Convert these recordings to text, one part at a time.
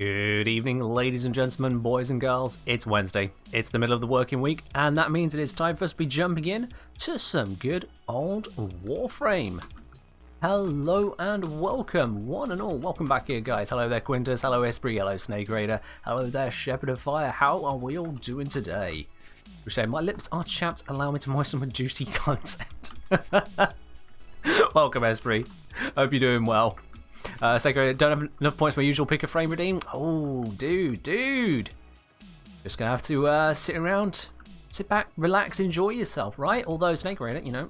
Good evening, ladies and gentlemen, boys and girls. It's Wednesday, it's the middle of the working week, and that means it is time for us to be jumping in to some good old Warframe. Hello and welcome, one and all. Welcome back here, guys. Hello there, Quintus. Hello, Esprit. Hello, Snake Raider. Hello there, Shepherd of Fire. How are we all doing today? We say, my lips are chapped, allow me to moisten with juicy content. Welcome, Esprit. Hope you're doing well. Sacred, don't have enough points for my usual pick a frame redeem. Oh, dude. Just gonna have to sit around, sit back, relax, enjoy yourself, right? Although Snake Raider, you know,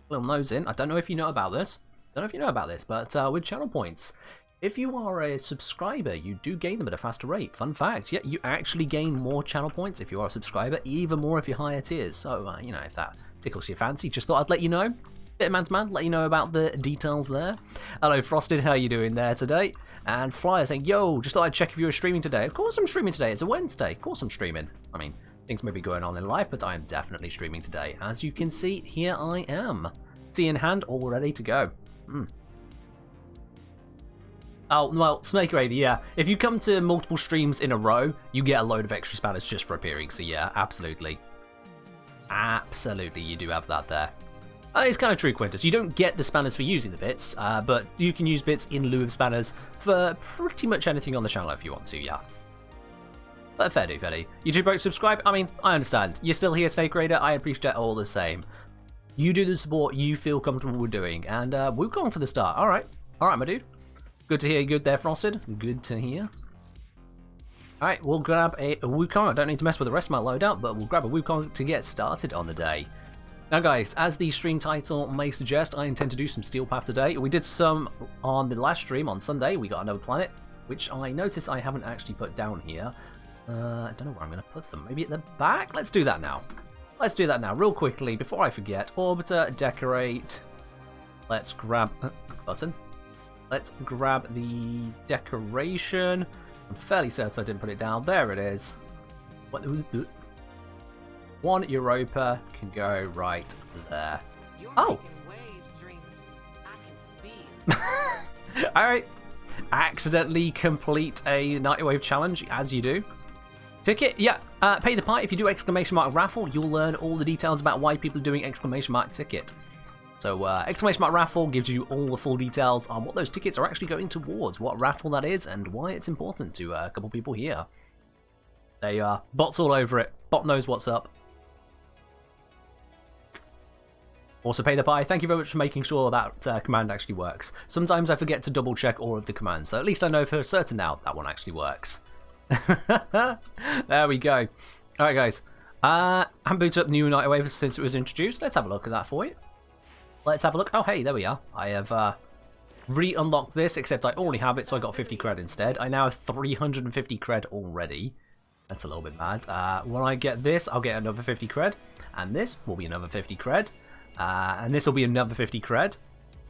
little nose in. I don't know if you know about this. But with channel points, if you are a subscriber, you do gain them at a faster rate. Fun fact, yeah, you actually gain more channel points if you are a subscriber, even more if you're higher tiers. So, you know, if that tickles your fancy, just thought I'd let you know. Bit of man to man, let you know about the details there. Hello Frosted, how you doing there today? And Flyer saying, yo, just thought I'd check if you were streaming today. Of course I'm streaming today, it's a Wednesday. Of course I'm streaming. I mean, things may be going on in life, but I am definitely streaming today. As you can see, here I am. Tea in hand, all ready to go. Oh, well, Snake Raider, yeah. If you come to multiple streams in a row, you get a load of extra spanners just for appearing. So yeah, absolutely. Absolutely, you do have that there. It's kind of true, Quintus. You don't get the spanners for using the bits, but you can use bits in lieu of spanners for pretty much anything on the channel if you want to, yeah. But fair do, fair do. You do both subscribe? I mean, I understand. You're still here, Snake Raider. I appreciate it all the same. You do the support you feel comfortable with doing, and we've gone for the start. All right, my dude. Good to hear you good there, Frosted. Good to hear. All right, we'll grab a Wukong. I don't need to mess with the rest of my loadout, but we'll grab a Wukong to get started on the day. Now guys, as the stream title may suggest, I intend to do some Steel Path today. We did some on the last stream on Sunday. We got another planet, which I notice I haven't actually put down here. I don't know where I'm going to put them. Maybe at the back? Let's do that now. Let's do that now, real quickly, before I forget. Orbiter, decorate. Let's grab... button. Let's grab the decoration. I'm fairly certain I didn't put it down. There it is. What? One Europa can go right there. Oh! Alright. Accidentally complete a Night Wave challenge, as you do. Ticket, yeah. Pay the pie. If you do exclamation mark raffle, you'll learn all the details about why people are doing exclamation mark ticket. So exclamation mark raffle gives you all the full details on what those tickets are actually going towards, what raffle that is, and why it's important to a couple people here. There you are. Bot's all over it. Bot knows what's up. Also pay the pie. Thank you very much for making sure that command actually works. Sometimes I forget to double check all of the commands, so at least I know for certain now that one actually works. There we go. Alright guys, I haven't booted up New Night Wave since it was introduced. Let's have a look at that for you. Let's have a look. Oh hey, there we are. I have re-unlocked this, except I already have it, so I got 50 cred instead. I now have 350 cred already. That's a little bit mad. When I get this, I'll get another 50 cred, and this will be another 50 cred. And this will be another 50 cred.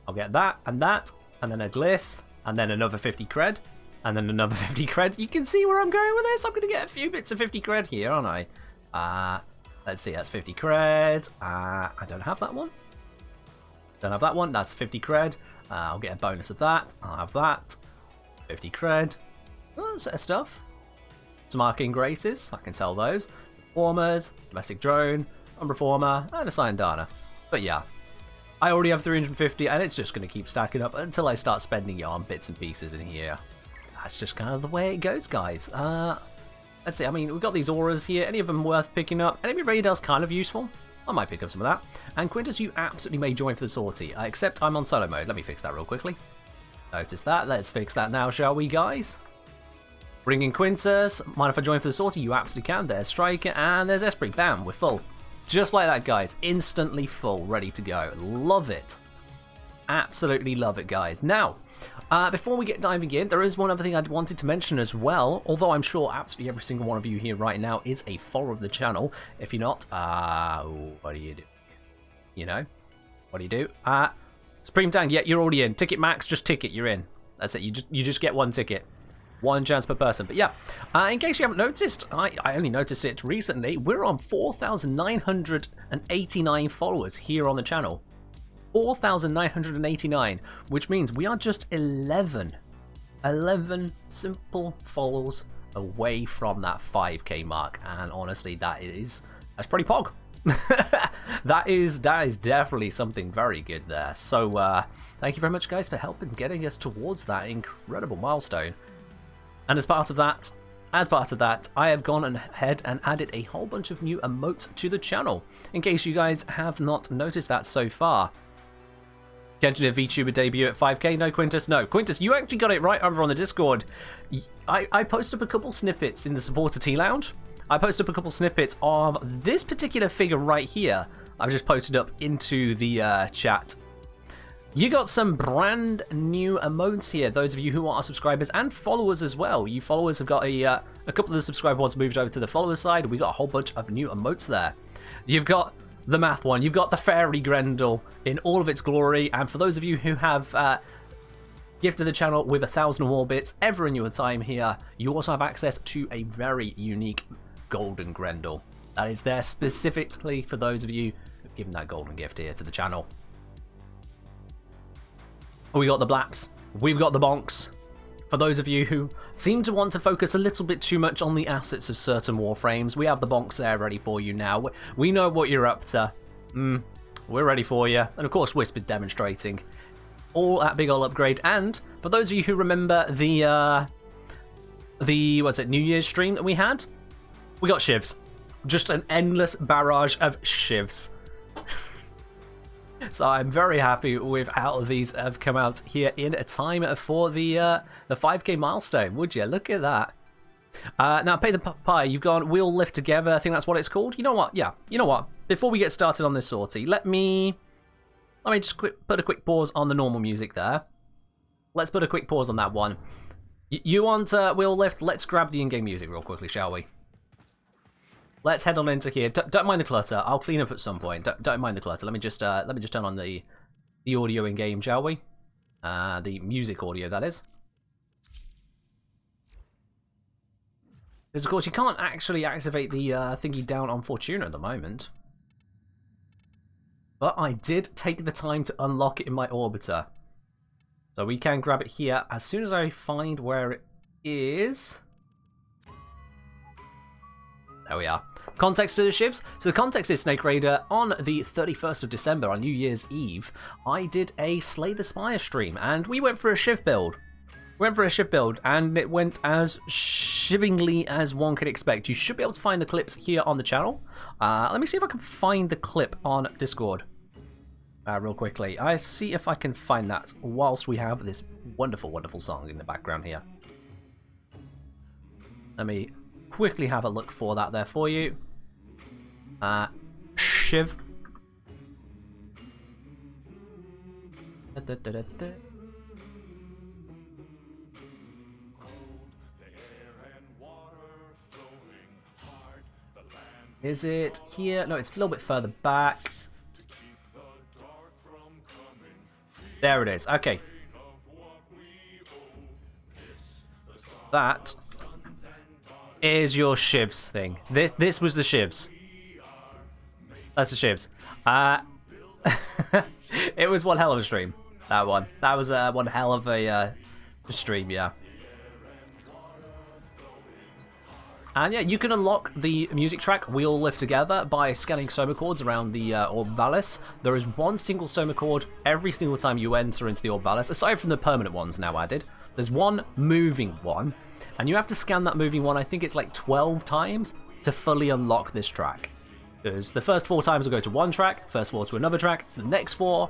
I'll get that, and then a glyph, and then another 50 cred, and then another 50 cred. You can see where I'm going with this. I'm going to get a few bits of 50 cred here, aren't I? Let's see, that's 50 cred. I don't have that one. Don't have that one. That's 50 cred. I'll get a bonus of that. I'll have that. 50 cred. Oh, a set of stuff. Some arcane graces. I can sell those. Some formers, domestic drone, umbra former, and a Syandana. But yeah, I already have 350, and it's just going to keep stacking up until I start spending it on bits and pieces in here. That's just kind of the way it goes, guys. Let's see, I mean, we've got these auras here. Any of them worth picking up? Enemy radar's kind of useful. I might pick up some of that. And Quintus, you absolutely may join for the sortie, except I'm on solo mode. Let me fix that real quickly. Notice that. Let's fix that now, shall we, guys? Bring in Quintus. Mind if I join for the sortie? You absolutely can. There's Striker, and there's Esprit. Bam, we're full. Just like that, guys. Instantly full, ready to go. Love it. Absolutely love it, guys. Now, before we get diving in, there is one other thing I wanted to mention as well, although I'm sure absolutely every single one of you here right now is a follower of the channel. If you're not, what do you do? You know? What do you do? Supreme Tang, yeah, you're already in. Ticket max, just ticket, you're in. That's it, you just get one ticket. One chance per person. But yeah, in case you haven't noticed, I only noticed it recently, we're on 4,989 followers here on the channel. 4,989, which means we are just 11 11 simple follows away from that 5k mark, and honestly that's pretty pog. that is definitely something very good there. So thank you very much, guys, for helping getting us towards that incredible milestone. And as part of that, I have gone ahead and added a whole bunch of new emotes to the channel, in case you guys have not noticed that so far. Genshin VTuber debut at 5k? No, Quintus? No. Quintus, you actually got it right over on the Discord. I posted up a couple snippets in the supporter T-Lounge. I posted up a couple snippets of this particular figure right here. I've just posted up into the chat. You got some brand new emotes here, those of you who are subscribers and followers as well. You followers have got a couple of the subscriber ones moved over to the followers side. We got a whole bunch of new emotes there. You've got the math one, you've got the fairy Grendel in all of its glory, and for those of you who have gifted the channel with 1,000 or more bits ever in your time here, you also have access to a very unique golden Grendel that is there specifically for those of you who've given that golden gift here to the channel. We got the Blaps, we've got the Bonks. For those of you who seem to want to focus a little bit too much on the assets of certain Warframes, we have the Bonks there ready for you now. We know what you're up to. We're ready for you. And of course, Whispered demonstrating all at big ol' upgrade. And for those of you who remember the New Year's stream that we had, we got Shivs. Just an endless barrage of Shivs. So I'm very happy with how these have come out here in a time for the 5k milestone. Would you look at that? Now, Pay the Pie, you've gone We'll Live Together. I think that's what it's called. You know what? Yeah, you know what? Before we get started on this sortie, let me just put a quick pause on the normal music there. Let's put a quick pause on that one. You want We'll Lift? Let's grab the in-game music real quickly, shall we? Let's head on into here. Don't mind the clutter. I'll clean up at some point. Don't mind the clutter. Let me just turn on the audio in game, shall we? The music audio, that is. Because of course you can't actually activate the thingy down on Fortuna at the moment. But I did take the time to unlock it in my orbiter, so we can grab it here as soon as I find where it is. There we are. Context to the Shivs. So the context is Snake Raider. On the 31st of December, on New Year's Eve, I did a Slay the Spire stream, and we went for a Shiv build. And it went as shivingly as one could expect. You should be able to find the clips here on the channel. Let me see if I can find the clip on Discord real quickly. I see if I can find that whilst we have this wonderful, wonderful song in the background here. Let me quickly have a look for that there for you. Shiv. Is it here? No, it's a little bit further back. There it is. Okay. That is your Shivs thing. This was the Shivs. That's the Shivs. It was one hell of a stream. That one. That was one hell of a stream, yeah. And yeah, you can unlock the music track We'll Live Together by scanning Soma chords around the Orb Valis. There is one single Soma chord every single time you enter into the Orb Valis, aside from the permanent ones now added. There's one moving one, and you have to scan that moving one, I think it's like 12 times, to fully unlock this track. Because the first 4 times will go to one track, first 4 to another track, the next 4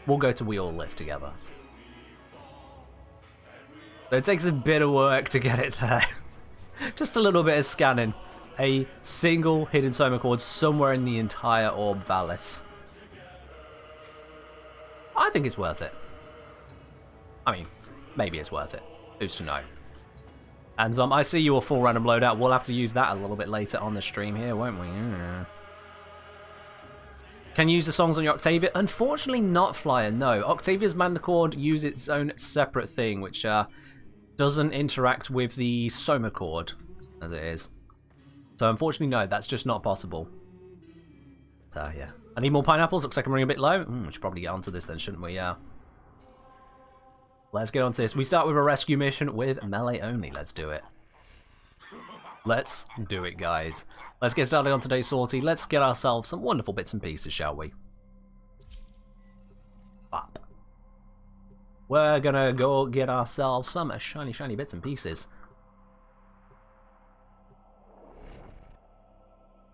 will go to We'll Live Together. So it takes a bit of work to get it there. Just a little bit of scanning. A single hidden Soma chord somewhere in the entire Orb Valis. I think it's worth it. I mean, maybe it's worth it. Who's to know? And I see your full random loadout. We'll have to use that a little bit later on the stream here, won't we? Yeah. Can you use the songs on your Octavia? Unfortunately not, Flyer, no. Octavia's Manticore use its own separate thing, which doesn't interact with the Soma chord, as it is. So unfortunately, no, that's just not possible. So, yeah. I need more pineapples. Looks like I'm running a bit low. We should probably get onto this then, shouldn't we? Yeah. let's get on to this. We start with a rescue mission with melee only. Let's do it. Let's do it, guys. Let's get started on today's sortie. Let's get ourselves some wonderful bits and pieces, shall we? Bop. We're gonna go get ourselves some shiny, shiny bits and pieces.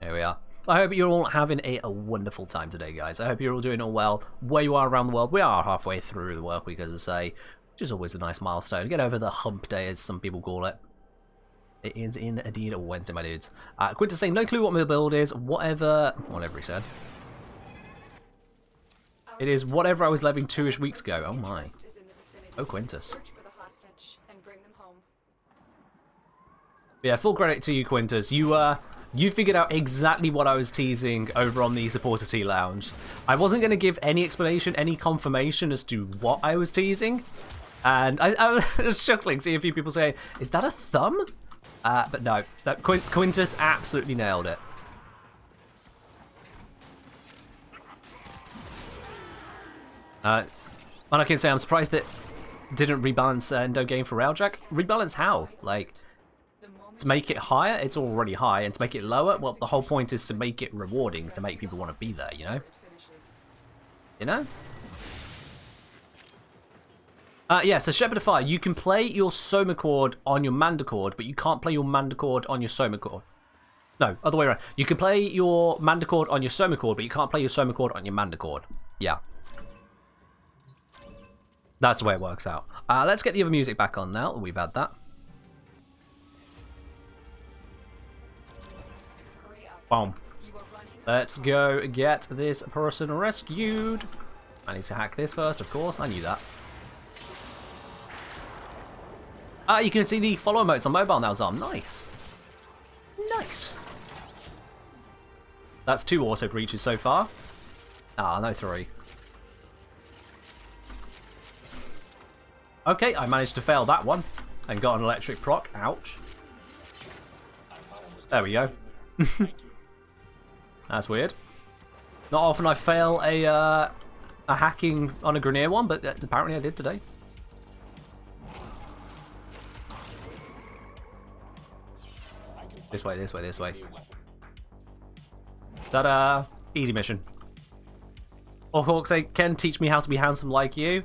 There we are. I hope you're all having a wonderful time today, guys. I hope you're all doing all well where you are around the world. We are halfway through the work week, as I say, which is always a nice milestone. Get over the hump day, as some people call it. It is indeed a Wednesday, my dudes. Quintus saying, no clue what my build is. Whatever he said. It is whatever I was leveling 2-ish weeks ago. Oh my. Oh, Quintus. Yeah, full credit to you, Quintus. You figured out exactly what I was teasing over on the Supporter Tea Lounge. I wasn't going to give any explanation, any confirmation as to what I was teasing. And I was chuckling, seeing a few people say, is that a thumb? But no, Quintus absolutely nailed it. And I can say I'm surprised that didn't rebalance Endo game for Railjack. Rebalance how? Like, to make it higher, it's already high, and to make it lower, well, the whole point is to make it rewarding, to make people want to be there, you know? You know? Yeah, so Shepherd of Fire, you can play your Soma chord on your Manda chord, but you can't play your Manda chord on your Soma chord. No, other way around. You can play your Manda chord on your Soma chord, but you can't play your Soma chord on your Manda chord. Yeah. That's the way it works out. Let's get the other music back on now. We've had that. Boom. Let's go get this person rescued. I need to hack this first, of course. I knew that. You can see the follow emotes on mobile now, Zom. Nice. Nice. That's 2 auto breaches so far. No 3. Okay, I managed to fail that one and got an electric proc. Ouch. There we go. That's weird. Not often I fail a hacking on a Grineer one, but apparently I did today. This way, this way, this way. Ta-da! Easy mission. Or Hawk say, Ken, teach me how to be handsome like you.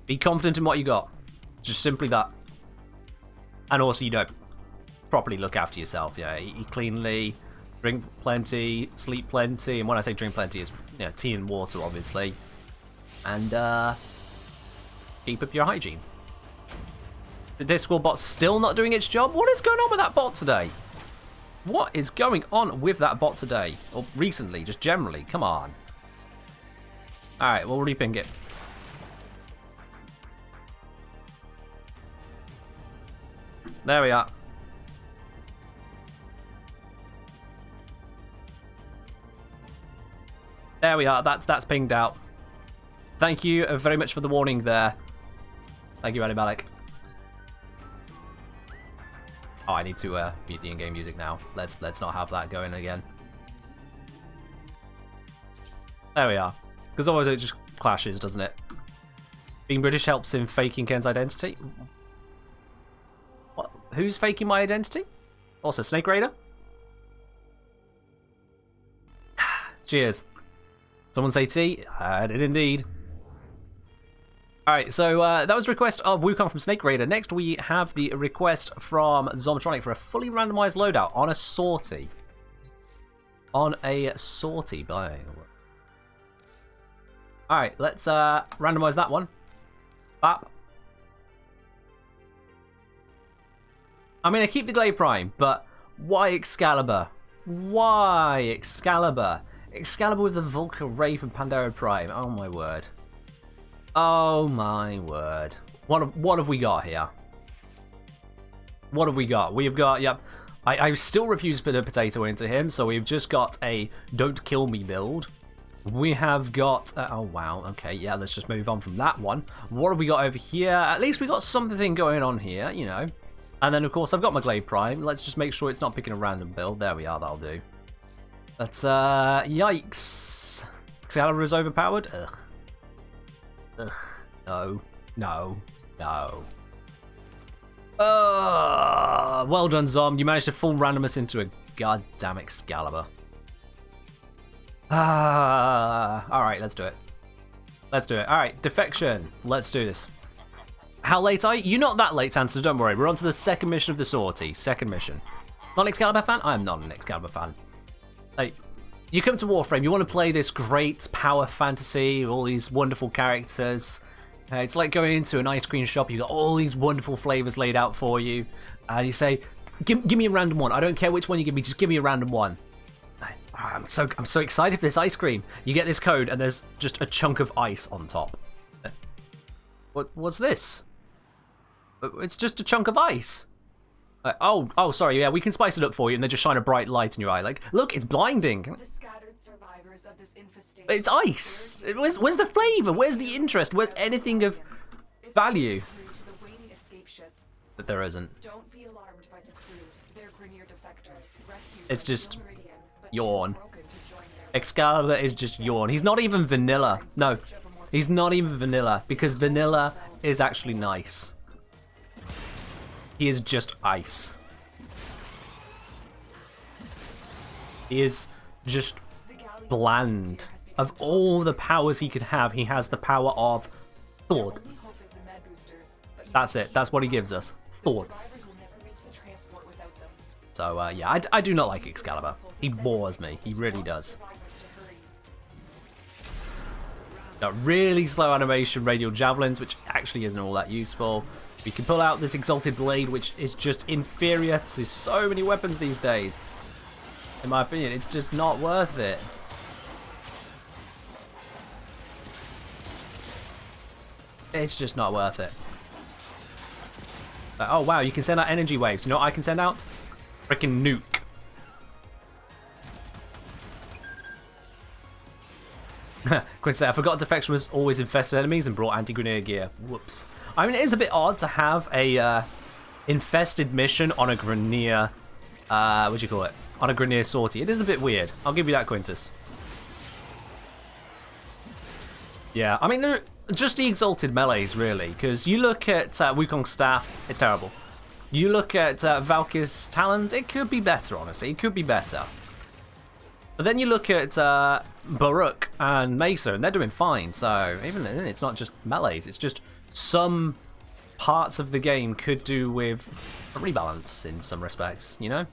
Be confident in what you got. Just simply that. And also, you know, properly look after yourself. Yeah, eat cleanly, drink plenty, sleep plenty. And when I say drink plenty, it's, you know, tea and water, obviously. And keep up your hygiene. The Discord bot's still not doing its job? What is going on with that bot today? What is going on with that bot today? Or recently, just generally. Come on. Alright, we'll reping it. There we are. There we are. That's pinged out. Thank you very much for the warning there. Thank you, Anibalik. Oh, I need to mute the in-game music now. Let's not have that going again. There we are. Because otherwise it just clashes, doesn't it? Being British helps in faking Ken's identity. What? Who's faking my identity? Also, Snake Raider? Cheers. Someone say tea? I did indeed. Alright, so that was a request of Wukong from Snake Raider. Next we have the request from Zomtronic for a fully randomized loadout on a sortie. On a sortie. Alright, let's randomize that one. Bap. I mean, I keep the Glaive Prime, but why Excalibur? Why Excalibur? Excalibur with the Vulca Wraith and Pandora Prime. Oh my word. Oh my word. What have we got here? What have we got? We've got, yep. I still refuse to put a potato into him, so we've just got a don't kill me build. We have got, oh wow, okay, yeah, let's just move on from that one. What have we got over here? At least we got something going on here, you know. And then, of course, I've got my Glaive Prime. Let's just make sure it's not picking a random build. There we are, that'll do. That's, yikes. Excalibur is overpowered? Ugh. Ugh. No. No. No. Well done, Zom. You managed to fool randomness into a goddamn Excalibur. Alright, let's do it. Let's do it. Alright, defection. Let's do this. How late are you? You're not that late, Sansa, don't worry. We're on to the second mission of the sortie. Second mission. Not an Excalibur fan? I am not an Excalibur fan. Like, you come to Warframe, you want to play this great power fantasy, all these wonderful characters. It's like going into an ice cream shop, you've got all these wonderful flavors laid out for you. And you say, give me a random one. I don't care which one you give me, just give me a random one. I'm so excited for this ice cream. You get this code and there's just a chunk of ice on top. What's this? It's just a chunk of ice. Oh, sorry, yeah, we can spice it up for you, and they just shine a bright light in your eye. Like, look, it's blinding. The scattered survivors of this infestation. It's ice. Where's the flavor? Where's the interest? Where's anything of value? But there isn't. Don't be alarmed by the crew. They're Grineer defectors. It's just yawn. Excalibur is just yawn. He's not even vanilla. No, he's not even vanilla, because vanilla is actually nice. He is just ice. He is just bland. Of all the powers he could have, he has the power of thought. That's it. That's what he gives us. Thought. So, yeah, I do not like Excalibur. He bores me. He really does. Got really slow animation radial javelins, which actually isn't all that useful. We can pull out this Exalted Blade, which is just inferior to so many weapons these days. In my opinion, it's just not worth it. It's just not worth it. Oh wow, you can send out energy waves. You know what I can send out? Freaking nuke. Quinn said, I forgot defection was always infested enemies and brought anti-Grineer gear. Whoops. I mean, it is a bit odd to have a infested mission on a Grineer, what do you call it? On a Grineer sortie. It is a bit weird. I'll give you that, Quintus. Yeah, I mean, they're just the exalted melees, really, because you look at Wukong's staff, it's terrible. You look at Valkyr's talons, it could be better, honestly. It could be better. But then you look at Baruch and Mesa, and they're doing fine. So even then, it's not just melees. It's just some parts of the game could do with a rebalance in some respects, you know?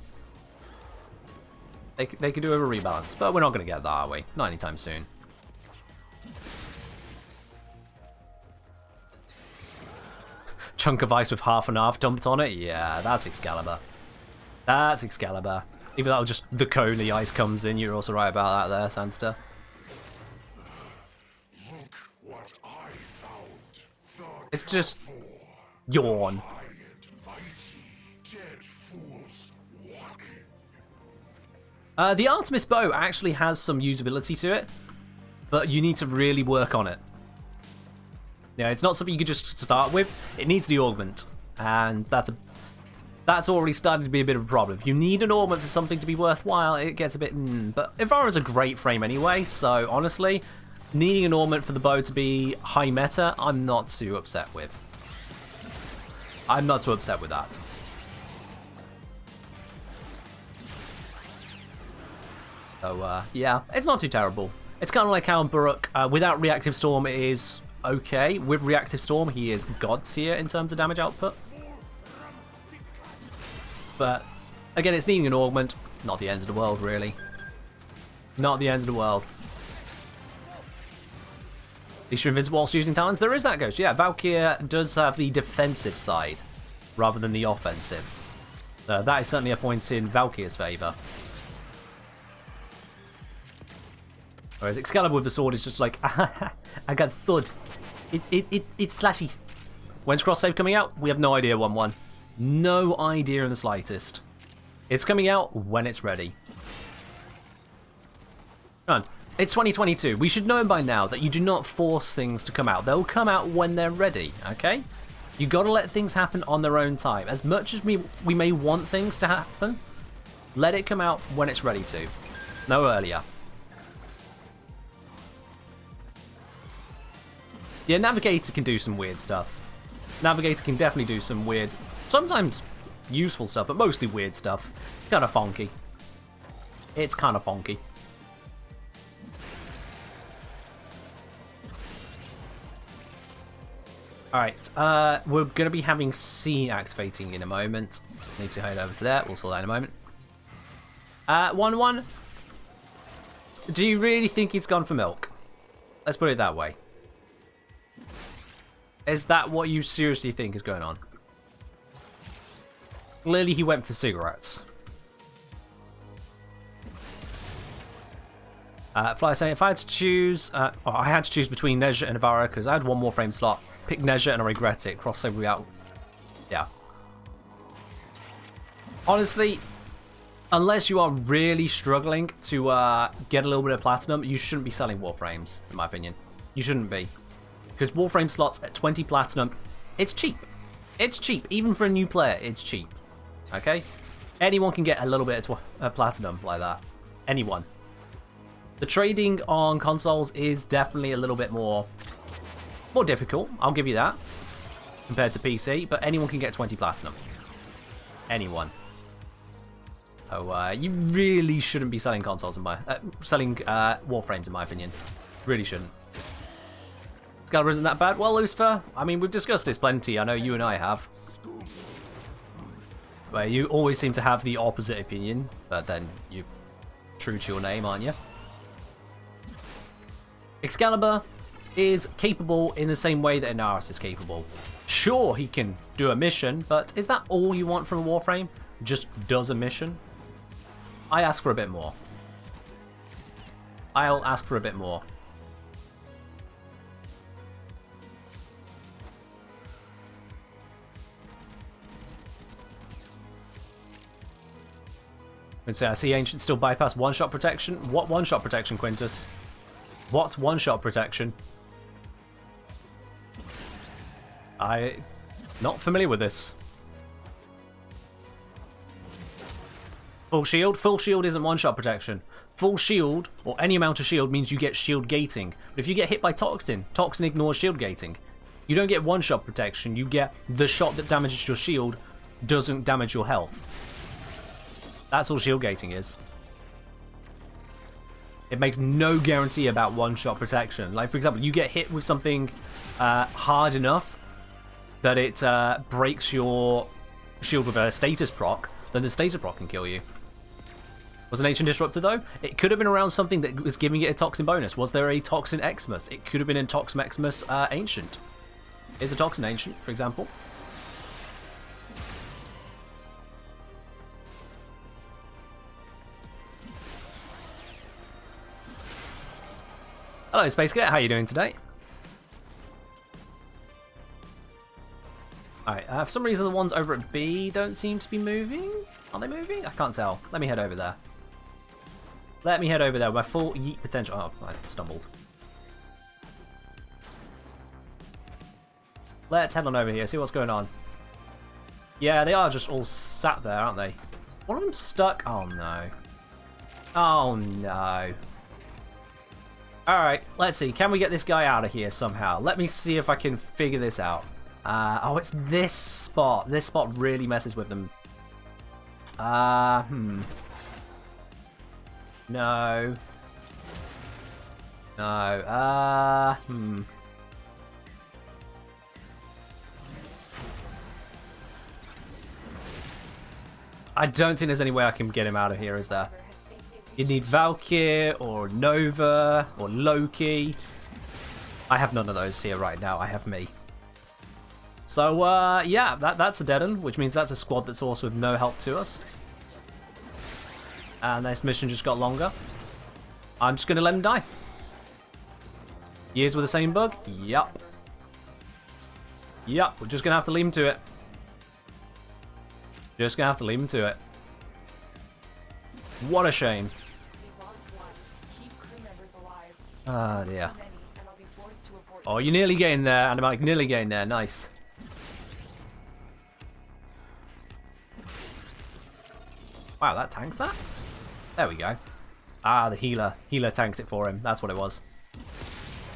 They could do with a rebalance, but we're not going to get that, are we? Not anytime soon. Chunk of ice with half and half dumped on it? Yeah, that's Excalibur. That's Excalibur. Even though just the cone the ice comes in, you're also right about that there, Sandster. Look what I found. It's just yawn. The Artemis bow actually has some usability to it, but you need to really work on it. Yeah, it's not something you could just start with. It needs the augment, and that's already starting to be a bit of a problem. If you need an augment for something to be worthwhile, it gets a bit. But Ivara's a great frame anyway, so honestly, needing an augment for the bow to be high meta, I'm not too upset with. I'm not too upset with that. So, yeah, it's not too terrible. It's kind of like how Baruch, without Reactive Storm, it is okay. With Reactive Storm, he is god tier in terms of damage output. But, again, it's needing an augment. Not the end of the world, really. Not the end of the world. At least you're invincible whilst using talents. There is that ghost. Yeah, Valkyr does have the defensive side rather than the offensive. That is certainly a point in Valkyr's favour. Whereas Excalibur with the sword is just like, I got thud. It's slashy. When's cross save coming out? We have no idea, 1-1. No idea in the slightest. It's coming out when it's ready. Come on. It's 2022. We should know by now that you do not force things to come out. They'll come out when they're ready, okay? You gotta let things happen on their own time. As much as we may want things to happen, let it come out when it's ready to. No earlier. Yeah, Navigator can do some weird stuff. Navigator can definitely do some weird, sometimes useful stuff, but mostly weird stuff. Kind of funky. It's kind of funky. Alright, we're going to be having C activating in a moment. So we need to head over to there. We'll sort that in a moment. 1-1. Do you really think he's gone for milk? Let's put it that way. Is that what you seriously think is going on? Clearly he went for cigarettes. Fly saying if I had to choose... I had to choose between Nezha and Navarra because I had one Warframe slot. Pick Nezha and I regret it. Crossover out. Yeah. Honestly, unless you are really struggling to get a little bit of platinum, you shouldn't be selling Warframes, in my opinion. You shouldn't be. Because Warframe slots at 20 platinum, it's cheap. It's cheap. Even for a new player, it's cheap. Okay? Anyone can get a little bit of platinum like that. Anyone. The trading on consoles is definitely a little bit more difficult, I'll give you that, compared to PC, but anyone can get 20 platinum. Anyone. Oh, you really shouldn't be selling consoles in my selling Warframes in my opinion. Really shouldn't. Excalibur isn't that bad. Well, Lucifer, I mean, we've discussed this plenty. I know you and I have. Well, you always seem to have the opposite opinion, but then you're true to your name, aren't you? Excalibur is capable in the same way that Inaris is capable. Sure, he can do a mission, but is that all you want from a Warframe? Just does a mission? I ask for a bit more. I'll ask for a bit more. And so I see Ancient still bypass one-shot protection. What one-shot protection, Quintus? What one-shot protection? I'm not familiar with this. Full shield? Full shield isn't one-shot protection. Full shield, or any amount of shield, means you get shield gating. But if you get hit by Toxin, Toxin ignores shield gating. You don't get one-shot protection, you get the shot that damages your shield doesn't damage your health. That's all shield gating is. It makes no guarantee about one-shot protection. Like, for example, you get hit with something hard enough that it breaks your shield with a status proc, then the status proc can kill you. Was an Ancient Disruptor, though? It could have been around something that was giving it a Toxin bonus. Was there a Toxin Xmas? It could have been a Toxin Xmas Ancient. Is a Toxin Ancient, for example. Hello, Space Cadet. How are you doing today? Alright, for some reason the ones over at B don't seem to be moving. Are they moving? I can't tell. Let me head over there. Let me head over there. My full yeet potential. Oh, I stumbled. Let's head on over here, see what's going on. Yeah, they are just all sat there, aren't they? One of them stuck. Oh, no. Oh, no. Alright, let's see. Can we get this guy out of here somehow? Let me see if I can figure this out. Oh, it's this spot. This spot really messes with them. No. No. I don't think there's any way I can get him out of here, is there? You need Valkyr, or Nova, or Loki. I have none of those here right now. I have me. So, yeah, that's a dead end, which means that's a squad that's also with no help to us. And this mission just got longer. I'm just going to let him die. Years with the same bug? Yup. Yup, we're just going to have to leave him to it. Just going to have to leave him to it. What a shame. Ah, dear. Oh, you're nearly getting there, and I'm like, nearly getting there. Nice. Wow, that tanks that? There we go. Ah, the healer. Healer tanked it for him. That's what it was.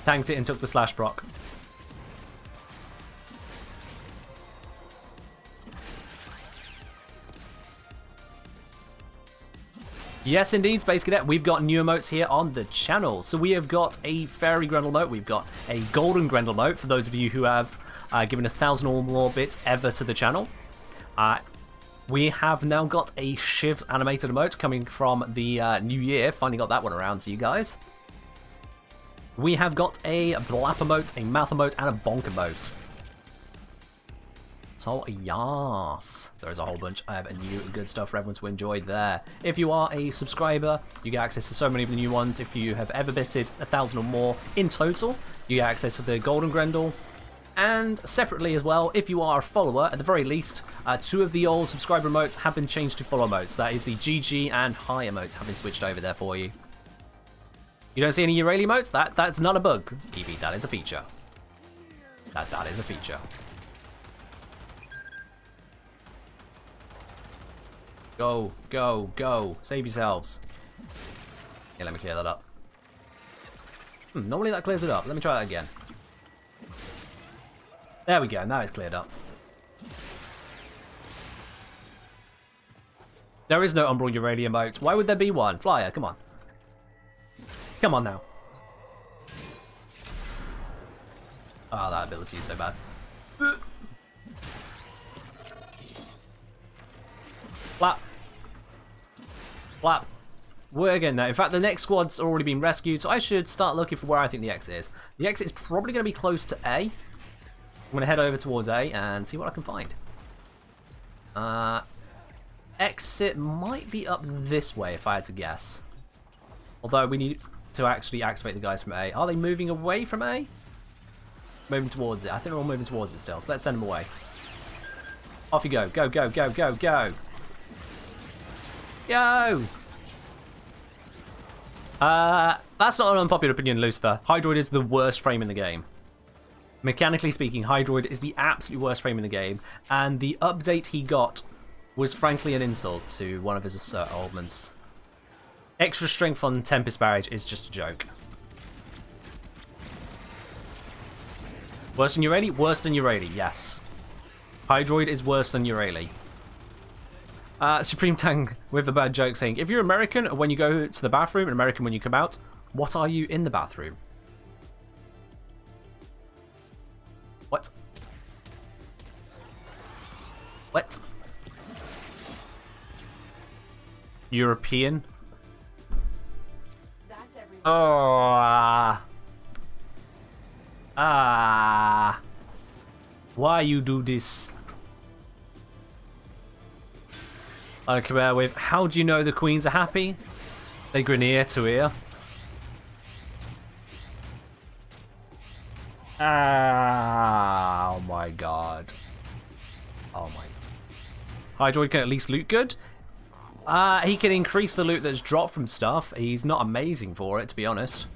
Tanked it and took the slash proc. Yes, indeed, Space Cadet. We've got new emotes here on the channel. So we have got a Fairy Grendel emote. We've got a Golden Grendel emote for those of you who have given 1,000 or more bits ever to the channel. We have now got a Shiv animated emote coming from the new year. Finally got that one around to you guys. We have got a Blap emote, a Mouth emote, and a Bonk emote. So, yes, there's a whole bunch of new good stuff for everyone to enjoy there. If you are a subscriber, you get access to so many of the new ones. If you have ever bitted 1,000 or more in total, you get access to the Golden Grendel. And separately as well, if you are a follower, at the very least, 2 of the old subscriber emotes have been changed to follow emotes. That is the GG and Hi emotes have been switched over there for you. You don't see any Urali emotes? That's not a bug, Evie. That is a feature. That is a feature. Go, go, go. Save yourselves. Yeah, let me clear that up. Normally that clears it up. Let me try that again. There we go. Now it's cleared up. There is no Umbral Urali emote. Why would there be one? Flyer, come on. Come on now. Oh, that ability is so bad. Flap. Flap. We're getting there. In fact, the next squad's already been rescued, so I should start looking for where I think the exit is. The exit is probably going to be close to A. I'm going to head over towards A and see what I can find. Exit might be up this way, if I had to guess. Although we need to actually activate the guys from A. Are they moving away from A? Moving towards it. I think they're all moving towards it still, so let's send them away. Off you go. Go, go, go, go, go. Go! That's not an unpopular opinion, Lucifer. Hydroid is the worst frame in the game. Mechanically speaking, Hydroid is the absolute worst frame in the game, and the update he got was frankly an insult to one of his ailments. Extra strength on Tempest Barrage is just a joke. Worse than Urali? Worse than Urali, yes. Hydroid is worse than Urali. Supreme Tang with a bad joke saying, if you're American when you go to the bathroom and American when you come out, what are you in the bathroom? What? What? European? That's everyone. Oh, why you do this? I compare with, how do you know the queens are happy? They grin ear to ear. Oh my god. Oh my. Hydroid can at least loot good. He can increase the loot that's dropped from stuff. He's not amazing for it, to be honest.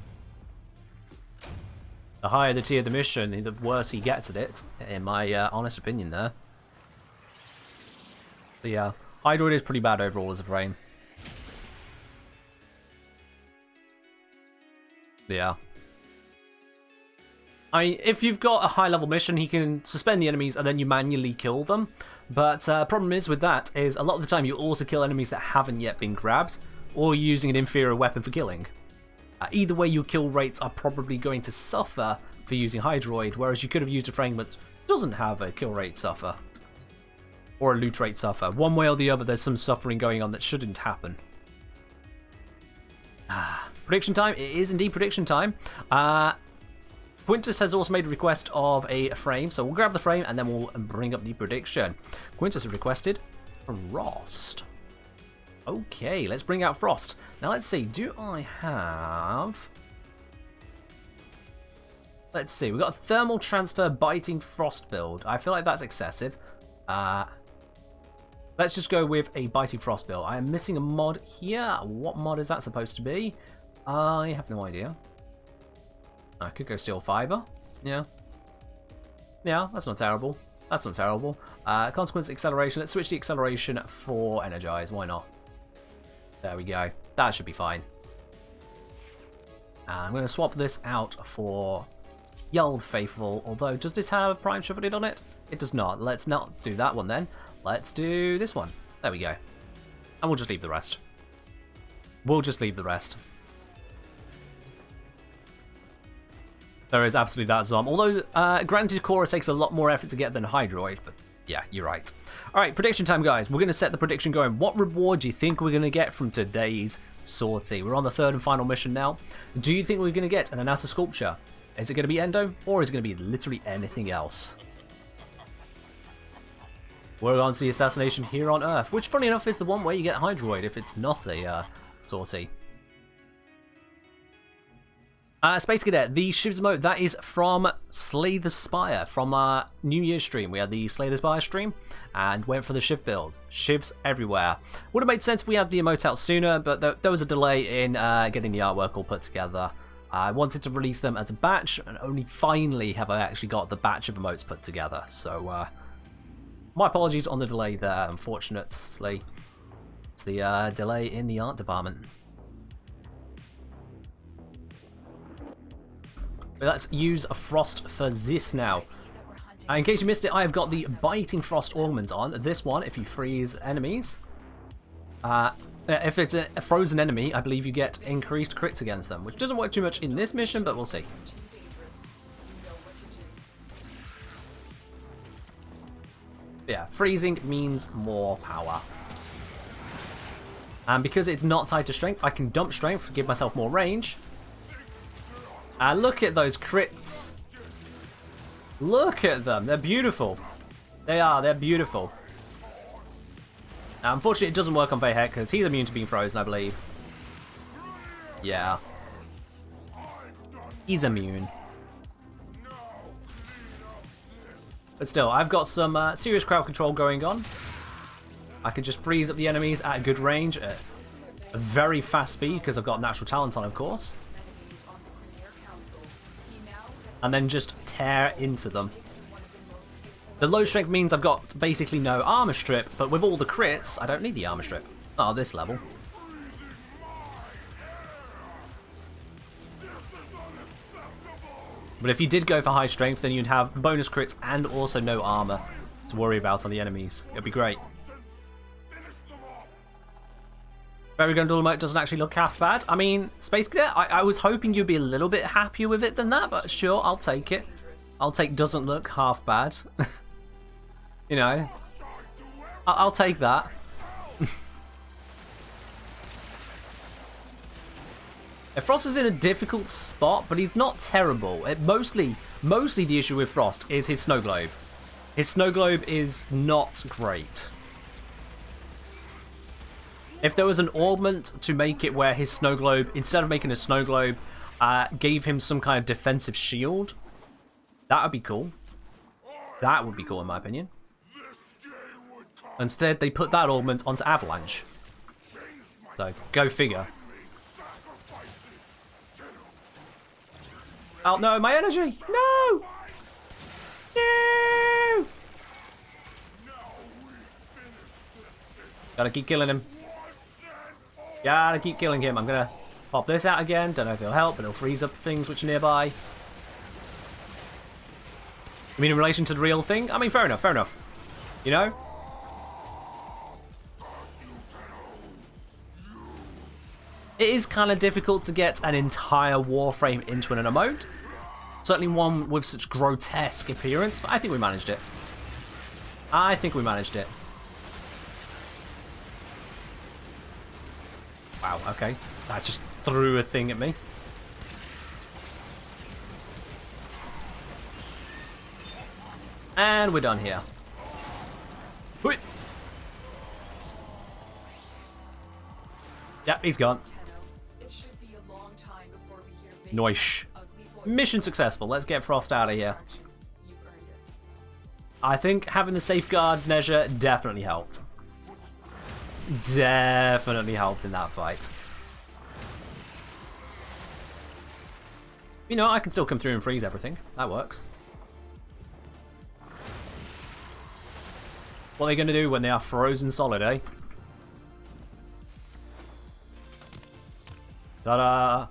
The higher the tier of the mission, the worse he gets at it, in my honest opinion there. But yeah, Hydroid is pretty bad overall as a frame. Yeah. I mean, if you've got a high level mission, he can suspend the enemies and then you manually kill them. But problem is with that is a lot of the time you also kill enemies that haven't yet been grabbed, or using an inferior weapon for killing. Either way, your kill rates are probably going to suffer for using Hydroid, whereas you could have used a frame that doesn't have a kill rate suffer. Or a loot rate suffer. One way or the other, there's some suffering going on that shouldn't happen. Prediction time. It is indeed prediction time. Quintus has also made a request of a frame, so we'll grab the frame and then we'll bring up the prediction. Quintus has requested Frost. Okay, let's bring out Frost. Now let's see, do I have... Let's see, we've got a Thermal Transfer Biting Frost build. I feel like that's excessive. Let's just go with a Biting Frost build. I am missing a mod here. What mod is that supposed to be? I have no idea. I could go Steel Fiber. Yeah. Yeah, that's not terrible. That's not terrible. Consequence Acceleration. Let's switch the acceleration for Energize. Why not? There we go. That should be fine. I'm going to swap this out for Yeld Faithful. Although, does this have Prime Chevrolet on it? It does not. Let's not do that one then. Let's do this one. There we go. And we'll just leave the rest. We'll just leave the rest. There is absolutely that Zom. Although, granted, Cora takes a lot more effort to get than Hydroid, but yeah, you're right. Alright, prediction time, guys. We're going to set the prediction going. What reward do you think we're going to get from today's sortie? We're on the third and final mission now. Do you think we're going to get an Anasa sculpture? Is it going to be Endo, or is it going to be literally anything else? We're on to the assassination here on Earth, which, funny enough, is the one where you get Hydroid if it's not a sortie. Space Cadet, the Shiv's emote, that is from Slay the Spire, from our New Year's stream. We had the Slay the Spire stream, and went for the Shiv build. Shivs everywhere. Would have made sense if we had the emote out sooner, but there was a delay in getting the artwork all put together. I wanted to release them as a batch, and only finally have I actually got the batch of emotes put together. So, my apologies on the delay there, unfortunately. It's the delay in the art department. But let's use a Frost for this now. In case you missed it, I have got the Biting Frost Augment on. This one, if you freeze enemies, if it's a frozen enemy, I believe you get increased crits against them, which doesn't work too much in this mission, but we'll see. Yeah, freezing means more power. And because it's not tied to strength, I can dump strength to give myself more range. And look at those crits. Look at them. They're beautiful. They are. They're beautiful. Now, unfortunately, it doesn't work on Bayheck because he's immune to being frozen, I believe. Yeah. He's immune. But still, I've got some serious crowd control going on. I can just freeze up the enemies at a good range at a very fast speed because I've got natural talent on, of course. And then just tear into them. The low strength means I've got basically no armor strip, but with all the crits, I don't need the armor strip. Oh, this level. But if you did go for high strength, then you'd have bonus crits and also no armor to worry about on the enemies. It'd be great. Very Gundul emote doesn't actually look half bad. I mean, Space Cadet, I was hoping you'd be a little bit happier with it than that, but sure, I'll take it. I'll take doesn't look half bad. You know, I'll take that. Frost is in a difficult spot, but he's not terrible. Mostly the issue with Frost is his snow globe. His snow globe is not great. If there was an augment to make it where his snow globe, instead of making a snow globe, gave him some kind of defensive shield, that would be cool. That would be cool in my opinion. Instead, they put that augment onto Avalanche. So, go figure. Oh no, my energy! No! No! Gotta keep killing him. Gotta keep killing him. I'm gonna pop this out again. Don't know if it'll help, but it'll freeze up things which are nearby. I mean, in relation to the real thing? I mean, fair enough, fair enough. You know? It is kind of difficult to get an entire Warframe into an emote. Certainly one with such grotesque appearance, but I think we managed it. I think we managed it. Wow, okay. That just threw a thing at me. And we're done here. Wait. Yep, he's gone. Noish. Mission successful. Let's get Frost out of here. I think having the safeguard measure definitely helped. Definitely helped in that fight. You know, I can still come through and freeze everything. That works. What are they going to do when they are frozen solid, eh? Ta-da!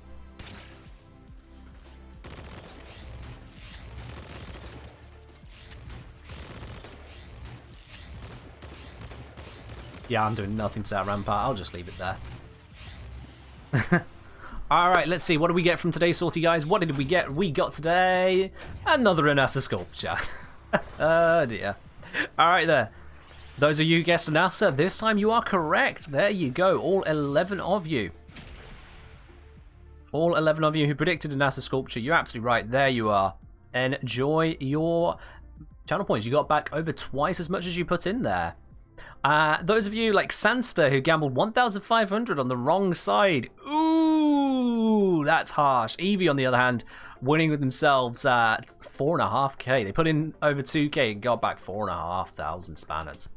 Yeah, I'm doing nothing to that rampart. I'll just leave it there. Alright, let's see. What did we get from today's sortie, guys? What did we get? We got today another Anasa sculpture. Oh, dear. Alright, there. Those of you who guessed Anasa, this time you are correct. There you go. All 11 of you. All 11 of you who predicted Anasa sculpture. You're absolutely right. There you are. Enjoy your channel points. You got back over twice as much as you put in there. Those of you like Sanster who gambled 1,500 on the wrong side. Ooh, that's harsh. Eevee, on the other hand, winning with themselves at 4.5k. They put in over 2k and got back 4,500 spanners.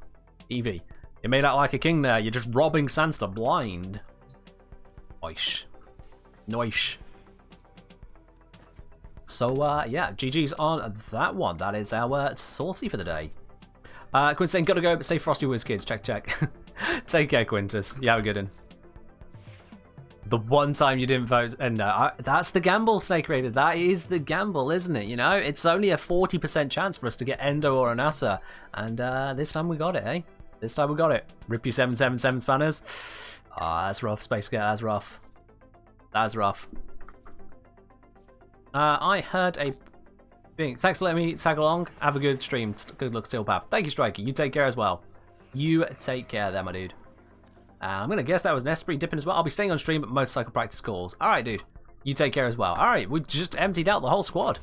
Eevee, you made out like a king there. You're just robbing Sanster blind. Nice. Nice. So, yeah, GG's on that one. That is our saucy for the day. Quinn saying, gotta go, but say Frosty Wiz kids. Check, check. Take care, Quintus. You have a good one. The one time you didn't vote, and no, that's the gamble, Snake Raider. That is the gamble, isn't it? You know, it's only a 40% chance for us to get Endo or Anasa, and this time we got it, eh? This time we got it. Rip you 777 spanners. Ah, that's rough, Space Cat. That's rough. That's rough. I heard a thing. Thanks for letting me tag along. Have a good stream. Good luck, Steel Path. Thank you, Striker. You take care as well. You take care there, my dude. I'm going to guess that was Nespri dipping as well. I'll be staying on stream, but motorcycle practice calls. Alright, dude. You take care as well. Alright, we just emptied out the whole squad.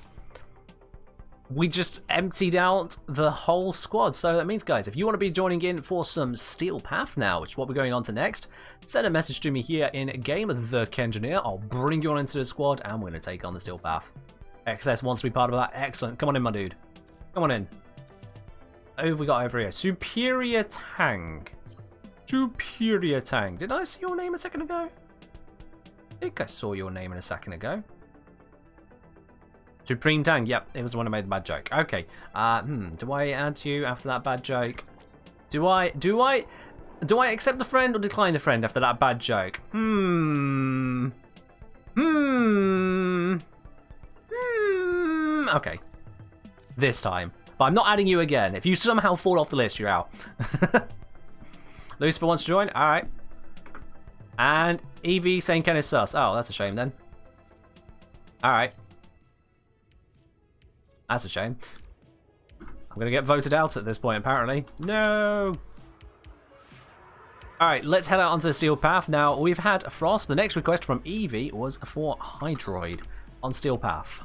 We just emptied out the whole squad. So that means, guys, if you want to be joining in for some Steel Path now, which is what we're going on to next, send a message to me here in Game of the Kengineer. I'll bring you on into the squad, and we're going to take on the Steel Path. XS wants to be part of that. Excellent. Come on in, my dude. Come on in. Who have we got over here? Superior Tang. Superior Tang. Did I see your name a second ago? I think I saw your name a second ago. Supreme Tang. Yep, it was the one who made the bad joke. Okay. Do I add you after that bad joke? Do I accept the friend or decline the friend after that bad joke? Okay. This time. But I'm not adding you again. If you somehow fall off the list, you're out. Lucifer wants to join? Alright. And Eevee saying Ken is sus. Oh, that's a shame then. Alright. That's a shame. I'm going to get voted out at this point, apparently. No! Alright, let's head out onto the Steel Path. Now, we've had Frost. The next request from Eevee was for Hydroid on Steel Path.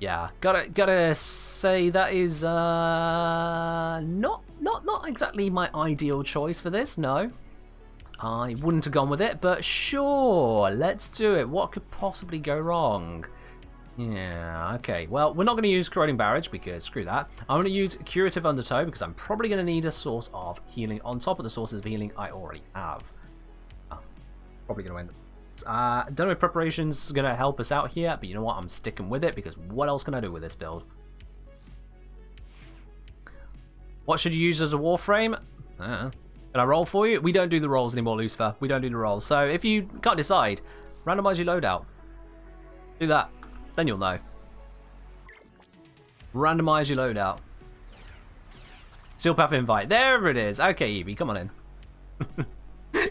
Yeah, gotta say that is not exactly my ideal choice for this, no. I wouldn't have gone with it, but sure, let's do it. What could possibly go wrong? Yeah, okay. Well, we're not going to use Corroding Barrage because screw that. I'm going to use Curative Undertow because I'm probably going to need a source of healing on top of the sources of healing I already have. Probably going to end. Don't know if Preparation's is going to help us out here, but you know what? I'm sticking with it because what else can I do with this build? What should you use as a Warframe? Can I roll for you? We don't do the rolls anymore, Lucifer. We don't do the rolls. So if you can't decide, randomize your loadout. Do that. Then you'll know. Randomize your loadout. Steel Path invite. There it is. Okay, Eevee, come on in.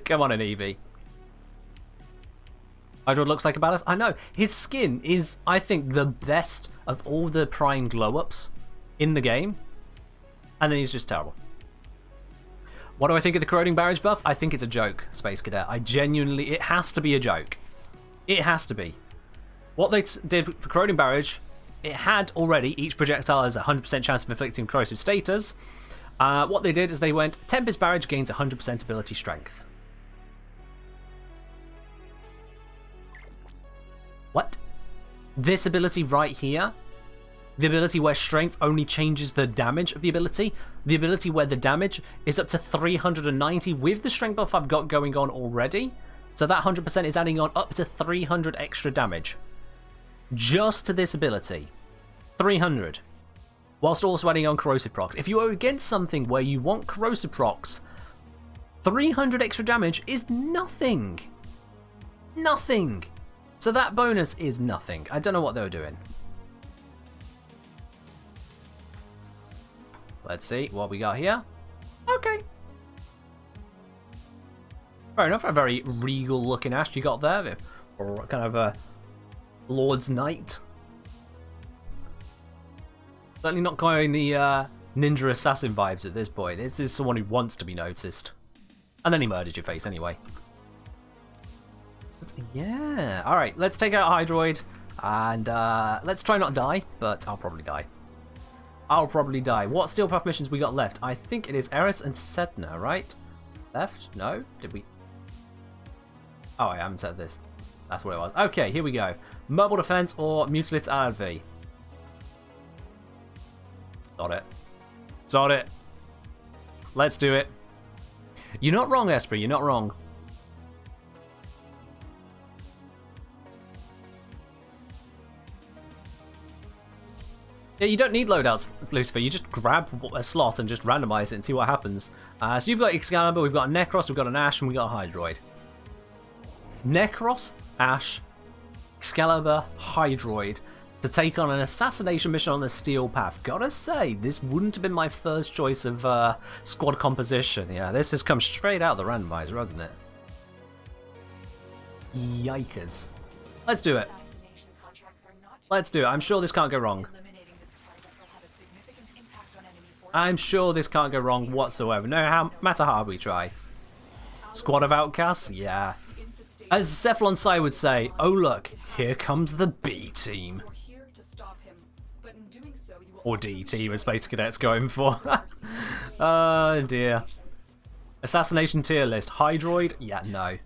Come on in, Eevee. Hydroid looks like a badass. I know. His skin is, I think, the best of all the Prime glow-ups in the game. And then he's just terrible. What do I think of the Corroding Barrage buff? I think it's a joke, Space Cadet. I genuinely... It has to be a joke. It has to be. What they did for Corroding Barrage, it had already each projectile has a 100% chance of inflicting corrosive status. What they did is they went, Tempest Barrage gains 100% ability strength. What? This ability right here? The ability where strength only changes the damage of the ability? The ability where the damage is up to 390 with the strength buff I've got going on already? So that 100% is adding on up to 300 extra damage. Just to this ability. 300. Whilst also adding on corrosive procs. If you are against something where you want corrosive procs, 300 extra damage is nothing. Nothing. So that bonus is nothing. I don't know what they were doing. Let's see what we got here. Okay. Fair enough, a very regal looking Ash you got there. Or kind of a Lord's Knight. Certainly not going the ninja assassin vibes at this point. This is someone who wants to be noticed. And then he murders your face anyway. But yeah, alright, let's take out Hydroid. And let's try not to die, but I'll probably die. I'll probably die. What Steel Path missions we got left? I think it is Eris and Sedna, right? Left? No? Did we? Oh, I haven't said this. That's what it was. Okay, here we go. Mobile Defense or Mutalised LV. Got it. Got it. Let's do it. You're not wrong, Esprit. You're not wrong. Yeah, you don't need loadouts, Lucifer. You just grab a slot and just randomize it and see what happens. So you've got Excalibur, we've got a Necros, we've got an Ash, and we've got a Hydroid. Necros, Ash, Excalibur, Hydroid to take on an assassination mission on the Steel Path. Gotta say, this wouldn't have been my first choice of squad composition. Yeah, this has come straight out of the randomizer, hasn't it? Yikers. Let's do it. Let's do it. I'm sure this can't go wrong. I'm sure this can't go wrong whatsoever, no matter how hard we try. Squad of Outcasts? Yeah. As Cephalon Sai would say, oh look, here comes the B team. Or D team, as Space Cadet's going for. Oh dear. Assassination tier list. Hydroid? Yeah, no.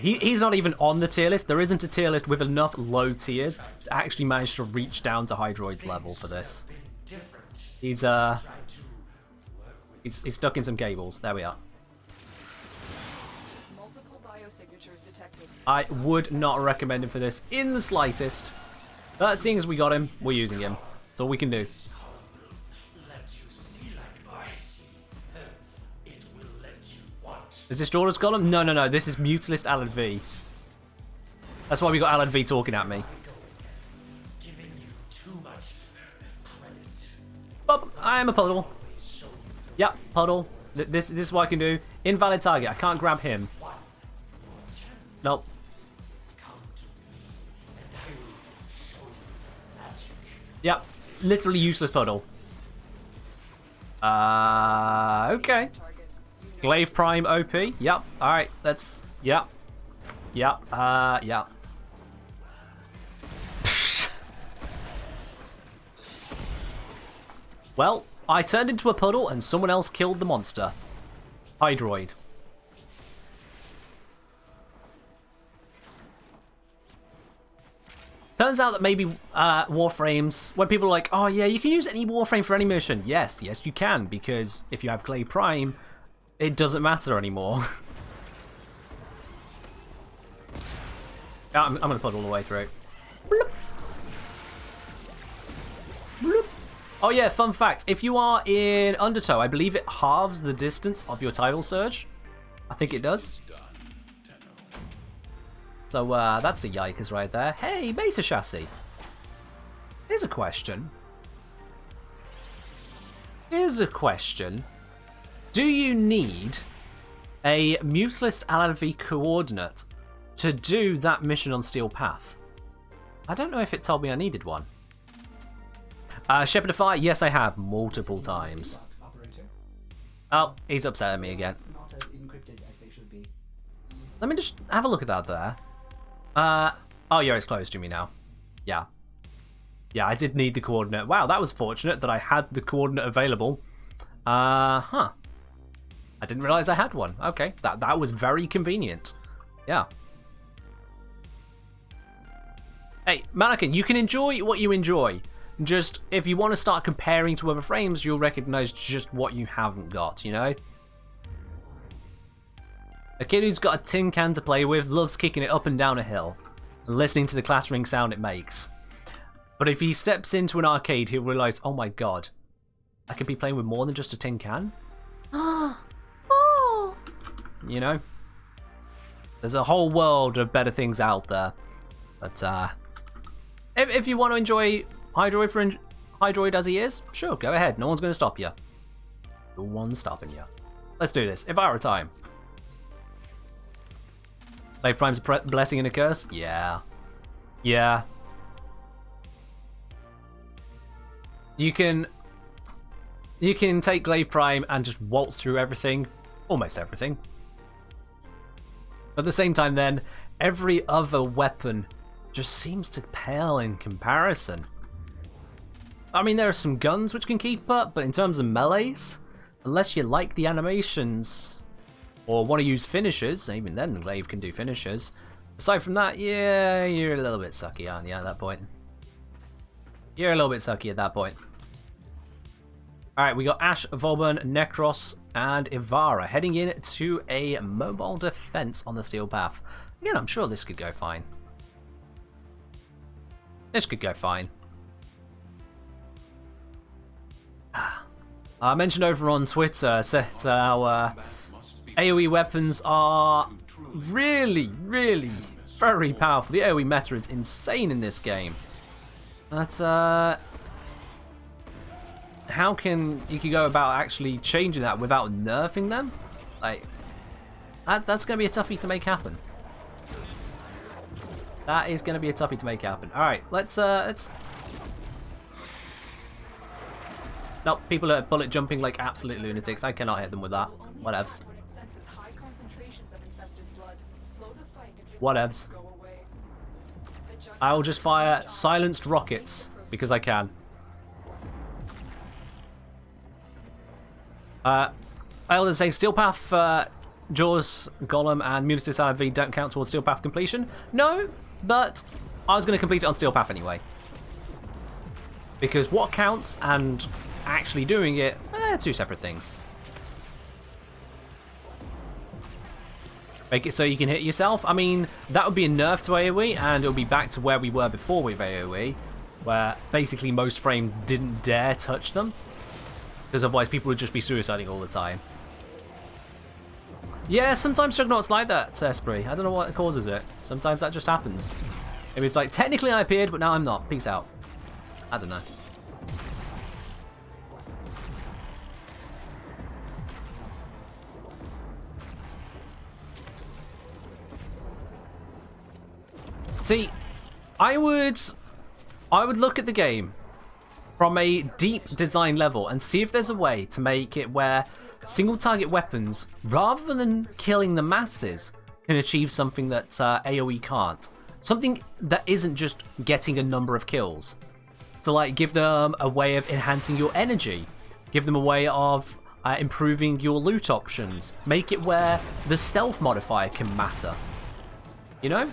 He's not even on the tier list. There isn't a tier list with enough low tiers to actually manage to reach down to Hydroid's level for this. He's stuck in some cables. There we are. Multiple biosignatures detected. I would not recommend him for this in the slightest. But seeing as we got him, we're using him. That's all we can do. Is this Jordan's Golem? No, no, no. This is Mutalist Alan V. That's why we got Alan V talking at me. Bob, I am a puddle. Yep, puddle. This is what I can do. Invalid target. I can't grab him. Nope. Yep. Literally useless puddle. Okay. Glaive Prime OP. Yep. Alright, let's... Yep. Yep. Yep. Well, I turned into a puddle and someone else killed the monster. Hydroid. Turns out that maybe Warframes, when people are like, oh yeah, you can use any Warframe for any mission. Yes, yes you can, because if you have Clay Prime, it doesn't matter anymore. I'm going to puddle all the way through. Bloop. Bloop. Oh yeah, fun fact. If you are in Undertow, I believe it halves the distance of your tidal surge. I think it does. So that's the yikers right there. Hey, beta chassis. Here's a question. Here's a question. Do you need a Mutalist LNV coordinate to do that mission on Steel Path? I don't know if it told me I needed one. Shepherd of Fire, yes I have, multiple times. Oh, he's upset at me again. Let me just have a look at that there. Oh yeah, it's closed to me now. Yeah. Yeah, I did need the coordinate. Wow, that was fortunate that I had the coordinate available. Huh. I didn't realize I had one. Okay, that was very convenient. Yeah. Hey, Mannequin, you can enjoy what you enjoy. Just, if you want to start comparing to other frames, you'll recognize just what you haven't got, you know? A kid who's got a tin can to play with loves kicking it up and down a hill and listening to the clattering sound it makes. But if he steps into an arcade, he'll realize, oh my god, I could be playing with more than just a tin can? Oh. You know? There's a whole world of better things out there. But, if you want to enjoy Hydroid for Hydroid as he is, sure, go ahead. No one's going to stop you. No one's stopping you. Let's do this. If I were time. Glaive Prime's a blessing and a curse? Yeah. Yeah. You can take Glaive Prime and just waltz through everything. Almost everything. But at the same time then, every other weapon just seems to pale in comparison. I mean, there are some guns which can keep up, but in terms of melees, unless you like the animations or want to use finishers, even then the Glaive can do finishers. Aside from that, yeah, you're a little bit sucky, aren't you, at that point? You're a little bit sucky at that point. Alright, we got Ash, Vauban, Necros, and Ivara heading in to a mobile defense on the Steel Path. Again, I'm sure this could go fine. This could go fine. I mentioned over on Twitter that our AoE weapons are really, really very powerful. The AoE meta is insane in this game. That's how can you go about actually changing that without nerfing them? Like, that's going to be a toughie to make happen. That is going to be a toughie to make happen. All right, let's. Nope, people are bullet jumping like absolute lunatics. I cannot hit them with that. Whatevs. Whatevs. I'll just fire silenced rockets because I can. I was saying Steel Path, Jaws, Golem, and Munitis LMV don't count towards Steel Path completion. No, but I was going to complete it on Steel Path anyway. Because what counts and actually doing it, two separate things. Make it so you can hit yourself. I mean, that would be a nerf to AoE, and it would be back to where we were before with AoE, where basically most frames didn't dare touch them. Because otherwise people would just be suiciding all the time. Yeah, sometimes Juggernaut's like that, Esprit. I don't know what causes it. Sometimes that just happens. Maybe it's like, technically I appeared, but now I'm not. Peace out. I don't know. See, I would look at the game from a deep design level and see if there's a way to make it where single target weapons, rather than killing the masses, can achieve something that AoE can't. Something that isn't just getting a number of kills. So like give them a way of enhancing your energy, give them a way of improving your loot options, make it where the stealth modifier can matter. You know?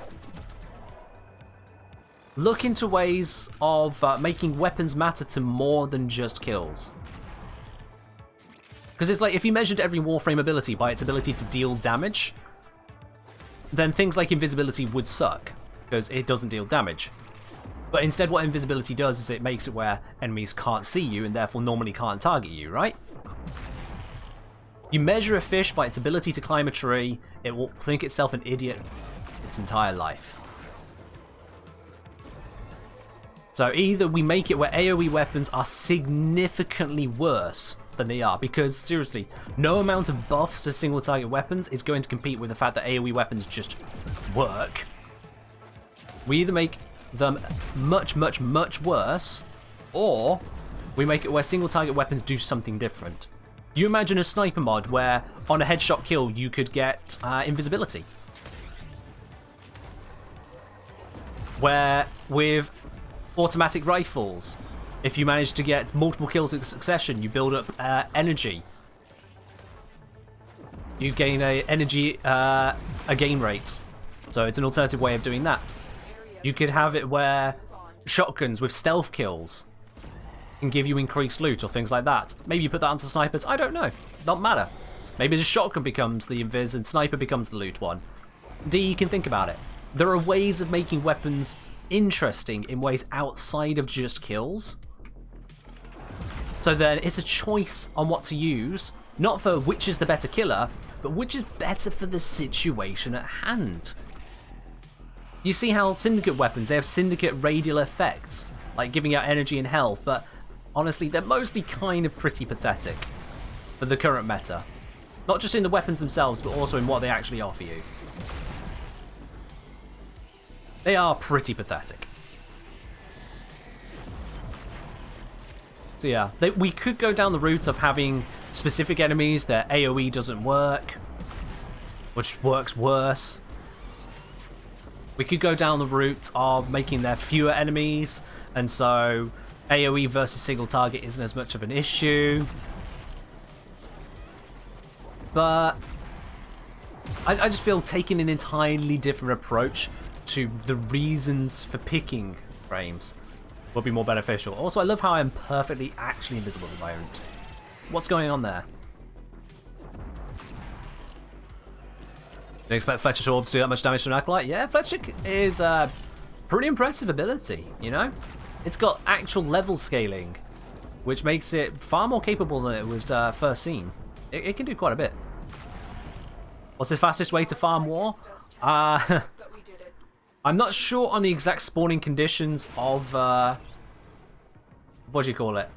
Look into ways of making weapons matter to more than just kills. Because it's like, if you measured every Warframe ability by its ability to deal damage, then things like invisibility would suck, because it doesn't deal damage. But instead what invisibility does is it makes it where enemies can't see you and therefore normally can't target you, right? You measure a fish by its ability to climb a tree, it will think itself an idiot its entire life. So either we make it where AoE weapons are significantly worse than they are, because seriously, no amount of buffs to single target weapons is going to compete with the fact that AoE weapons just work. We either make them much, much, much worse, or we make it where single target weapons do something different. You imagine a sniper mod where on a headshot kill you could get invisibility. Where with automatic rifles, if you manage to get multiple kills in succession, you build up energy. You gain a gain rate. So it's an alternative way of doing that. You could have it where shotguns with stealth kills can give you increased loot or things like that. Maybe you put that onto snipers, I don't know. Don't matter. Maybe the shotgun becomes the invis and sniper becomes the loot one. You can think about it. There are ways of making weapons interesting in ways outside of just kills. So then it's a choice on what to use, not for which is the better killer, but which is better for the situation at hand. You see how syndicate weapons, they have syndicate radial effects, like giving out energy and health, but honestly they're mostly kind of pretty pathetic for the current meta. Not just in the weapons themselves, but also in what they actually offer you. They are pretty pathetic. So yeah, we could go down the route of having specific enemies that AoE doesn't work, which works worse. We could go down the route of making there fewer enemies, and so AoE versus single target isn't as much of an issue. But I just feel taking an entirely different approach to the reasons for picking frames will be more beneficial. Also, I love how I'm perfectly actually invisible at the moment. What's going on there? Didn't expect Fletcher's Orb to do that much damage to an Acolyte. Yeah, Fletcher is a pretty impressive ability, you know? It's got actual level scaling, which makes it far more capable than it was first seen. It can do quite a bit. What's the fastest way to farm war? But we did it. I'm not sure on the exact spawning conditions of, what do you call it?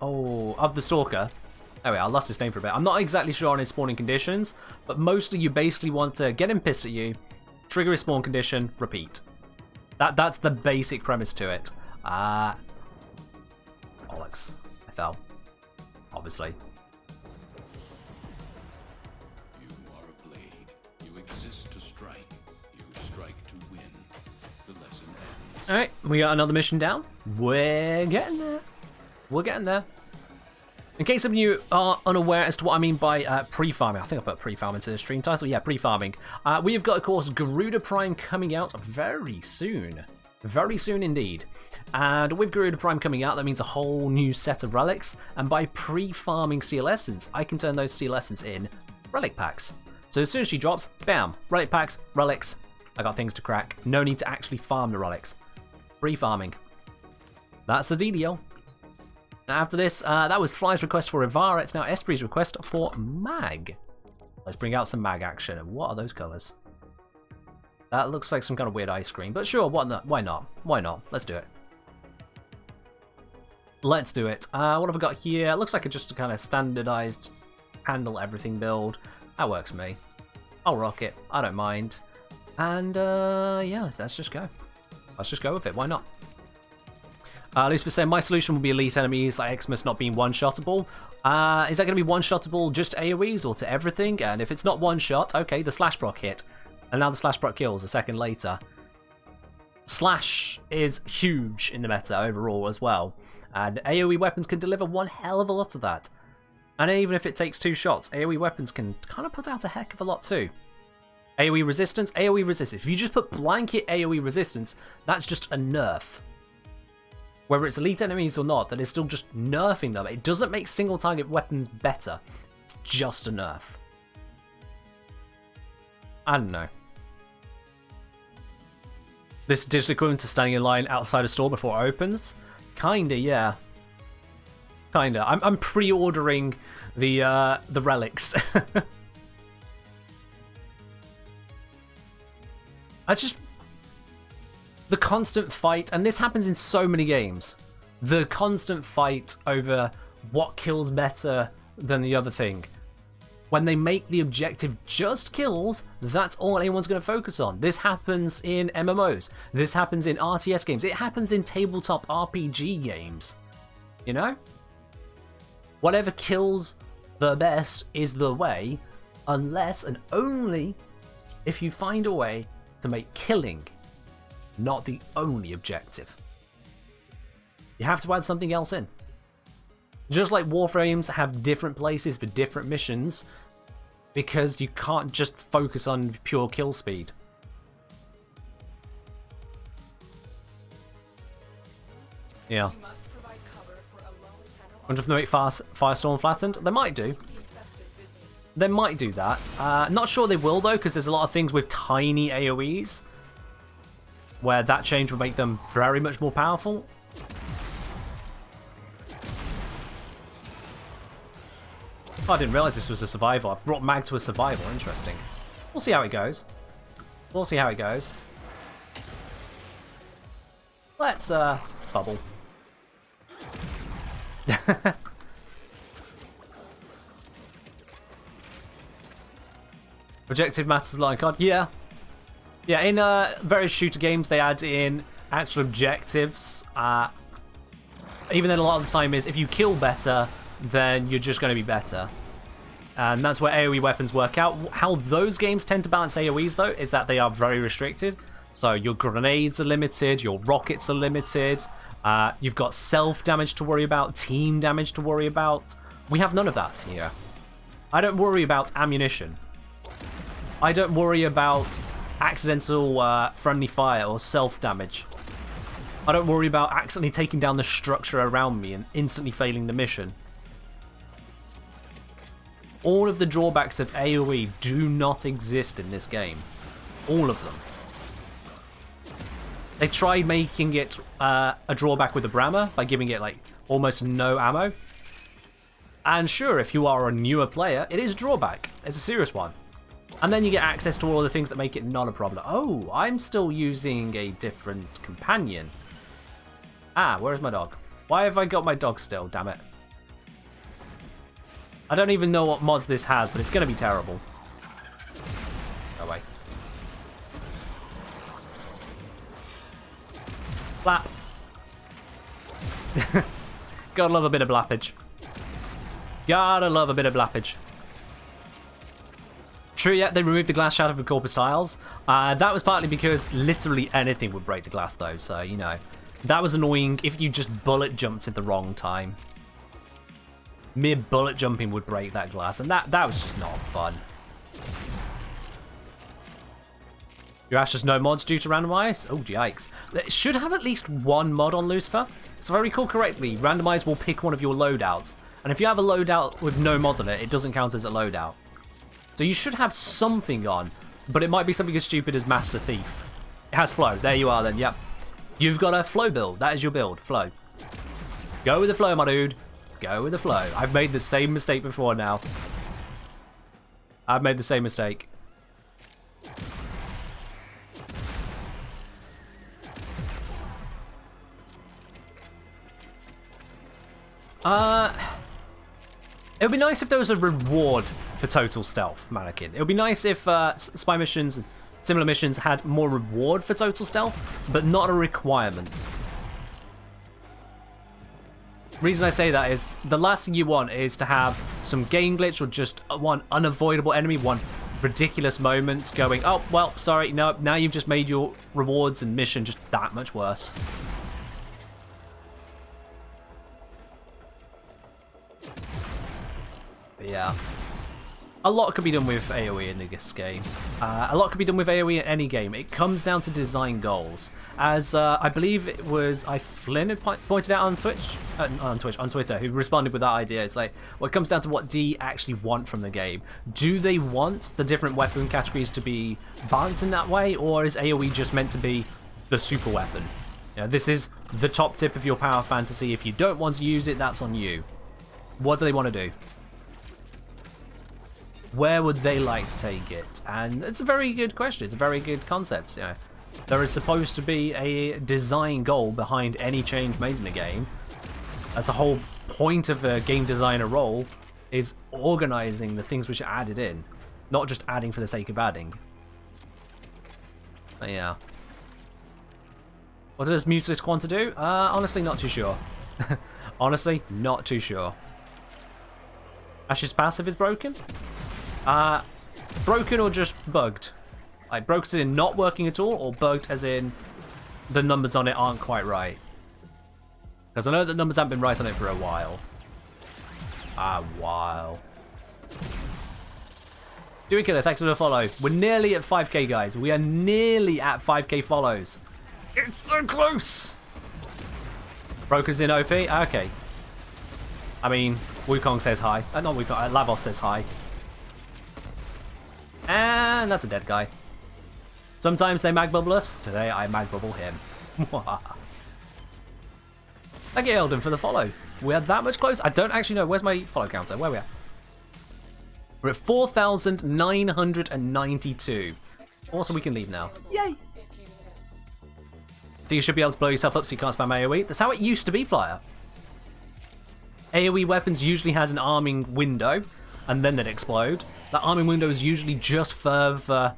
Oh, of the Stalker. Oh wait, I lost his name for a bit. I'm not exactly sure on his spawning conditions, but mostly you basically want to get him pissed at you, trigger his spawn condition, repeat. That's the basic premise to it. Bollocks. I fell. Obviously. You are a blade. You exist to strike. You strike to win. The lesson ends. Alright, we got another mission down. We're getting there. We're getting there. In case some of you are unaware as to what I mean by pre-farming, I think I put pre-farm into the stream title. Yeah, pre-farming. We have got, of course, Garuda Prime coming out very soon. Very soon indeed. And with Garuda Prime coming out, that means a whole new set of relics. And by pre-farming Seal Essence, I can turn those Seal Essence in relic packs. So as soon as she drops, bam, relic packs, relics. I got things to crack. No need to actually farm the relics. Pre-farming. That's the deal. Now after this, that was Fly's request for Ivara. It's now Espri's request for Mag. Let's bring out some Mag action. And what are those colours? That looks like some kind of weird ice cream. But sure, why not? Why not? Why not? Let's do it. Let's do it. What have I got here? It looks like just a kind of standardized handle everything build. That works for me. I'll rock it. I don't mind. And yeah, let's just go. Let's just go with it. Why not? Lucifer saying, my solution will be elite enemies like Xmas not being one-shottable. Is that going to be one-shottable just to AoEs or to everything? And if it's not one-shot, okay, the Slash proc hit. And now the Slash proc kills a second later. Slash is huge in the meta overall as well. And AoE weapons can deliver one hell of a lot of that. And even if it takes 2 shots, AoE weapons can kind of put out a heck of a lot too. AoE resistance, AoE resistance. If you just put blanket AoE resistance, that's just a nerf. Whether it's elite enemies or not, that is still just nerfing them. It doesn't make single target weapons better. It's just a nerf. I don't know. This digital equivalent to standing in line outside a store before it opens? Kinda, yeah. Kinda. I'm pre-ordering the relics. I just... The constant fight, and this happens in so many games, the constant fight over what kills better than the other thing. When they make the objective just kills, that's all anyone's going to focus on. This happens in MMOs. This happens in RTS games. It happens in tabletop RPG games. You know? Whatever kills the best is the way, unless and only if you find a way to make killing not the only objective. You have to add something else in. Just like Warframes have different places for different missions, because you can't just focus on pure kill speed. Yeah. You must provide cover for a lone tenno Wonder if they make Firestorm flattened? They might do. infested busy. They might do that. Not sure they will though, because there's a lot of things with tiny AoEs where that change would make them very much more powerful. Oh, I didn't realise this was a survival. I've brought Mag to a survival. Interesting. We'll see how it goes. We'll see how it goes. Let's, bubble. Objective matters line card. Yeah. Yeah, in various shooter games, they add in actual objectives. Even then, a lot of the time is if you kill better, then you're just going to be better. And that's where AoE weapons work out. How those games tend to balance AoEs, though, is that they are very restricted. So your grenades are limited, your rockets are limited, you've got self-damage to worry about, team damage to worry about. We have none of that here. I don't worry about ammunition. I don't worry about accidental friendly fire or self-damage. I don't worry about accidentally taking down the structure around me and instantly failing the mission. All of the drawbacks of AoE do not exist in this game. All of them. They tried making it a drawback with the Brammer by giving it like almost no ammo. And sure, if you are a newer player, it is a drawback. It's a serious one. And then you get access to all the things that make it not a problem. Oh, I'm still using a different companion. Ah, where's my dog? Why have I got my dog still? Damn it. I don't even know what mods this has, but it's going to be terrible. Go away. Flap. Gotta love a bit of blappage. Gotta love a bit of blappage. True, yeah, they removed the glass shatter from corpus tiles. That was partly because literally anything would break the glass, though, so, you know. That was annoying if you just bullet jumped at the wrong time. Mere bullet jumping would break that glass, and that was just not fun. Your Ash has no mods due to randomize? Oh, yikes. It should have at least one mod on Lucifer. So if I recall correctly, randomize will pick one of your loadouts. And if you have a loadout with no mods on it, it doesn't count as a loadout. So you should have something on, but it might be something as stupid as Master Thief. It has flow. There you are then, yep. You've got a flow build. That is your build, flow. Go with the flow, my dude. Go with the flow. I've made the same mistake before now. I've made the same mistake. It would be nice if there was a reward for total stealth, Mannequin. It would be nice if spy missions, similar missions, had more reward for total stealth, but not a requirement. Reason I say that is the last thing you want is to have some game glitch or just one unavoidable enemy, one ridiculous moment going, oh, well, sorry, no, now you've just made your rewards and mission just that much worse. But yeah. A lot could be done with AoE in this game. A lot could be done with AoE in any game. It comes down to design goals. As I believe it was Flynn who pointed out on Twitter, who responded with that idea. It's like, well, it comes down to what D actually want from the game. Do they want the different weapon categories to be balanced in that way, or is AoE just meant to be the super weapon? You know, this is the top tip of your power fantasy. If you don't want to use it, that's on you. What do they want to do? Where would they like to take it? And it's a very good question. It's a very good concept. You know, there is supposed to be a design goal behind any change made in the game. That's the whole point of a game designer role, is organizing the things which are added in, not just adding for the sake of adding. But yeah. What does Mutilus Quanta do? Honestly, not too sure. Honestly, not too sure. Ash's passive is broken? Broken or just bugged? Like, broken as in not working at all, or bugged as in the numbers on it aren't quite right? Because I know that numbers haven't been right on it for a while. A while. Dewey Killer, thanks for the follow. We're nearly at 5k, guys. We are nearly at 5k follows. It's so close! Broken's in OP? Okay. I mean, Wukong says hi. Not Wukong, Lavos says hi. And that's a dead guy. Sometimes they mag bubble us. Today I mag bubble him. Thank you, Eldon, for the follow. We are that much close. I don't actually know. Where's my follow counter? Where are we at? We're at 4,992. Also, we can leave now. Yay! I think you should be able to blow yourself up so you can't spam AoE. That's how it used to be, Flyer. AoE weapons usually had an arming window, and then they'd explode. That arming window is usually just further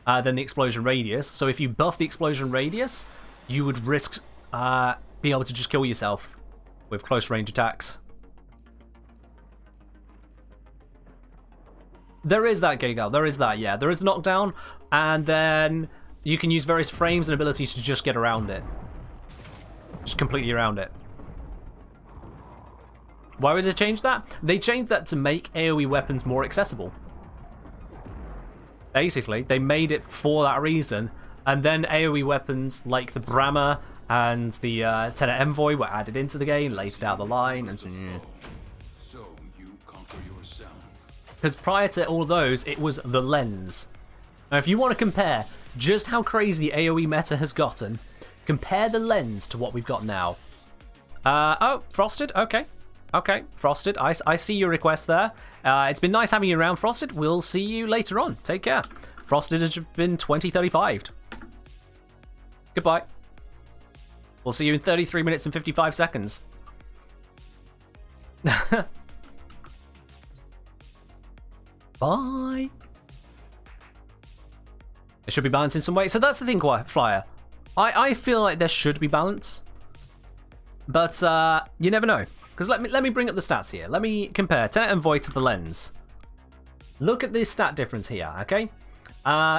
than the explosion radius. So if you buff the explosion radius, you would risk being able to just kill yourself with close range attacks. There is that, Gagal. There is that, yeah. There is knockdown, and then you can use various frames and abilities to just get around it. Just completely around it. Why would they change that? They changed that to make AoE weapons more accessible. Basically, they made it for that reason, and then AoE weapons like the Brammer and the Tenet Envoy were added into the game later down the line. And So you conquer yourself. because prior to all those, it was the lens. Now, if you want to compare just how crazy the AoE meta has gotten, compare the lens to what we've got now. Oh, Frosted, okay. Okay, Frosted, I see your request there. It's been nice having you around, Frosted. We'll see you later on. Take care. Frosted has been 2035'd. Goodbye. We'll see you in 33 minutes and 55 seconds. Bye. It should be balanced in some way. So that's the thing, Flyer. I feel like there should be balance. But you never know. Because let me bring up the stats here. Let me compare Tenet Envoy to the lens. Look at the stat difference here, okay?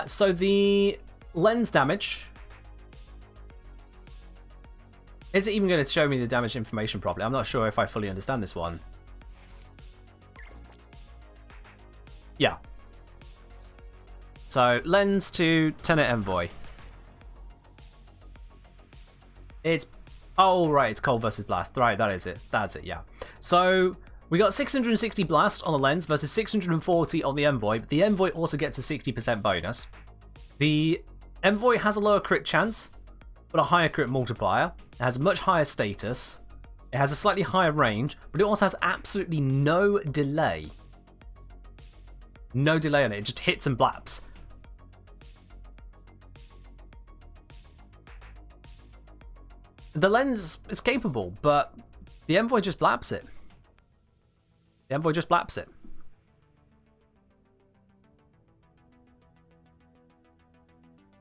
So the lens damage... Is it even going to show me the damage information properly? I'm not sure if I fully understand this one. Yeah. So, lens to Tenet Envoy. It's... Oh, right, it's cold versus blast. Right, that is it. That's it, yeah. So, we got 660 blast on the lens versus 640 on the Envoy. But the Envoy also gets a 60% bonus. The Envoy has a lower crit chance, but a higher crit multiplier. It has a much higher status. It has a slightly higher range, but it also has absolutely no delay. No delay on it. It just hits and blaps. The lens is capable, but the Envoy just blaps it. The Envoy just blaps it.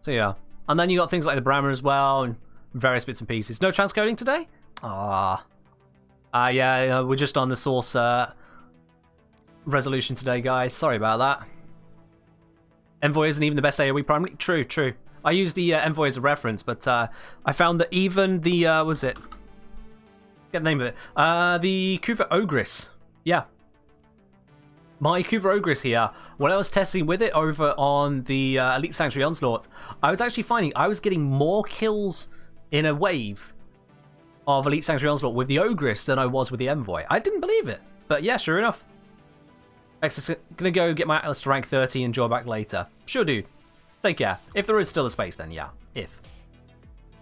So yeah. And then you got things like the Brammer as well, and various bits and pieces. No transcoding today? Yeah, we're just on the source resolution today, guys. Sorry about that. Envoy isn't even the best AoE primary. True, true. I used the Envoy as a reference, but I found that even the, was it? Get the name of it. The Kuva Ogress. Yeah. My Kuva Ogress here, when I was testing with it over on the Elite Sanctuary Onslaught, I was actually finding I was getting more kills in a wave of Elite Sanctuary Onslaught with the Ogress than I was with the Envoy. I didn't believe it, but yeah, sure enough. I'm gonna go get my Atlas to rank 30 and join back later. Sure, dude. Take care. If there is still a space, then yeah. If.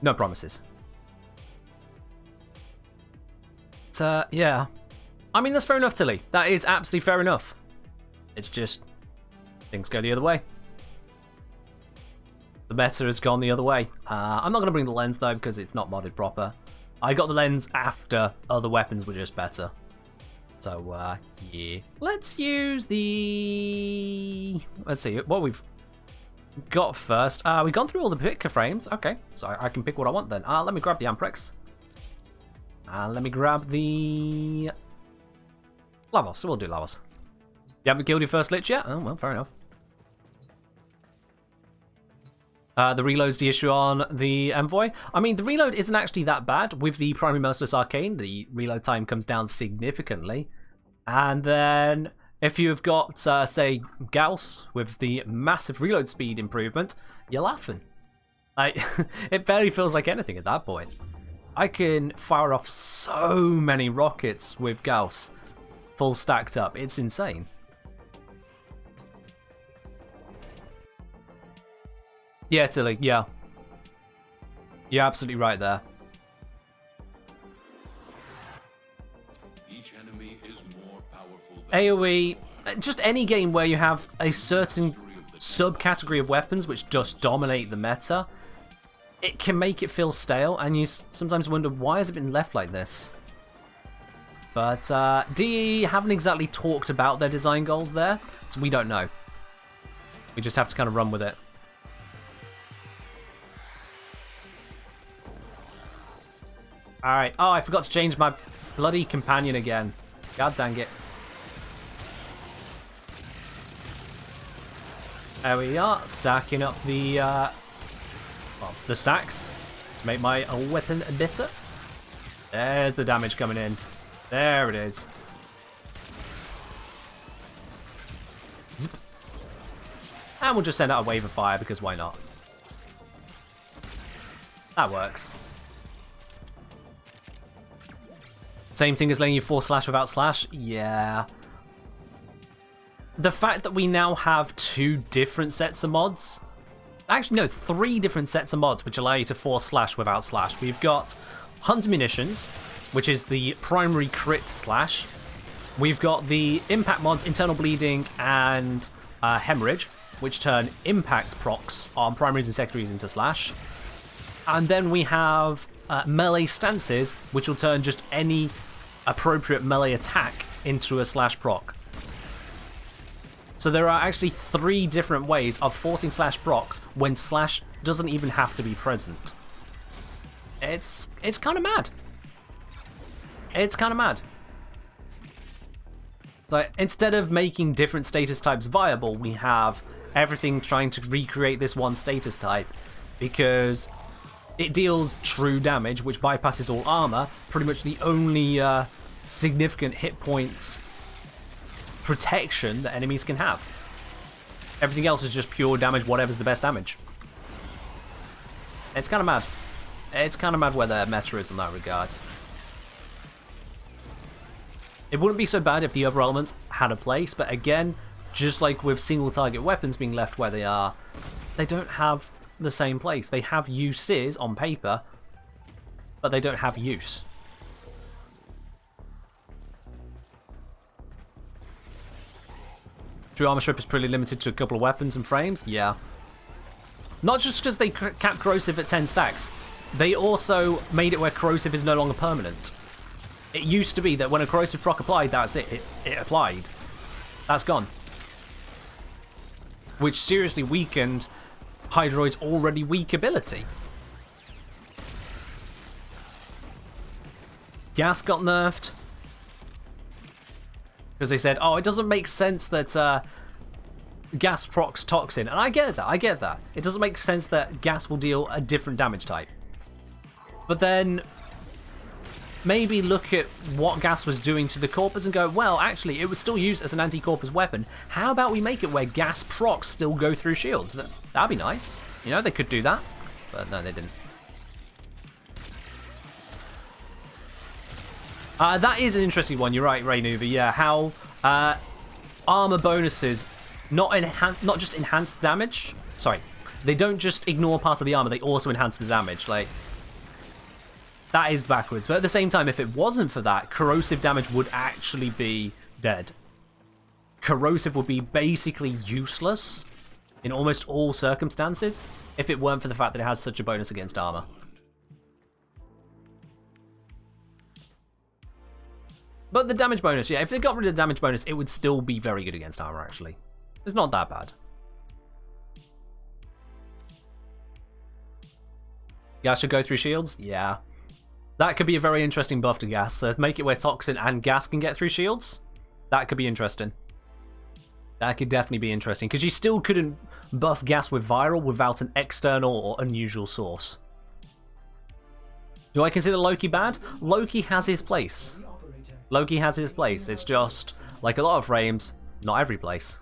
No promises. But, yeah. I mean, that's fair enough, Tilly. That is absolutely fair enough. It's just... things go the other way. The meta has gone the other way. I'm not going to bring the lens, though, because it's not modded proper. I got the lens after other weapons were just better. So, yeah. Let's use the... Let's see, what we've got first. We've gone through all the picker frames. Okay, so I can pick what I want then. Let me grab the Amprex. Let me grab the... Lavos, we'll do Lavos. You haven't killed your first Lich yet? Oh, well, fair enough. The reload's the issue on the Envoy. I mean, the reload isn't actually that bad. With the Primary Merciless Arcane, the reload time comes down significantly. And then, if you've got, say, Gauss with the massive reload speed improvement, you're laughing. It barely feels like anything at that point. I can fire off so many rockets with Gauss full stacked up. It's insane. Yeah, Tilly, yeah. You're absolutely right there. Each enemy is more powerful than AoE, just any game where you have a certain subcategory of weapons which just dominate the meta, it can make it feel stale, and you sometimes wonder, why has it been left like this? But DE haven't exactly talked about their design goals there, so we don't know. We just have to kind of run with it. Alright. Oh, I forgot to change my bloody companion again. God dang it. There we are, stacking up the stacks to make my weapon better. There's the damage coming in. There it is. Zip. And we'll just send out a wave of fire because why not? That works. Same thing as letting you force slash without slash? Yeah. The fact that we now have 2 different sets of mods, actually no, 3 different sets of mods which allow you to force slash without slash. We've got Hunt Munitions, which is the primary crit slash. We've got the impact mods, Internal Bleeding and Hemorrhage, which turn impact procs on primaries and secondaries into slash. And then we have melee stances, which will turn just any appropriate melee attack into a slash proc. So there are actually 3 different ways of forcing slash procs when slash doesn't even have to be present. It's kind of mad. It's kind of mad. So instead of making different status types viable, we have everything trying to recreate this one status type because it deals true damage, which bypasses all armor. Pretty much the only significant hit points protection that enemies can have. Everything else is just pure damage, whatever's the best damage. It's kind of mad. It's kind of mad where their meta is in that regard. It wouldn't be so bad if the other elements had a place, but again, just like with single target weapons being left where they are, they don't have the same place. They have uses on paper, but they don't have use. True armor strip is pretty limited to a couple of weapons and frames, yeah. Not just because they cap corrosive at 10 stacks, they also made it where corrosive is no longer permanent. It used to be that when a corrosive proc applied, that's it. It applied. That's gone. Which seriously weakened Hydroid's already weak ability. Gas got nerfed. Because they said, oh, it doesn't make sense that gas procs toxin. And I get that. It doesn't make sense that gas will deal a different damage type. But then maybe look at what gas was doing to the corpus and go, well, actually, it was still used as an anti-corpus weapon. How about we make it where gas procs still go through shields? That'd be nice. You know, they could do that. But no, they didn't. That is an interesting one. You're right, Raynuva. Yeah, how armor bonuses not just enhance damage. Sorry, they don't just ignore part of the armor. They also enhance the damage. Like, that is backwards. But at the same time, if it wasn't for that, corrosive damage would actually be dead. Corrosive would be basically useless in almost all circumstances if it weren't for the fact that it has such a bonus against armor. But the damage bonus, yeah, if they got rid of the damage bonus, it would still be very good against armor, actually. It's not that bad. Gas should go through shields? Yeah. That could be a very interesting buff to gas. So make it where toxin and gas can get through shields. That could be interesting. That could definitely be interesting. Because you still couldn't buff gas with viral without an external or unusual source. Do I consider Loki bad? Loki has his place. Loki has his place. It's just, like a lot of frames, not every place.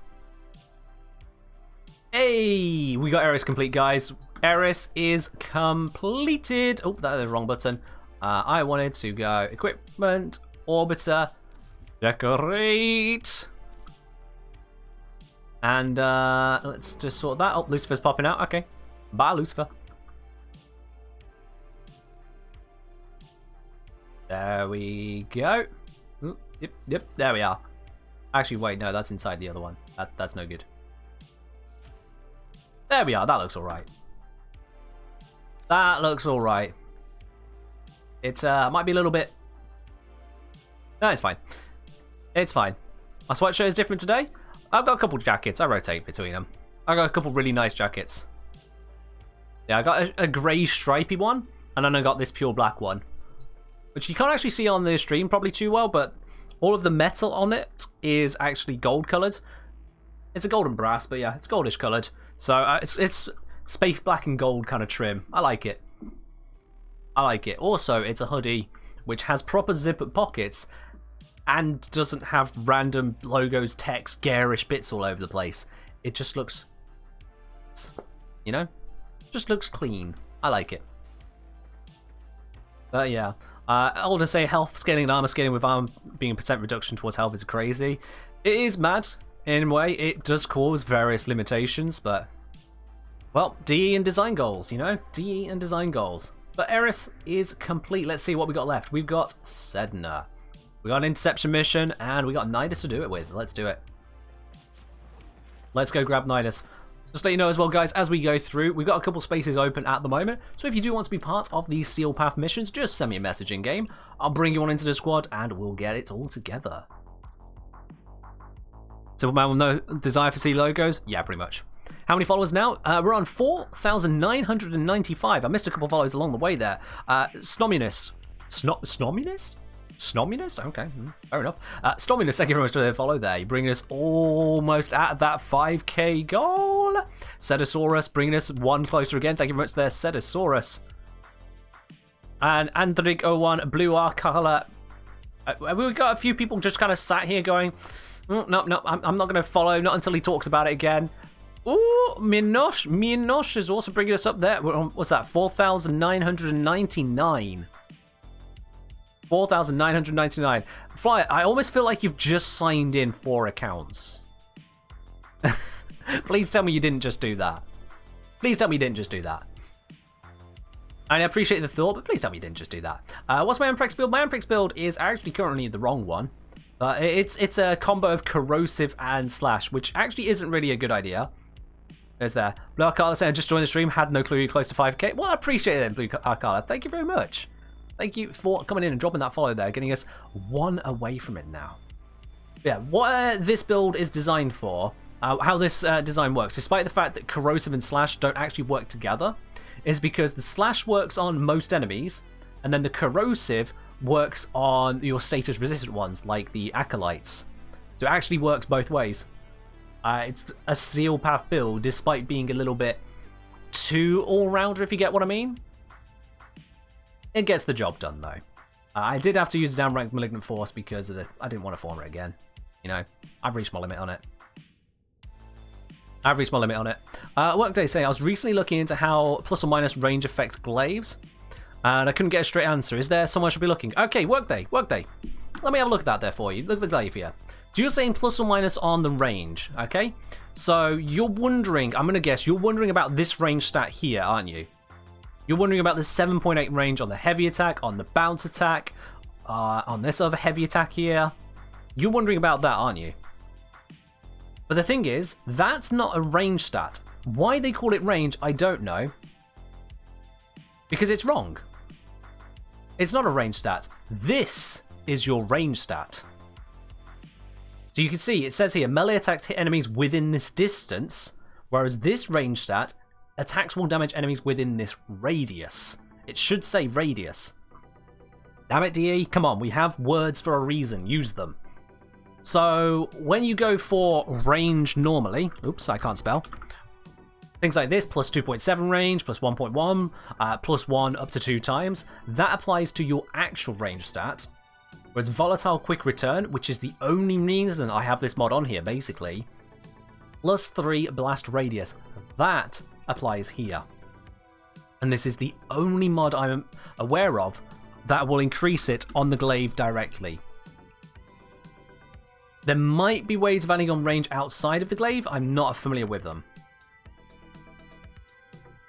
Hey! We got Eris complete, guys. Eris is completed. Oh, that is the wrong button. I wanted to go equipment, orbiter, decorate. And let's just sort that. Oh, Lucifer's popping out. Okay. Bye, Lucifer. There we go. Ooh, yep, there we are. Actually, wait, no, that's inside the other one. That's no good. There we are, that looks alright. That looks alright. It might be a little bit... No, it's fine. It's fine. My sweatshirt is different today. I've got a couple jackets, I rotate between them. I got a couple really nice jackets. Yeah, I got a grey stripy one, and then I got this pure black one. which you can't actually see on the stream probably too well, but all of the metal on it is actually gold coloured. It's a golden brass, but yeah, it's goldish coloured. So it's space black and gold kind of trim. I like it. I like it. Also, it's a hoodie which has proper zipper pockets and doesn't have random logos, text, garish bits all over the place. It just looks, you know, just looks clean. I like it. But yeah, I want to say health scaling and armor scaling with armor being a percent reduction towards health is crazy. It is mad in a way. It does cause various limitations, but well, DE and design goals, you know, DE and design goals. But Eris is complete. Let's see what we got left. We've got Sedna. We got an interception mission, and we got Nidus to do it with. Let's do it. Let's go grab Nidus. Just to let you know as well, guys, as we go through, we've got a couple spaces open at the moment. So if you do want to be part of these Seal Path missions, just send me a message in game. I'll bring you on into the squad, and we'll get it all together. Simple man will know desire for C logos? Yeah, pretty much. How many followers now? We're on 4,995. I missed a couple of followers along the way there. Snominus. Snominus? Snominus? Okay, fair enough. Snominus, thank you very much for the follow there. You're bringing us almost at that 5k goal. Cedosaurus bringing us one closer again. Thank you very much there, Cedosaurus. And Andrig01, Blue Arcala. We've got a few people just kind of sat here going, no, I'm not going to follow, not until he talks about it again. Ooh, Minosh is also bringing us up there. What's that? 4,999. 4,999. Flyer, I almost feel like you've just signed in 4 accounts. Please tell me you didn't just do that. Please tell me you didn't just do that. I appreciate the thought, but please tell me you didn't just do that. What's my Amprex build? My Amprex build is actually currently the wrong one. It's a combo of corrosive and slash, which actually isn't really a good idea. There's there. Blue Arcala saying, just joined the stream, had no clue you're close to 5k. Well, I appreciate it, Blue Arcala. Thank you very much. Thank you for coming in and dropping that follow there, getting us 1 away from it now. Yeah, what this build is designed for, how this design works, despite the fact that corrosive and slash don't actually work together, is because the slash works on most enemies, and then the corrosive works on your status resistant ones, like the acolytes. So it actually works both ways. It's a Steel Path build, despite being a little bit too all-rounder, if you get what I mean. It gets the job done, though. I did have to use a down-ranked Malignant Force because of I didn't want to form it again. You know, I've reached my limit on it. Workday saying, I was recently looking into how plus or minus range affects glaives, and I couldn't get a straight answer. Is there someone I should be looking? Okay, Workday. Let me have a look at that there for you. Look at the glaive here. So you're saying plus or minus on the range, okay? So you're wondering, I'm going to guess, you're wondering about this range stat here, aren't you? You're wondering about the 7.8 range on the heavy attack, on the bounce attack, on this other heavy attack here. You're wondering about that, aren't you? But the thing is, that's not a range stat. Why they call it range, I don't know. Because it's wrong. It's not a range stat. This is your range stat. So you can see, it says here, melee attacks hit enemies within this distance, whereas this range stat, attacks will damage enemies within this radius. It should say radius. Damn it, DE, come on, we have words for a reason, use them. So, when you go for range normally, oops, I can't spell, things like this, plus 2.7 range, plus 1.1, plus 1 up to 2 times, that applies to your actual range stat. Whereas volatile quick return, which is the only reason I have this mod on here, basically, plus 3 blast radius, that applies here. And this is the only mod I'm aware of that will increase it on the glaive directly. There might be ways of adding on range outside of the glaive, I'm not familiar with them.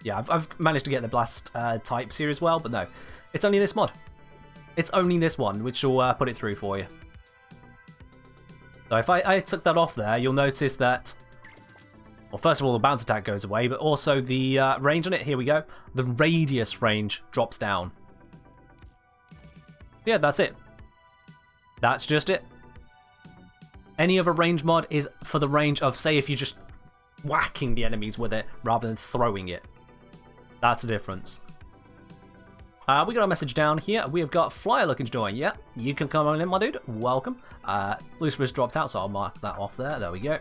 Yeah, I've managed to get the blast types here as well, but no, it's only this mod. It's only this one, which will put it through for you. So if I took that off there, you'll notice that, well, first of all, the bounce attack goes away, but also the range on it, here we go, the radius range drops down. Yeah, that's it. That's just it. Any other range mod is for the range of, say, if you're just whacking the enemies with it rather than throwing it. That's the difference. We got a message down here. We have got Flyer looking to join. Yeah, you can come on in, my dude. Welcome. Lucifer's dropped out, so I'll mark that off there. There we go.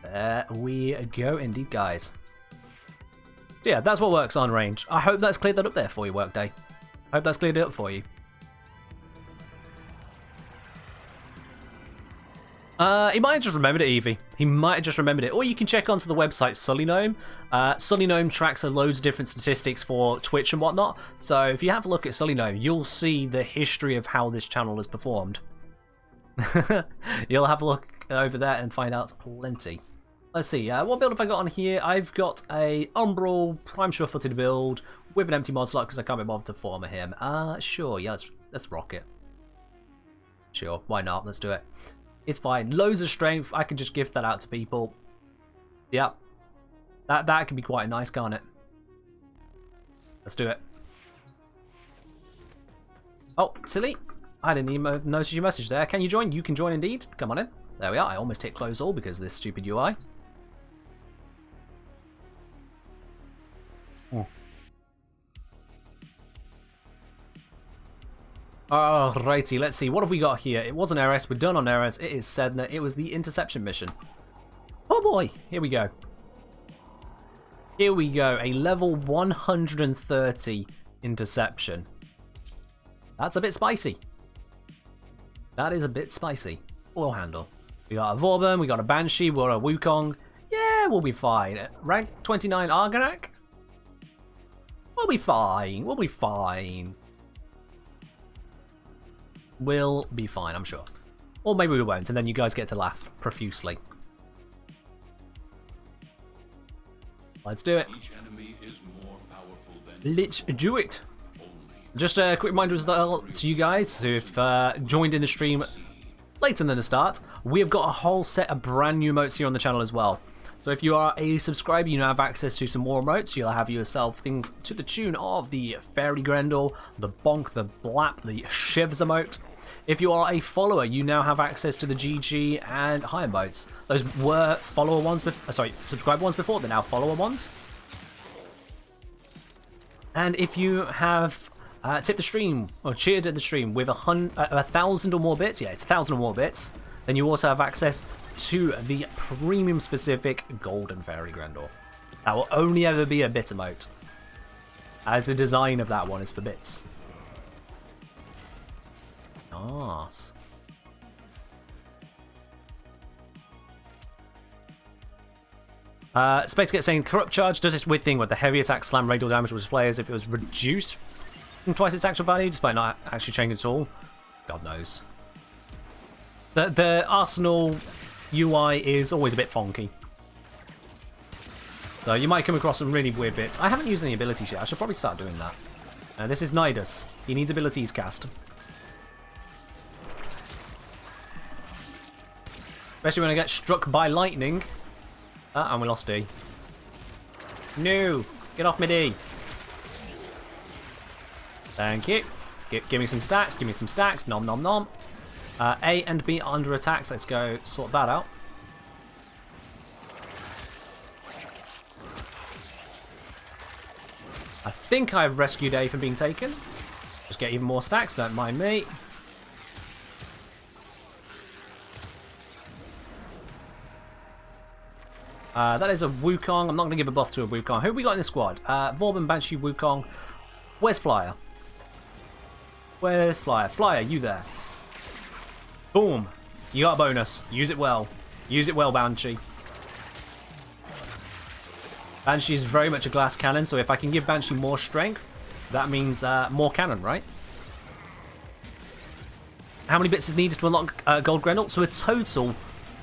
There we go indeed, guys. So yeah, that's what works on range. I hope that's cleared that up there for you, Workday. I hope that's cleared it up for you. He might have just remembered it, Evie. He might have just remembered it. Or you can check onto the website Sully Gnome. Sully Gnome tracks loads of different statistics for Twitch and whatnot. So if you have a look at Sully Gnome, you'll see the history of how this channel has performed. You'll have a look over there and find out plenty. Let's see, what build have I got on here? I've got a Umbral Prime Sure-Footed build with an empty mod slot because I can't be bothered to farm him. Sure, yeah, let's rock it. Sure, why not? Let's do it. It's fine. Loads of strength. I can just gift that out to people. Yep. That can be quite nice, can't it? Let's do it. Oh, silly. I didn't even notice your message there. Can you join? You can join indeed. Come on in. There we are. I almost hit close all because of this stupid UI. Alrighty, let's see. What have we got here? It wasn't Eris. We're done on Eris. It is Sedna. It was the interception mission. Oh boy. Here we go. Here we go. A level 130 interception. That's a bit spicy. That is a bit spicy. We'll handle. We got a Vorburn. We got a Banshee. We got a Wukong. Yeah, we'll be fine. Rank 29 Argonac. We'll be fine. We'll be fine. We'll be fine, I'm sure. Or maybe we won't, and then you guys get to laugh profusely. Let's do it. Each enemy is more powerful than Let's do it. only Just a quick reminder as well to you guys who've joined in the stream later than the start. We have got a whole set of brand new emotes here on the channel as well. So if you are a subscriber, you now have access to some more emotes. You'll have yourself things to the tune of the Fairy Grendel, the Bonk, the Blap, the Shivs emote. If you are a follower, you now have access to the GG and high emotes. Those were follower ones, subscriber ones before. They're now follower ones. And if you have tipped the stream or cheered at the stream with 1,000 or more bits, yeah, it's 1,000 or more bits, then you also have access to the premium specific Golden Fairy Grendel. That will only ever be a bit emote, as the design of that one is for bits. Nice. Space Get saying corrupt charge does this weird thing where the heavy attack slam radial damage will display as if it was reduced from twice its actual value, despite not actually changing at all. God knows. The Arsenal UI is always a bit funky. So you might come across some really weird bits. I haven't used any abilities yet. I should probably start doing that. This is Nidus. He needs abilities cast. Especially when I get struck by lightning. And we lost D. No! Get off me, D! Thank you. Give me some stacks, give me some stacks. Nom nom nom. A and B are under attack, so let's go sort that out. I think I've rescued A from being taken. Just get even more stacks, don't mind me. That is a Wukong. I'm not going to give a buff to a Wukong. Who have we got in the squad? Vorban, Banshee, Wukong. Where's Flyer? Where's Flyer? Flyer, you there. Boom. You got a bonus. Use it well. Use it well, Banshee. Banshee is very much a glass cannon, so if I can give Banshee more strength, that means more cannon, right? How many bits is needed to unlock Gold Grendel? So a total,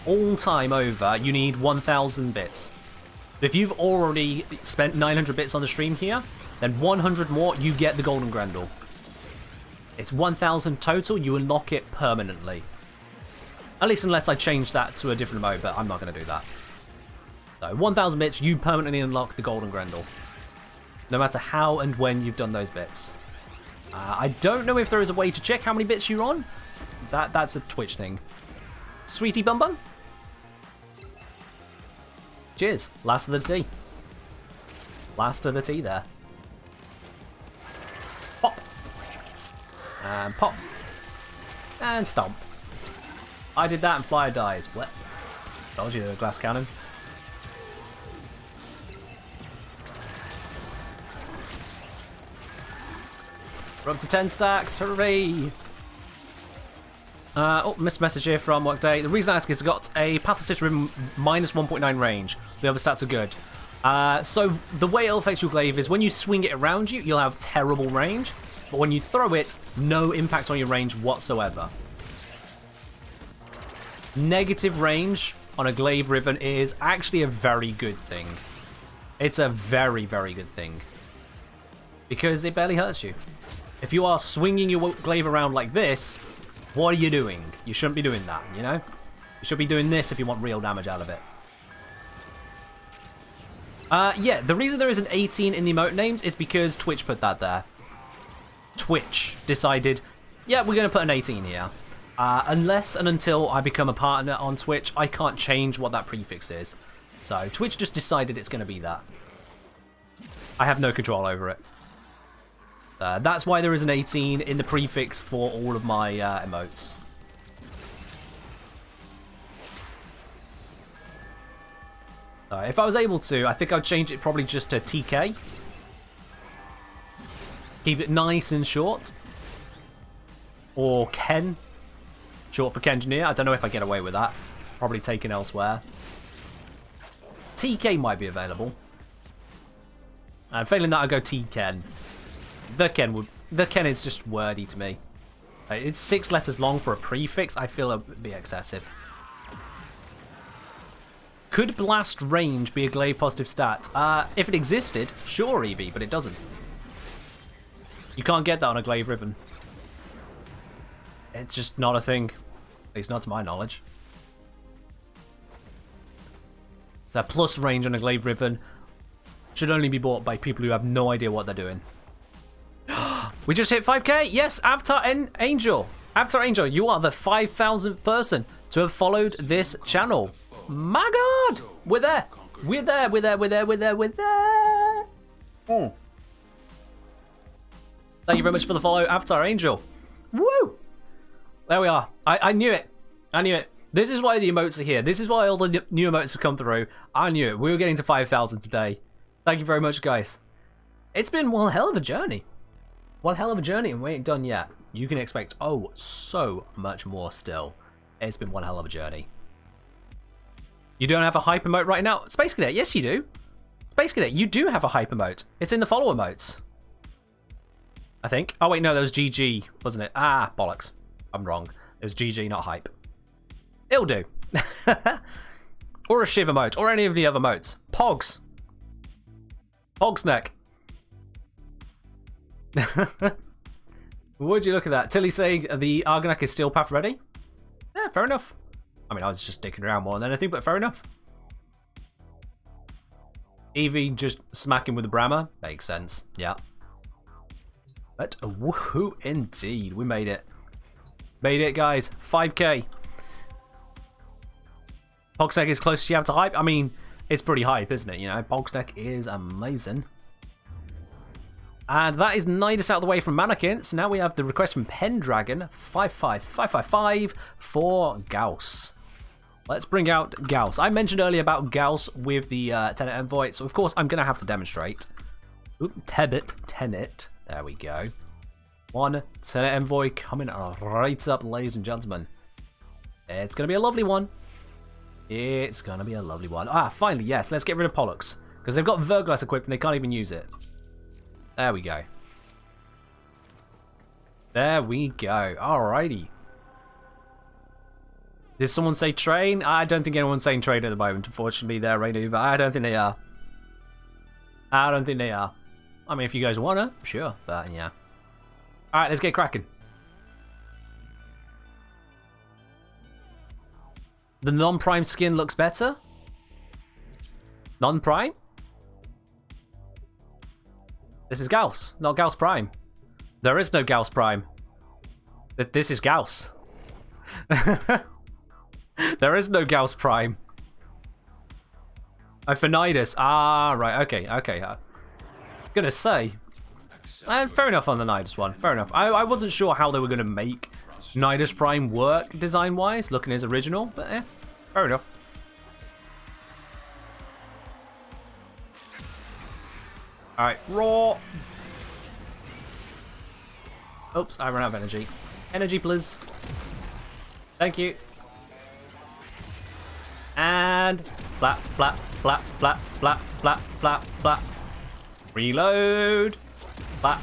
all time over, you need 1,000 bits. If you've already spent 900 bits on the stream here, then 100 more, you get the Golden Grendel. It's 1,000 total, you unlock it permanently. At least unless I change that to a different mode, but I'm not going to do that. So 1,000 bits, you permanently unlock the Golden Grendel. No matter how and when you've done those bits. I don't know if there is a way to check how many bits you're on. That's a Twitch thing. Sweetie Bum Bum? Cheers. Last of the tea. Last of the tea there. Pop. And pop. And stomp. I did that and Flyer dies. What? Told you the glass cannon. We're up to 10 stacks. Hooray! Oh, missed message here from Workday. The reason I ask is it's got a Path of Stitch Ribbon minus 1.9 range. The other stats are good. So the way it'll affect your glaive is when you swing it around you, you'll have terrible range. But when you throw it, no impact on your range whatsoever. Negative range on a glaive ribbon is actually a very good thing. It's a very, very good thing. Because it barely hurts you. If you are swinging your glaive around like this, what are you doing? You shouldn't be doing that, you know? You should be doing this if you want real damage out of it. Yeah, the reason there is an 18 in the emote names is because Twitch put that there. Twitch decided, yeah, we're going to put an 18 here. Unless and until I become a partner on Twitch, I can't change what that prefix is. So Twitch just decided it's going to be that. I have no control over it. That's why there is an 18 in the prefix for all of my emotes. If I was able to, I think I'd change it probably just to TK. Keep it nice and short. Or Ken. Short for Kengineer. I don't know if I get away with that. Probably taken elsewhere. TK might be available. And failing that, I'll go T-Ken. The Ken is just wordy to me. It's 6 letters long for a prefix. I feel it would be excessive. Could blast range be a glaive positive stat? If it existed, sure, EB, but it doesn't. You can't get that on a glaive ribbon. It's just not a thing. At least not to my knowledge. So plus range on a glaive ribbon should only be bought by people who have no idea what they're doing. We just hit 5k. Yes, Avatar Angel. Avatar Angel, you are the 5,000th person to have followed this channel. My God, we're there. We're there. We're there. We're there. We're there. We're there. Oh. Thank you very much for the follow, Avatar Angel. Woo! There we are. I knew it. I knew it. This is why the emotes are here. This is why all the new emotes have come through. I knew it. We were getting to 5,000 today. Thank you very much, guys. It's been one hell of a journey. One hell of a journey, and we ain't done yet. You can expect, oh, so much more still. It's been one hell of a journey. You don't have a hype emote right now? Space Cadet, yes you do. Space Cadet, you do have a hype emote. It's in the follow emotes. I think. Oh wait, no, that was GG, wasn't it? Ah, bollocks. I'm wrong. It was GG, not hype. It'll do. Or a Shiv emote, or any of the other emotes. Pogs. Pogs neck. Would you look at that? Tilly saying the Argonac is still path ready? Yeah, fair enough. I mean, I was just sticking around more than anything, but fair enough. Evie just smacking with the Brahma. Makes sense, yeah. But woohoo indeed. We made it. Made it, guys. 5k. Pogsneck is close to you have to hype. I mean, it's pretty hype, isn't it? You know, Pogsneck is amazing. And that is Nidus out of the way from Mannequin. So now we have the request from Pendragon 55555 for Gauss. Let's bring out Gauss. I mentioned earlier about Gauss with the Tenet Envoy, so of course I'm going to have to demonstrate. Oop, Tenet. There we go. One Tenet Envoy coming right up, ladies and gentlemen. It's going to be a lovely one. It's going to be a lovely one. Ah, finally, yes. Let's get rid of Pollux. Because they've got Verglass equipped and they can't even use it. There we go. There we go. Alrighty. Did someone say train? I don't think anyone's saying train at the moment, unfortunately, there, Rainu, but I don't think they are. I don't think they are. I mean, if you guys wanna, sure, but yeah. Alright, let's get cracking. The non-prime skin looks better? Non-prime? This is Gauss, not Gauss Prime. There is no Gauss Prime. This is Gauss. There is no Gauss Prime. Oh, for Nidus. Ah, right. Okay, okay. Gonna say. Fair enough on the Nidus one. Fair enough. I wasn't sure how they were gonna make Nidus Prime work design-wise, looking at his original, but fair enough. Alright, raw. Oops, I ran out of energy. Energy, please. Thank you. And flap, flap, flap, flap, flap, flap, flap, flap. Reload. Flap.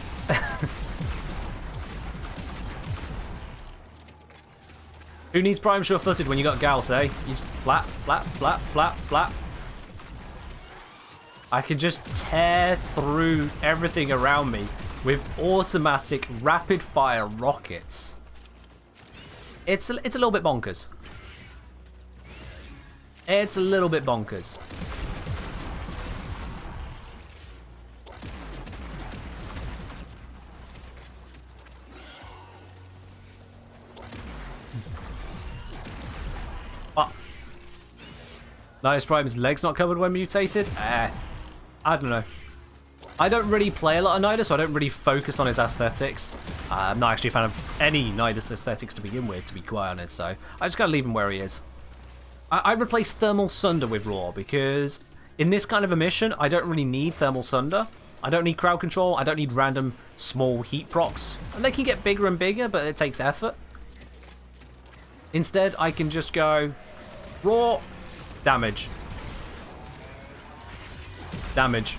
Who needs Prime sure-footed when you got Gauss, eh? You just flap, flap, flap, flap, flap. I can just tear through everything around me with automatic rapid-fire rockets. It's a little bit bonkers. It's a little bit bonkers. Oh. Nidus Prime's legs not covered when mutated? I don't know. I don't really play a lot of Nidus, so I don't really focus on his aesthetics. I'm not actually a fan of any Nidus aesthetics to begin with, to be quite honest, so I just gotta leave him where he is. I replaced Thermal Sunder with Raw because in this kind of a mission, I don't really need Thermal Sunder. I don't need crowd control, I don't need random small heat procs. And they can get bigger and bigger, but it takes effort. Instead, I can just go Raw, damage. Damage.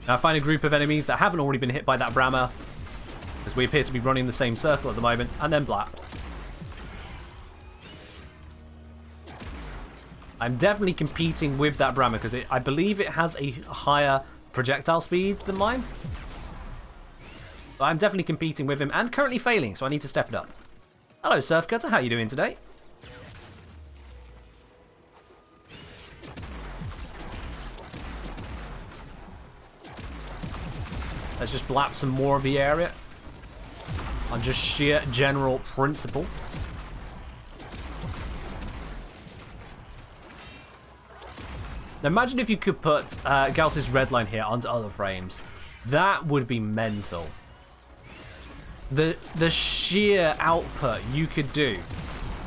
Now find a group of enemies that haven't already been hit by that Brammer, because we appear to be running the same circle at the moment, and then blap. I'm definitely competing with that Brammer, because I believe it has a higher projectile speed than mine. But I'm definitely competing with him, and currently failing, so I need to step it up. Hello Surfcutter, how are you doing today? Let's just blap some more of the area on just sheer general principle. Now imagine if you could put Gauss's redline here onto other frames. That would be mental. The sheer output you could do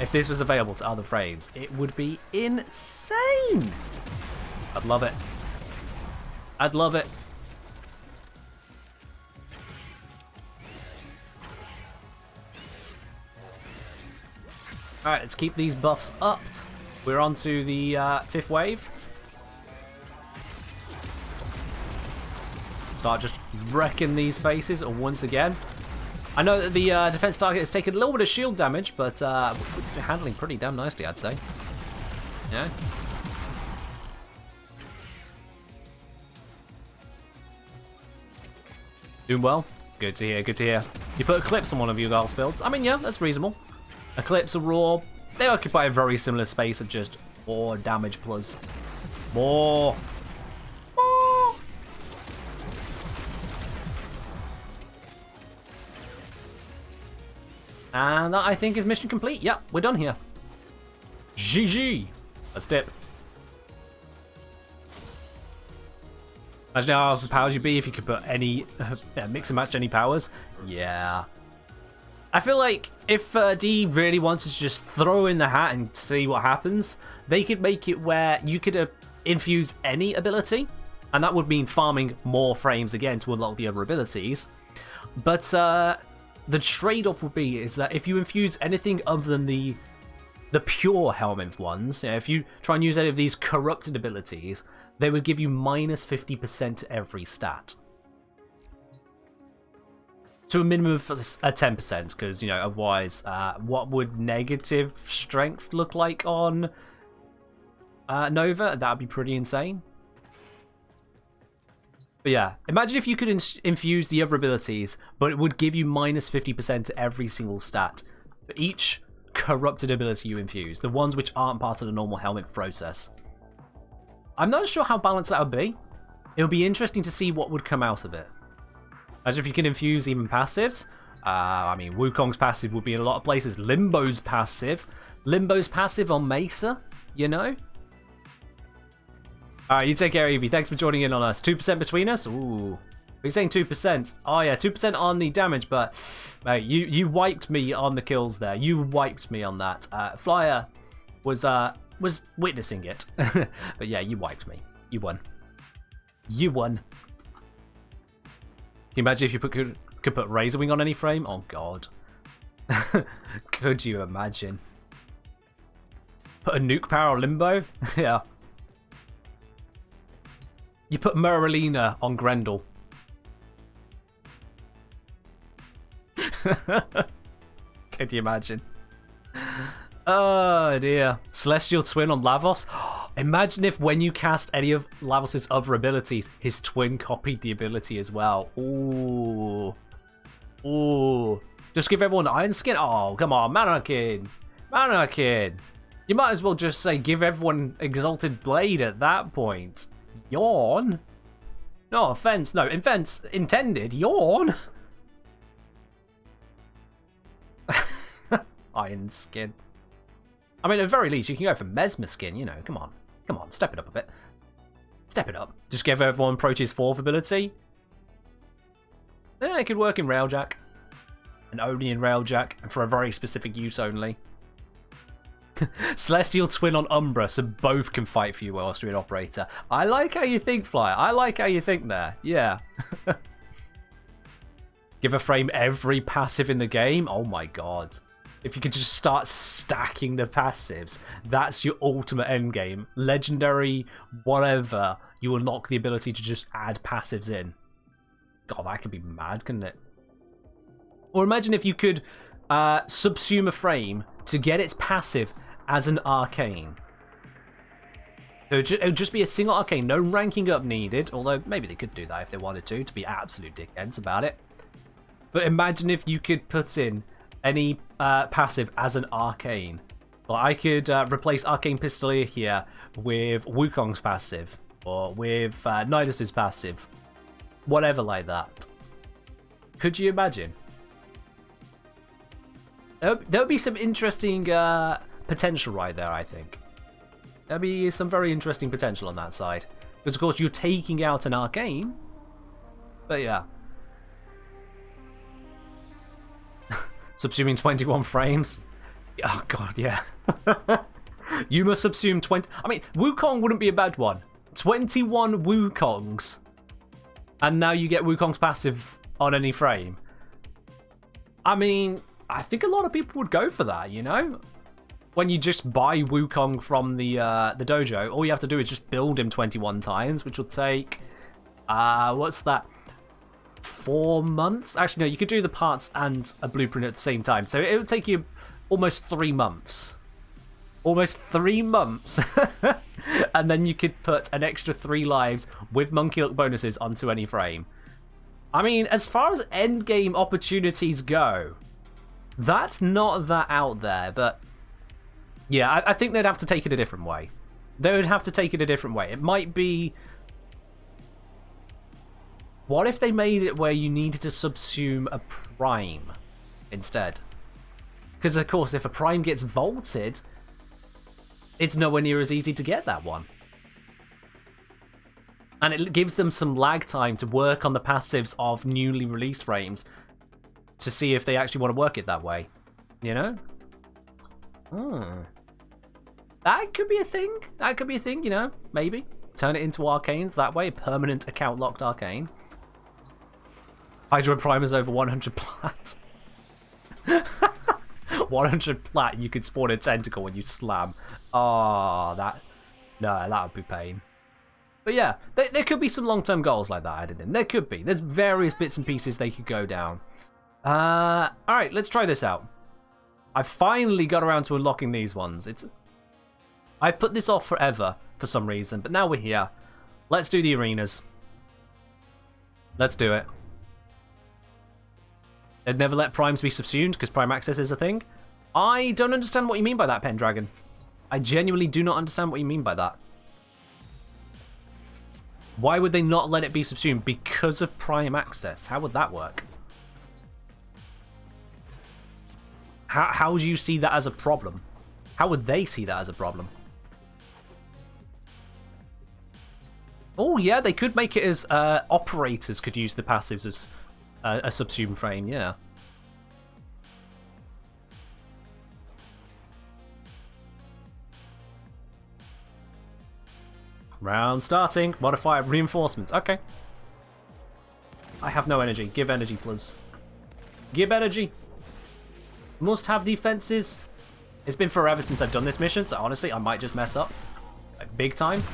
if this was available to other frames, it would be insane. I'd love it. I'd love it. Alright, let's keep these buffs upped. We're on to the 5th wave. Start just wrecking these faces once again. I know that the defense target has taken a little bit of shield damage, but we're handling pretty damn nicely, I'd say. Yeah. Doing well. Good to hear, good to hear. You put Eclipse on one of your Gauss builds. I mean, yeah, that's reasonable. Eclipse or Raw, they occupy a very similar space of just more damage plus. More. More. And that, I think, is mission complete. Yep, we're done here. GG. Let's dip. Imagine how powers you'd be if you could put any, mix and match any powers. Yeah. I feel like if D really wanted to just throw in the hat and see what happens, they could make it where you could infuse any ability, and that would mean farming more frames again to unlock the other abilities. But the trade-off would be is that if you infuse anything other than the pure Helminth ones, if you try and use any of these corrupted abilities, they would give you minus 50% to every stat. To a minimum of 10%, because, you know, otherwise, what would negative strength look like on Nova? That would be pretty insane. But yeah, imagine if you could infuse the other abilities, but it would give you minus 50% to every single stat for each corrupted ability you infuse, the ones which aren't part of the normal Helminth process. I'm not sure how balanced that would be. It would be interesting to see what would come out of it. As if you can infuse even passives. I mean, Wukong's passive would be in a lot of places. Limbo's passive. Limbo's passive on Mesa, you know? Alright, you take care, Evie. Thanks for joining in on us. 2% between us? Ooh. Are you saying 2%? Oh yeah, 2% on the damage, but mate, you wiped me on the kills there. You wiped me on that. Flyer was witnessing it. But yeah, you wiped me. You won. You won. Can you imagine if you could put Razor Wing on any frame? Oh god. Could you imagine? Put a nuke power on Limbo? Yeah. You put Merlina on Grendel. Could you imagine? Oh dear. Celestial Twin on Lavos. Imagine if when you cast any of Lavos' other abilities, his twin copied the ability as well. Ooh. Ooh. Just give everyone Iron Skin? Oh, come on. Manarkin. Manarkin. You might as well just say give everyone Exalted Blade at that point. Yawn? No offense. No, offense intended. Yawn? Iron Skin. I mean, at the very least, you can go for Mesmer Skin, you know. Come on. Come on, step it up a bit. Step it up. Just give everyone Proteus 4th ability. Yeah, it could work in Railjack. And only in Railjack, and for a very specific use only. Celestial Twin on Umbra, so both can fight for you whilst you're an operator. I like how you think, Flyer. I like how you think there. Yeah. Give a frame every passive in the game? Oh my god. If you could just start stacking the passives, that's your ultimate endgame. Legendary, whatever, you unlock the ability to just add passives in. God, that could be mad, couldn't it? Or imagine if you could subsume a frame to get its passive as an arcane. It would just be a single arcane, no ranking up needed, although maybe they could do that if they wanted to be absolute dickheads about it. But imagine if you could put in any passive as an arcane. Well, I could replace Arcane Pistolier here with Wukong's passive, or with Nidus's passive. Whatever like that. Could you imagine? There would be some interesting potential right there, I think. There'd be some very interesting potential on that side. Because, of course, you're taking out an arcane. But, yeah. Subsuming 21 frames. Oh, God, yeah. You must subsume 20... I mean, Wukong wouldn't be a bad one. 21 Wukongs. And now you get Wukong's passive on any frame. I mean... I think a lot of people would go for that, you know? When you just buy Wukong from the dojo, all you have to do is just build him 21 times, which will take... what's that? 4 months? Actually, no, you could do the parts and a blueprint at the same time. So it would take you almost 3 months. Almost 3 months. And then you could put an extra 3 lives with Monkey Luck bonuses onto any frame. I mean, as far as endgame opportunities go... That's not that out there, but yeah, I think they'd have to take it a different way. They would have to take it a different way. It might be... What if they made it where you needed to subsume a prime instead? Because, of course, if a prime gets vaulted, it's nowhere near as easy to get that one. And it gives them some lag time to work on the passives of newly released frames to see if they actually want to work it that way, you know? That could be a thing. That could be a thing, you know? Maybe. Turn it into arcanes that way. Permanent account locked arcane. Hydro Primers over 100 plat. 100 plat, you could spawn a tentacle when you slam. Oh, that... No, that would be pain. But yeah, there could be some long-term goals like that added in. There could be. There's various bits and pieces they could go down. Alright, let's try this out. I've finally got around to unlocking these ones. I've put this off forever for some reason, but now we're here. Let's do the arenas. Let's do it. They'd never let primes be subsumed because prime access is a thing. I don't understand what you mean by that, Pendragon. I genuinely do not understand what you mean by that. Why would they not let it be subsumed? Because of prime access. How would that work? How do you see that as a problem? How would they see that as a problem? Oh, yeah, they could make it as operators could use the passives as a subsume frame, yeah. Round starting. Modify reinforcements. Okay. I have no energy. Give energy, please. Give energy. Must have defenses. It's been forever since I've done this mission, so honestly, I might just mess up. Like, big time.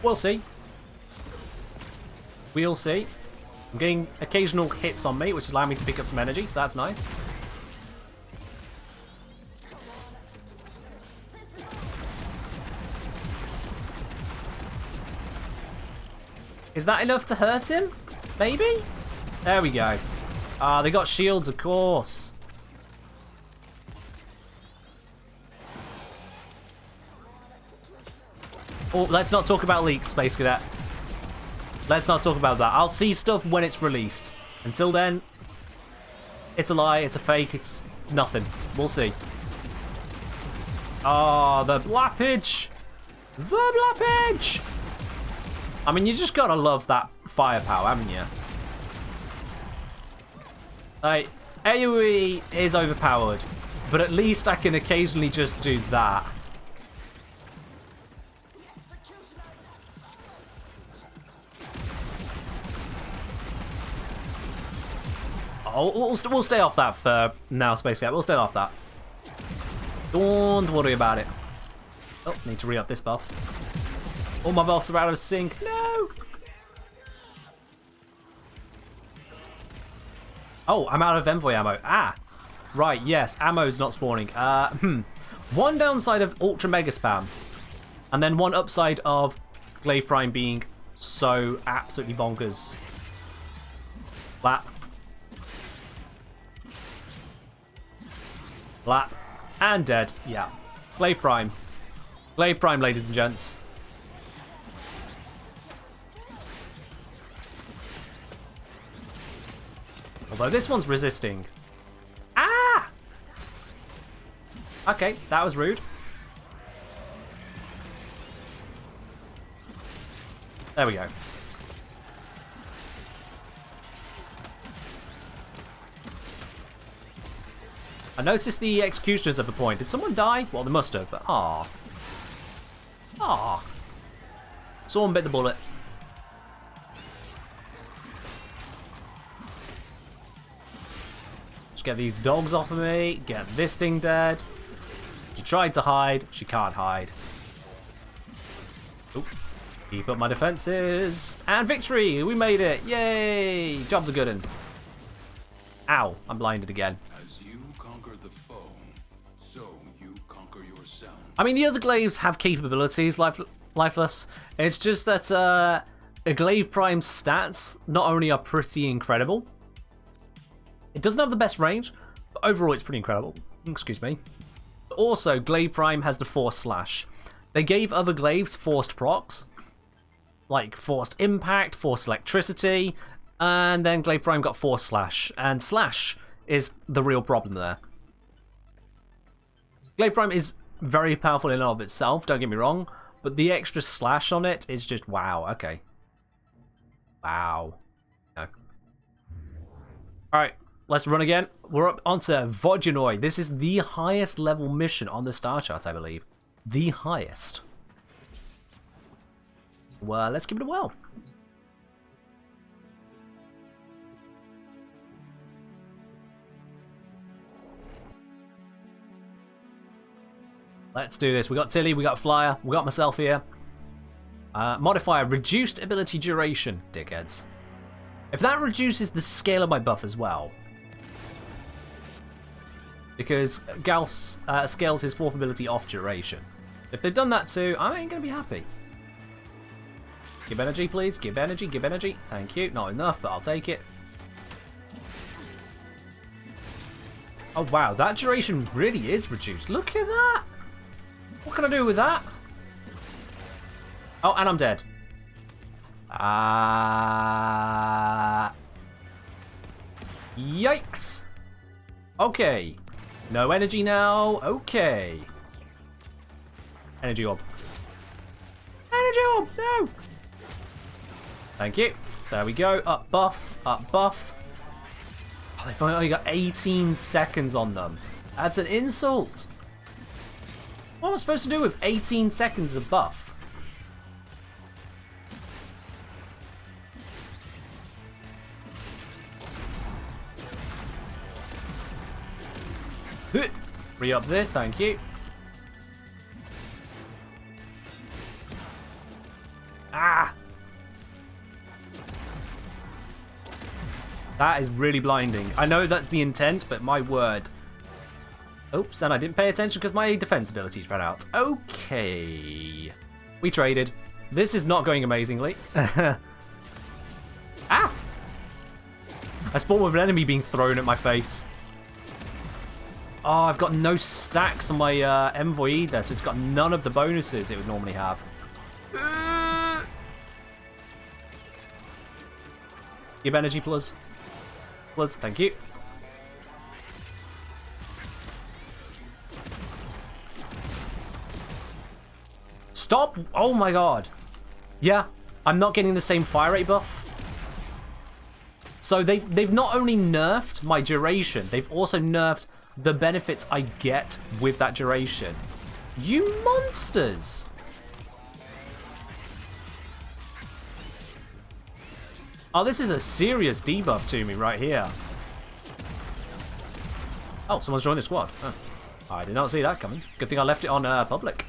We'll see. We'll see. I'm getting occasional hits on me, which is allowing me to pick up some energy, so that's nice. Is that enough to hurt him? Maybe? There we go. Ah, they got shields, of course. Oh, let's not talk about leaks, Space Cadet. Let's not talk about that. I'll see stuff when it's released. Until then, it's a lie, it's a fake, it's nothing. We'll see. Ah, the blappage! The blappage! I mean, you just gotta love that firepower, haven't you? Like, AoE is overpowered, but at least I can occasionally just do that. Oh, we'll stay off that for now, Space Cat. We'll stay off that. Don't worry about it. Oh, need to re-up this buff. All my buffs are out of sync. No! Oh, I'm out of Envoy ammo. Ah! Right, yes, ammo's not spawning. One downside of Ultra Mega Spam, and then one upside of Glaive Prime being so absolutely bonkers. Flap. Flap. And dead. Yeah. Glaive Prime. Glaive Prime, ladies and gents. Although this one's resisting. Ah! Okay, that was rude. There we go. I noticed the executioners at a point. Did someone die? Well, they must have, but ah. Ah. Someone bit the bullet. Just get these dogs off of me. Get this thing dead. She tried to hide. She can't hide. Oop. Keep up my defenses. And victory! We made it! Yay! Job's a good one. Ow. I'm blinded again. As you conquer the foe, so you conquer yourself. I mean, the other glaives have capabilities, lifeless. It's just that a Glaive Prime's stats not only are pretty incredible, it doesn't have the best range, but overall it's pretty incredible. Excuse me. But also, Glaive Prime has the Force Slash. They gave other glaives forced procs, like Forced Impact, Forced Electricity, and then Glaive Prime got Force Slash, and Slash is the real problem there. Glaive Prime is very powerful in and of itself, don't get me wrong, but the extra slash on it is just wow, okay. Wow. No. Alright, let's run again. We're up onto Vodjanoy. This is the highest level mission on the star chart, I believe. The highest. Well, let's give it a whirl. Let's do this. We got Tilly, we got Flyer, we got myself here. Modifier, reduced ability duration, dickheads. If that reduces the scale of my buff as well. Because Gauss scales his fourth ability off duration. If they've done that too, I ain't going to be happy. Give energy, please. Give energy, give energy. Thank you. Not enough, but I'll take it. Oh, wow. That duration really is reduced. Look at that. What can I do with that? Oh, and I'm dead. Yikes. Okay. No energy now. Okay. Energy orb. Oh, no! Thank you. There we go. Up buff. Up buff. Oh, they've only got 18 seconds on them. That's an insult. What am I supposed to do with 18 seconds of buff? Re-up this, thank you. Ah! That is really blinding. I know that's the intent, but my word. Oops, and I didn't pay attention because my defense abilities ran out. Okay. We traded. This is not going amazingly. Ah! I spawned with an enemy being thrown at my face. Oh, I've got no stacks on my Envoy either, so it's got none of the bonuses it would normally have. Give energy plus. Plus, thank you. Stop! Oh my god. Yeah, I'm not getting the same fire rate buff. So they've not only nerfed my duration, they've also nerfed the benefits I get with that duration. You monsters! Oh, this is a serious debuff to me right here. Oh, someone's joined the squad. Oh, I did not see that coming. Good thing I left it on public.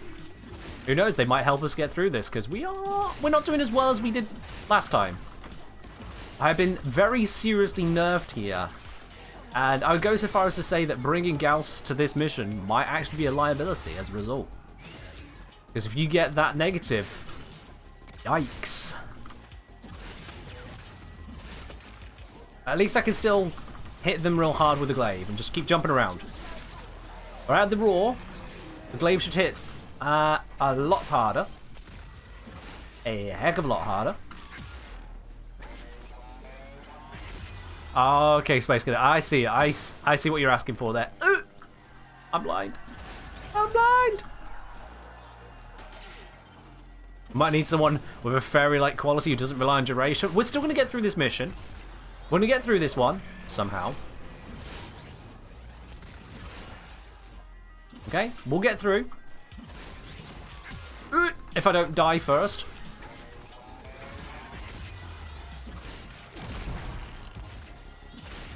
Who knows, they might help us get through this, because we're not doing as well as we did last time. I've been very seriously nerfed here. And I would go so far as to say that bringing Gauss to this mission might actually be a liability as a result. Because if you get that negative, yikes. At least I can still hit them real hard with the glaive and just keep jumping around. Or at the roar, the glaive should hit a lot harder. A heck of a lot harder. Okay, Space Cadet, I see it. I see what you're asking for there. I'm blind. I'm blind. Might need someone with a fairy-like quality who doesn't rely on duration. We're still going to get through this mission. We're going to get through this one, somehow. Okay, we'll get through. If I don't die first.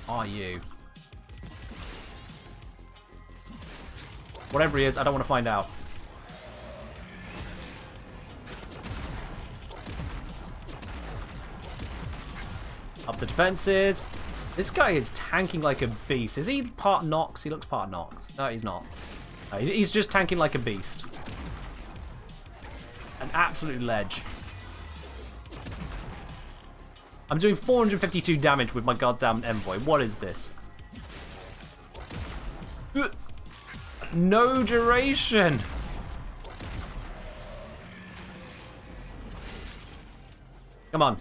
Are you? Whatever he is, I don't want to find out. Up the defenses. This guy is tanking like a beast. Is he part Nox? He looks part Nox. No, he's not. No, he's just tanking like a beast. An absolute ledge. I'm doing 452 damage with my goddamn Envoy. What is this? No duration. Come on.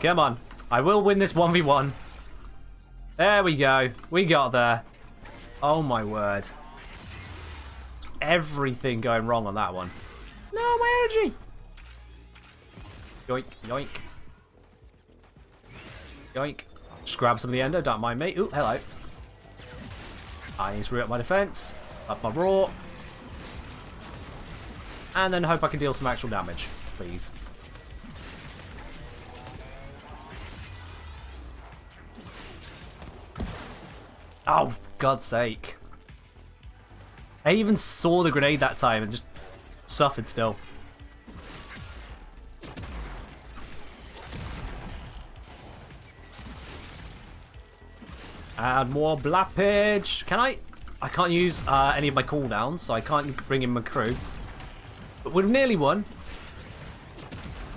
Come on. I will win this 1v1. There we go. We got there. Oh my word. Everything going wrong on that one. No, my energy. Yoink, yoink. Yoink. Just grab some of the endo, don't mind me. Ooh, hello. I need to re-up my defense. Up my raw. And then hope I can deal some actual damage, please. Oh, for God's sake. I even saw the grenade that time and just suffered still. Add more blappage. Can I? I can't use any of my cooldowns, so I can't bring in my crew. But we've nearly won.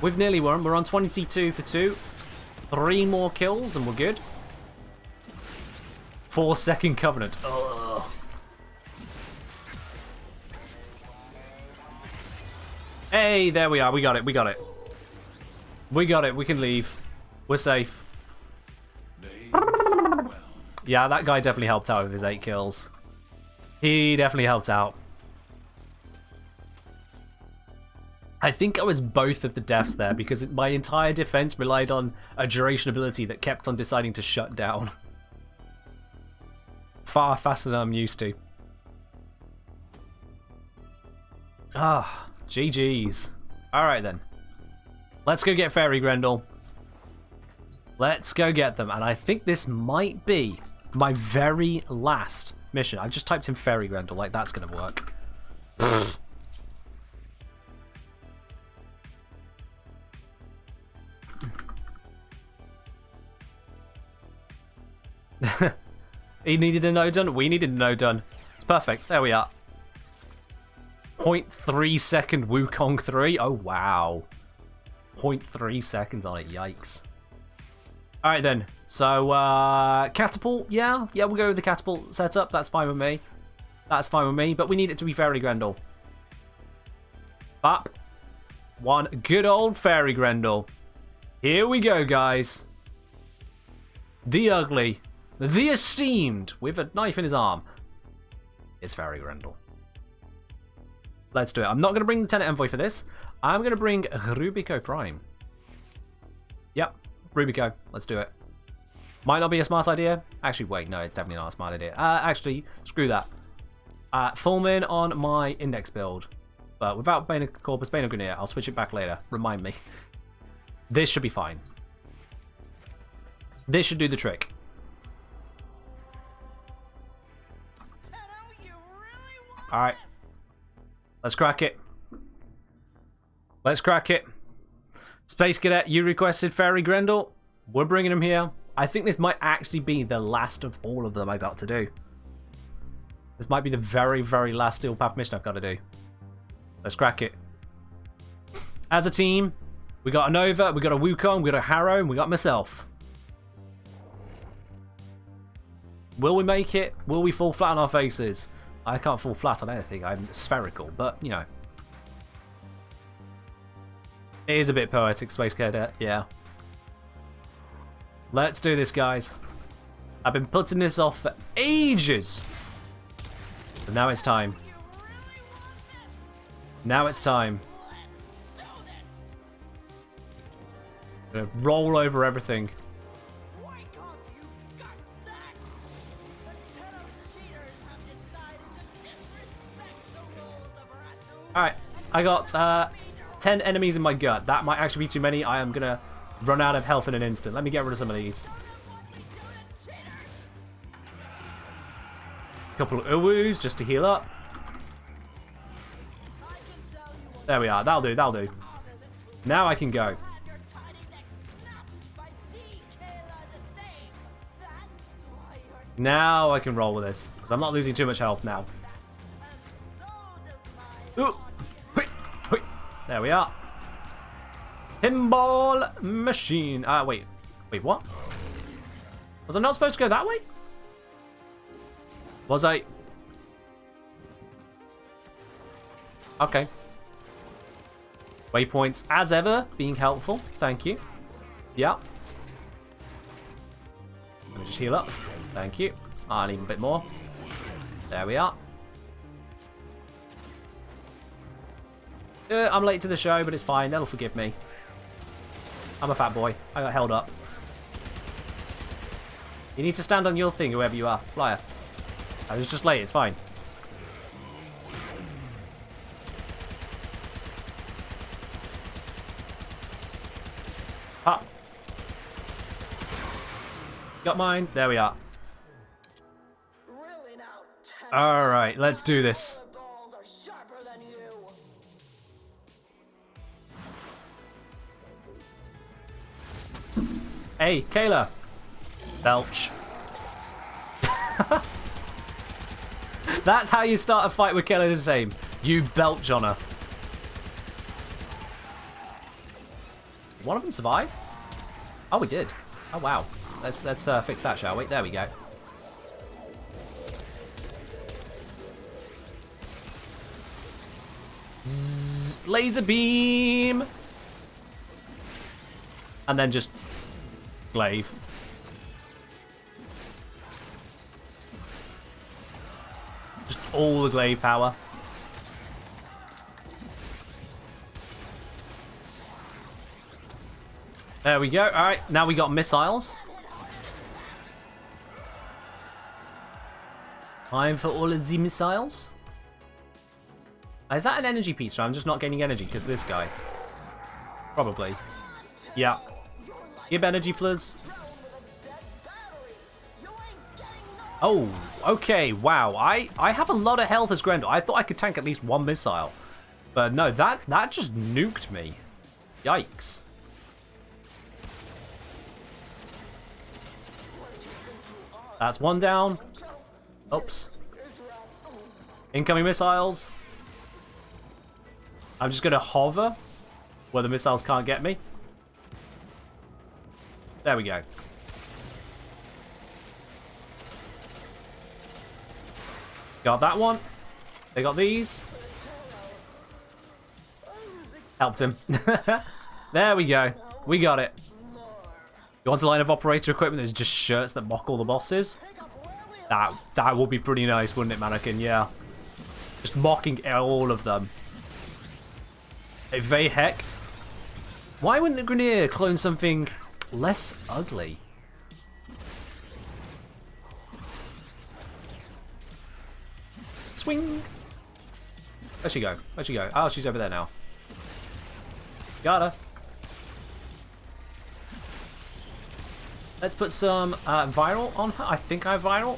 We've nearly won. We're on 22 for 2. 3 more kills and we're good. 4-second covenant. Ugh. Hey, there we are. We got it. We got it. We got it. We can leave. We're safe. Yeah, that guy definitely helped out with his 8 kills. He definitely helped out. I think I was both of the deaths there because my entire defense relied on a duration ability that kept on deciding to shut down. Far faster than I'm used to. Ah, GG's. Alright then. Let's go get Fairy Grendel. Let's go get them. And I think this might be my very last mission. I just typed in Fairy Grendel, like that's going to work. He needed a no done. We needed a no done. It's perfect. There we are. 0.3 second Wukong 3. Oh, wow. 0.3 seconds on it. Yikes. Alright then. So, catapult. Yeah, we'll go with the catapult setup. That's fine with me. That's fine with me. But we need it to be Fairy Grendel. Up. One good old Fairy Grendel. Here we go, guys. The ugly. The esteemed, with a knife in his arm, is Fairy Grendel. Let's do it. I'm not going to bring Lieutenant Envoy for this. I'm going to bring Rubico Prime. Yep, Rubico. Let's do it. Might not be a smart idea. Actually, wait, no, it's definitely not a smart idea. Actually, screw that. Fulmin on my index build. But without Bane of Corpus, Bane of Grenier. I'll switch it back later. Remind me. This should be fine. This should do the trick. Alright. Let's crack it. Let's crack it. Space Cadet, you requested Fairy Grendel. We're bringing him here. I think this might actually be the last of all of them I got to do. This might be the very, very last Steel Path mission I've got to do. Let's crack it. As a team, we got a Nova, we got a Wukong, we got a Harrow, and we got myself. Will we make it? Will we fall flat on our faces? I can't fall flat on anything. I'm spherical, but, you know. It is a bit poetic, Space Cadet, yeah. Let's do this, guys. I've been putting this off for ages. But now it's time. Now it's time. I'm gonna roll over everything. Alright, I got 10 enemies in my gut. That might actually be too many. I am going to run out of health in an instant. Let me get rid of some of these. A couple of Uwus just to heal up. There we are. That'll do, that'll do. Now I can go. Now I can roll with this, because I'm not losing too much health now. Ooh. There we are. Pinball machine. Wait, what? Was I not supposed to go that way? Was I? Okay. Waypoints, as ever, being helpful. Thank you. Yeah. Let me just heal up. Thank you. I need a bit more. There we are. I'm late to the show, but it's fine. They'll forgive me. I'm a fat boy. I got held up. You need to stand on your thing, whoever you are. Flyer. I was just late. It's fine. Up. Got mine. There we are. Alright, let's do this. Hey, Kayla. Belch. That's how you start a fight with Kayla the same. You belch on her. One of them survived? Oh, we did. Oh, wow. Let's fix that, shall we? There we go. Zzz, laser beam. And then just glaive. Just all the glaive power. There we go. Alright, now we got missiles. Time for all of the missiles. Is that an energy pizza? I'm just not gaining energy because this guy. Probably. Yeah. Give energy, please. Oh, okay. Wow. I have a lot of health as Grendel. I thought I could tank at least one missile. But no, that just nuked me. Yikes. That's one down. Oops. Incoming missiles. I'm just going to hover where the missiles can't get me. There we go. Got that one. They got these. Helped him. There we go. We got it. You want a line of operator equipment that's just shirts that mock all the bosses? That would be pretty nice, wouldn't it, Mannequin? Yeah. Just mocking all of them. Hey, Vey heck. Why wouldn't the Grineer clone something less ugly? Swing! Where'd she go? Where'd she go? Oh, she's over there now. Got her. Let's put some viral on her. I think I have viral.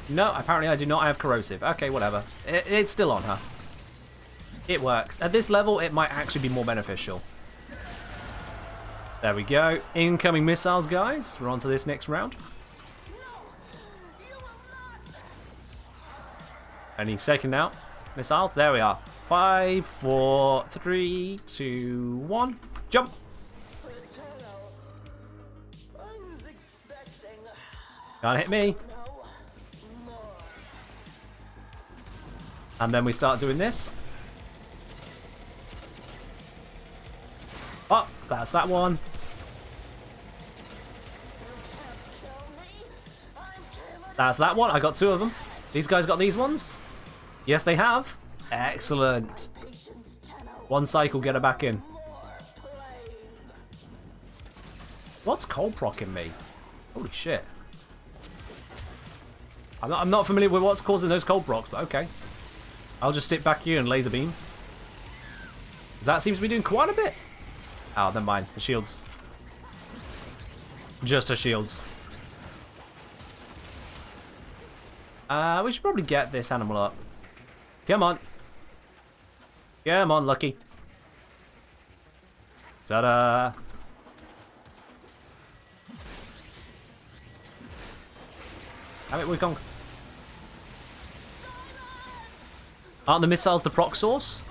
No, apparently I do not. I have corrosive. Okay, whatever. It's still on her. It works. At this level, it might actually be more beneficial. There we go. Incoming missiles, guys. We're on to this next round. Any second now. Missiles. There we are. 5, 4, 3, 2, 1. Jump. Can't hit me. And then we start doing this. Oh, that's that one. That's that one. I got 2 of them. These guys got these ones? Yes, they have. Excellent. One cycle, get her back in. What's cold procking me? Holy shit. I'm not familiar with what's causing those cold procs, but okay. I'll just sit back here and laser beam. That seems to be doing quite a bit. Oh, never mind. The shields. Just her shields. We should probably get this animal up. Come on. Come on, Lucky. Ta-da! Have it, Wukong. Aren't the missiles the proc source?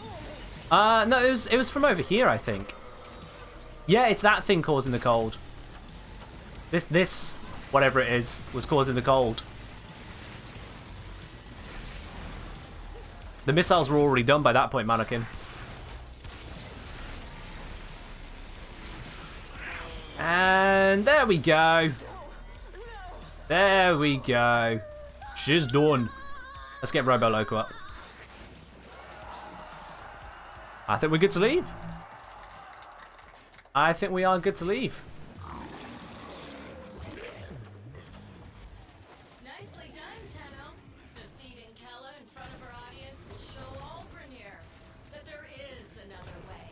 No, it was from over here, I think. Yeah, it's that thing causing the cold. This, whatever it is, was causing the cold. The missiles were already done by that point, Mannequin. And there we go. There we go. She's done. Let's get Robo Loco up. I think we're good to leave. I think we are good to leave. Nicely done, Tenno. Defeating Kella in front of our audience will show all Grineer that there is another way.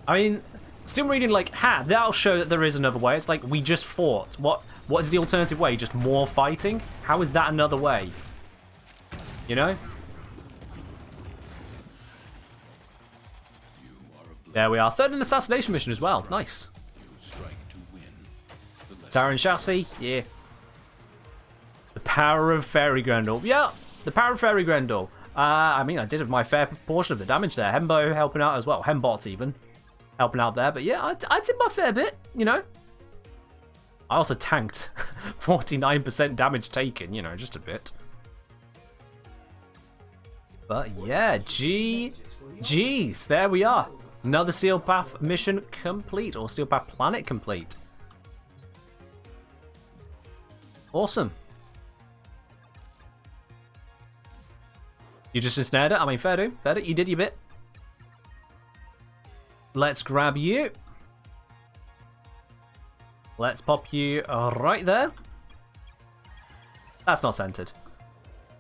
I mean, still reading like, that'll show that there is another way. It's like, we just fought. What is the alternative way? Just more fighting? How is that another way? You know? There we are. Third an assassination mission as well. Nice. Terran chassis. Yeah. The power of Fairy Grendel. Yeah. The power of Fairy Grendel. I mean, I did my fair portion of the damage there. Hembo helping out as well. Hembot even. Helping out there. But yeah, I did my fair bit, you know. I also tanked 49% damage taken, you know, just a bit. But yeah, GG's. There we are. Another Steel Path mission complete, or Steel Path planet complete. Awesome. You just ensnared it? I mean, fair do. Fair do. You did your bit. Let's grab you. Let's pop you right there. That's not centered.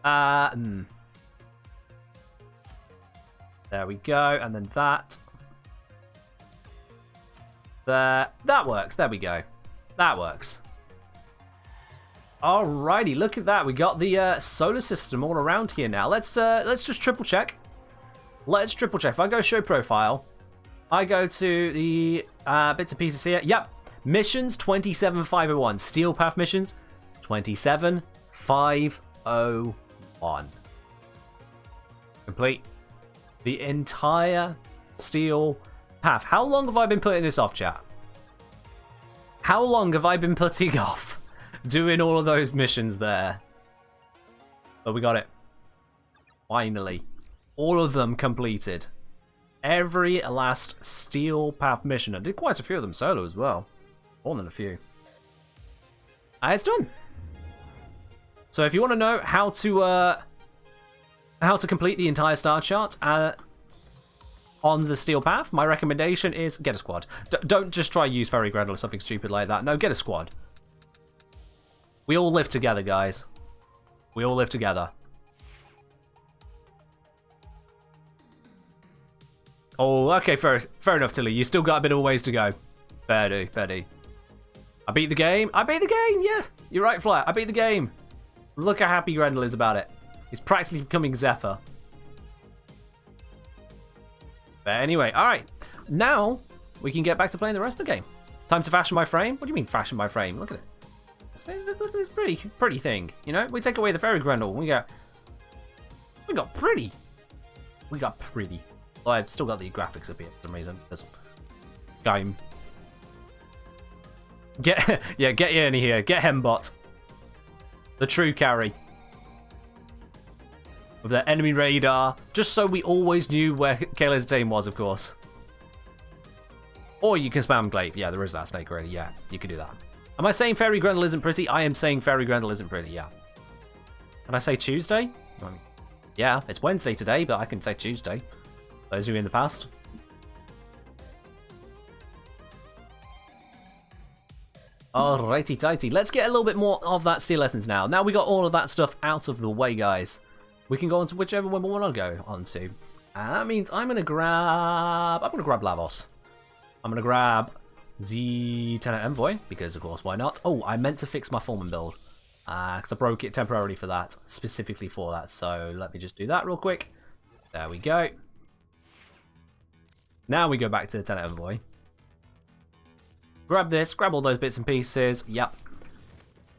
There we go, and then that. There. That works. There we go. That works. Alrighty, look at that. We got the solar system all around here now. Let's just triple check. Let's triple check. If I go show profile, I go to the bits and pieces here. Yep. Missions 27501. Steel Path missions 27501. Complete the entire Steel Path. How long have I been putting this off, chat? How long have I been putting off doing all of those missions there? But we got it. Finally. All of them completed. Every last Steel Path mission. I did quite a few of them solo as well. More than a few. And it's done. So if you want to know how to complete the entire star chart on the Steel Path, my recommendation is get a squad. Don't just try use Fairy Grendel or something stupid like that. No, get a squad. We all live together, guys. We all live together. Oh, okay, fair enough, Tilly. You still got a bit of a ways to go. Fair do, fair do. I beat the game. I beat the game, yeah. You're right, Flyer. I beat the game. Look how happy Grendel is about it. He's practically becoming Zephyr. But anyway, alright. Now, we can get back to playing the rest of the game. Time to fashion my frame? What do you mean fashion my frame? Look at it. Look at this pretty thing. You know, we take away the Fairy Grendel. We got pretty. We got pretty. Well, I've still got the graphics up here for some reason. There's game. Get Ernie here. Get Hembot. The true carry. With the enemy radar. Just so we always knew where Kayla's team was, of course. Or you can spam Glaive. Yeah, there is that snake already. Yeah, you can do that. Am I saying Fairy Grendel isn't pretty? I am saying Fairy Grendel isn't pretty, yeah. Can I say Tuesday? Yeah, it's Wednesday today, but I can say Tuesday. Those who in the past. Alrighty tighty. Let's get a little bit more of that Steel Essence now. Now we got all of that stuff out of the way, guys. We can go on to whichever one we want to go on to. And that means I'm going to grab Lavos. I'm going to grab the Lieutenant Envoy, because of course, why not? Oh, I meant to fix my Foreman build. Because I broke it temporarily for that, specifically for that. So let me just do that real quick. There we go. Now we go back to Lieutenant Envoy. Grab this, grab all those bits and pieces. Yep.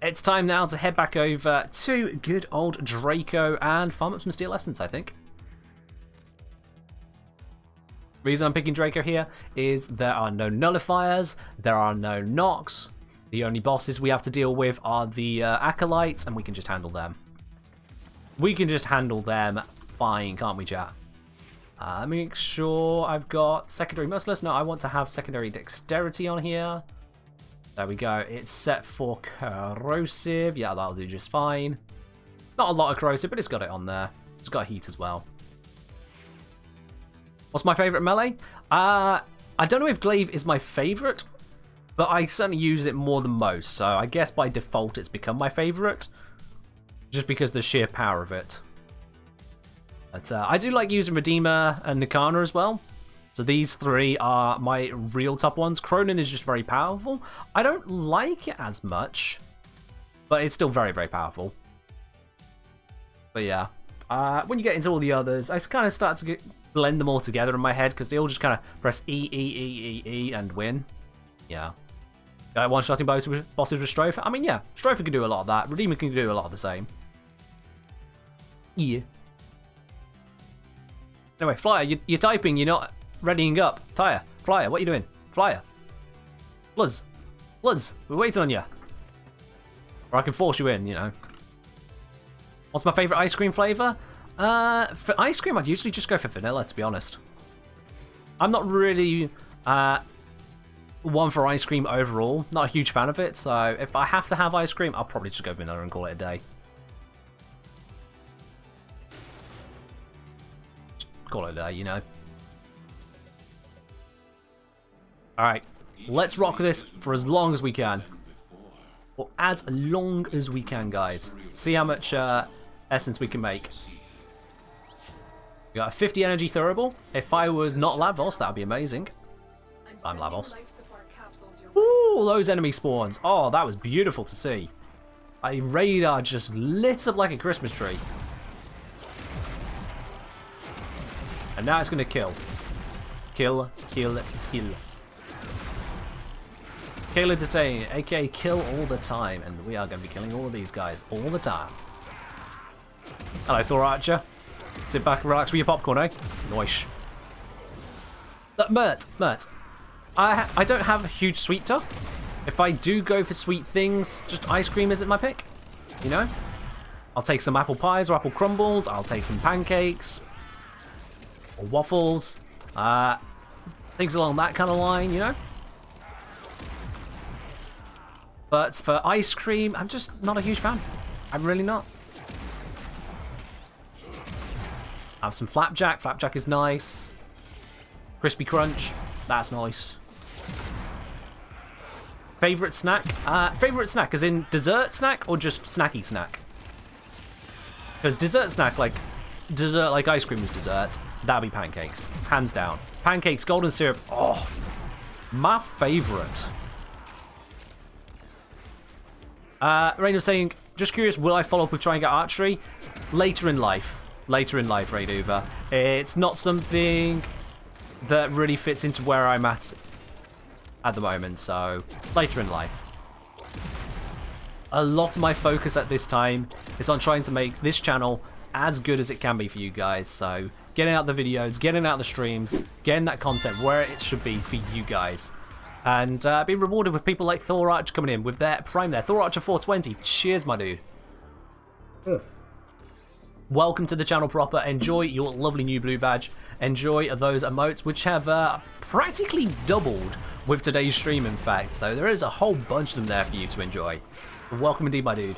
It's time now to head back over to good old Draco and farm up some Steel Essence, I think. Reason I'm picking Draco here is there are no nullifiers, there are no knocks. The only bosses we have to deal with are the acolytes, and we can just handle them. We can just handle them fine, can't we, chat? Let me make sure I've got secondary merciless. No, I want to have secondary dexterity on here. There we go. It's set for corrosive. Yeah, that'll do just fine. Not a lot of corrosive, but it's got it on there. It's got heat as well. What's my favourite melee? I don't know if Glaive is my favourite, but I certainly use it more than most. So I guess by default it's become my favourite, just because of the sheer power of it. But I do like using Redeemer and Nikana as well. So these three are my real top ones. Cronin is just very powerful. I don't like it as much, but it's still very, very powerful. But yeah, when you get into all the others, I kind of start to blend them all together in my head, because they all just kind of press E, and win. Yeah. One-shotting bosses with Stropher. I mean, yeah, Stropher can do a lot of that. Redeemer can do a lot of the same. Yeah. Anyway, Flyer, you're typing, you're not readying up. Tyre, Flyer, what are you doing? Flyer. Luz, we're waiting on you. Or I can force you in, you know. What's my favourite ice cream flavour? For ice cream, I'd usually just go for vanilla, to be honest. I'm not really one for ice cream overall. Not a huge fan of it, so if I have to have ice cream, I'll probably just go vanilla and call it a day. Call it a day, you know. Alright. Let's rock this for as long as we can. Or as long as we can, guys. See how much essence we can make. We got a 50 energy throwable. If I was not Lavos, that would be amazing. I'm Lavos. Ooh, those enemy spawns. Oh, that was beautiful to see. A radar just lit up like a Christmas tree. And now it's going to kill. Kill, kill, kill. Kill entertain, aka kill all the time. And we are going to be killing all of these guys all the time. Hello, Thor Archer. Sit back and relax with your popcorn, eh? Nice. Mert. I don't have a huge sweet tooth. If I do go for sweet things, just ice cream isn't my pick. You know? I'll take some apple pies or apple crumbles. I'll take some pancakes. Or waffles. Things along that kind of line, you know? But for ice cream, I'm just not a huge fan. I'm really not. I have some flapjack. Flapjack is nice. Crispy Crunch. That's nice. Favorite snack? Favorite snack as in dessert snack or just snacky snack? Because dessert snack, like ice cream is dessert. That'd be pancakes. Hands down. Pancakes, golden syrup. Oh, my favorite. Rain was saying, just curious, will I follow up with trying to get archery? Later in life. Later in life, Raiduva. It's not something that really fits into where I'm at the moment, so later in life. A lot of my focus at this time is on trying to make this channel as good as it can be for you guys, so getting out the videos, getting out the streams, getting that content where it should be for you guys. And being rewarded with people like Thor Archer coming in with their Prime there. Thor Archer 420. Cheers, my dude. Welcome to the channel proper. Enjoy your lovely new blue badge. Enjoy those emotes, which have practically doubled with today's stream, in fact. So there is a whole bunch of them there for you to enjoy. Welcome indeed, my dude,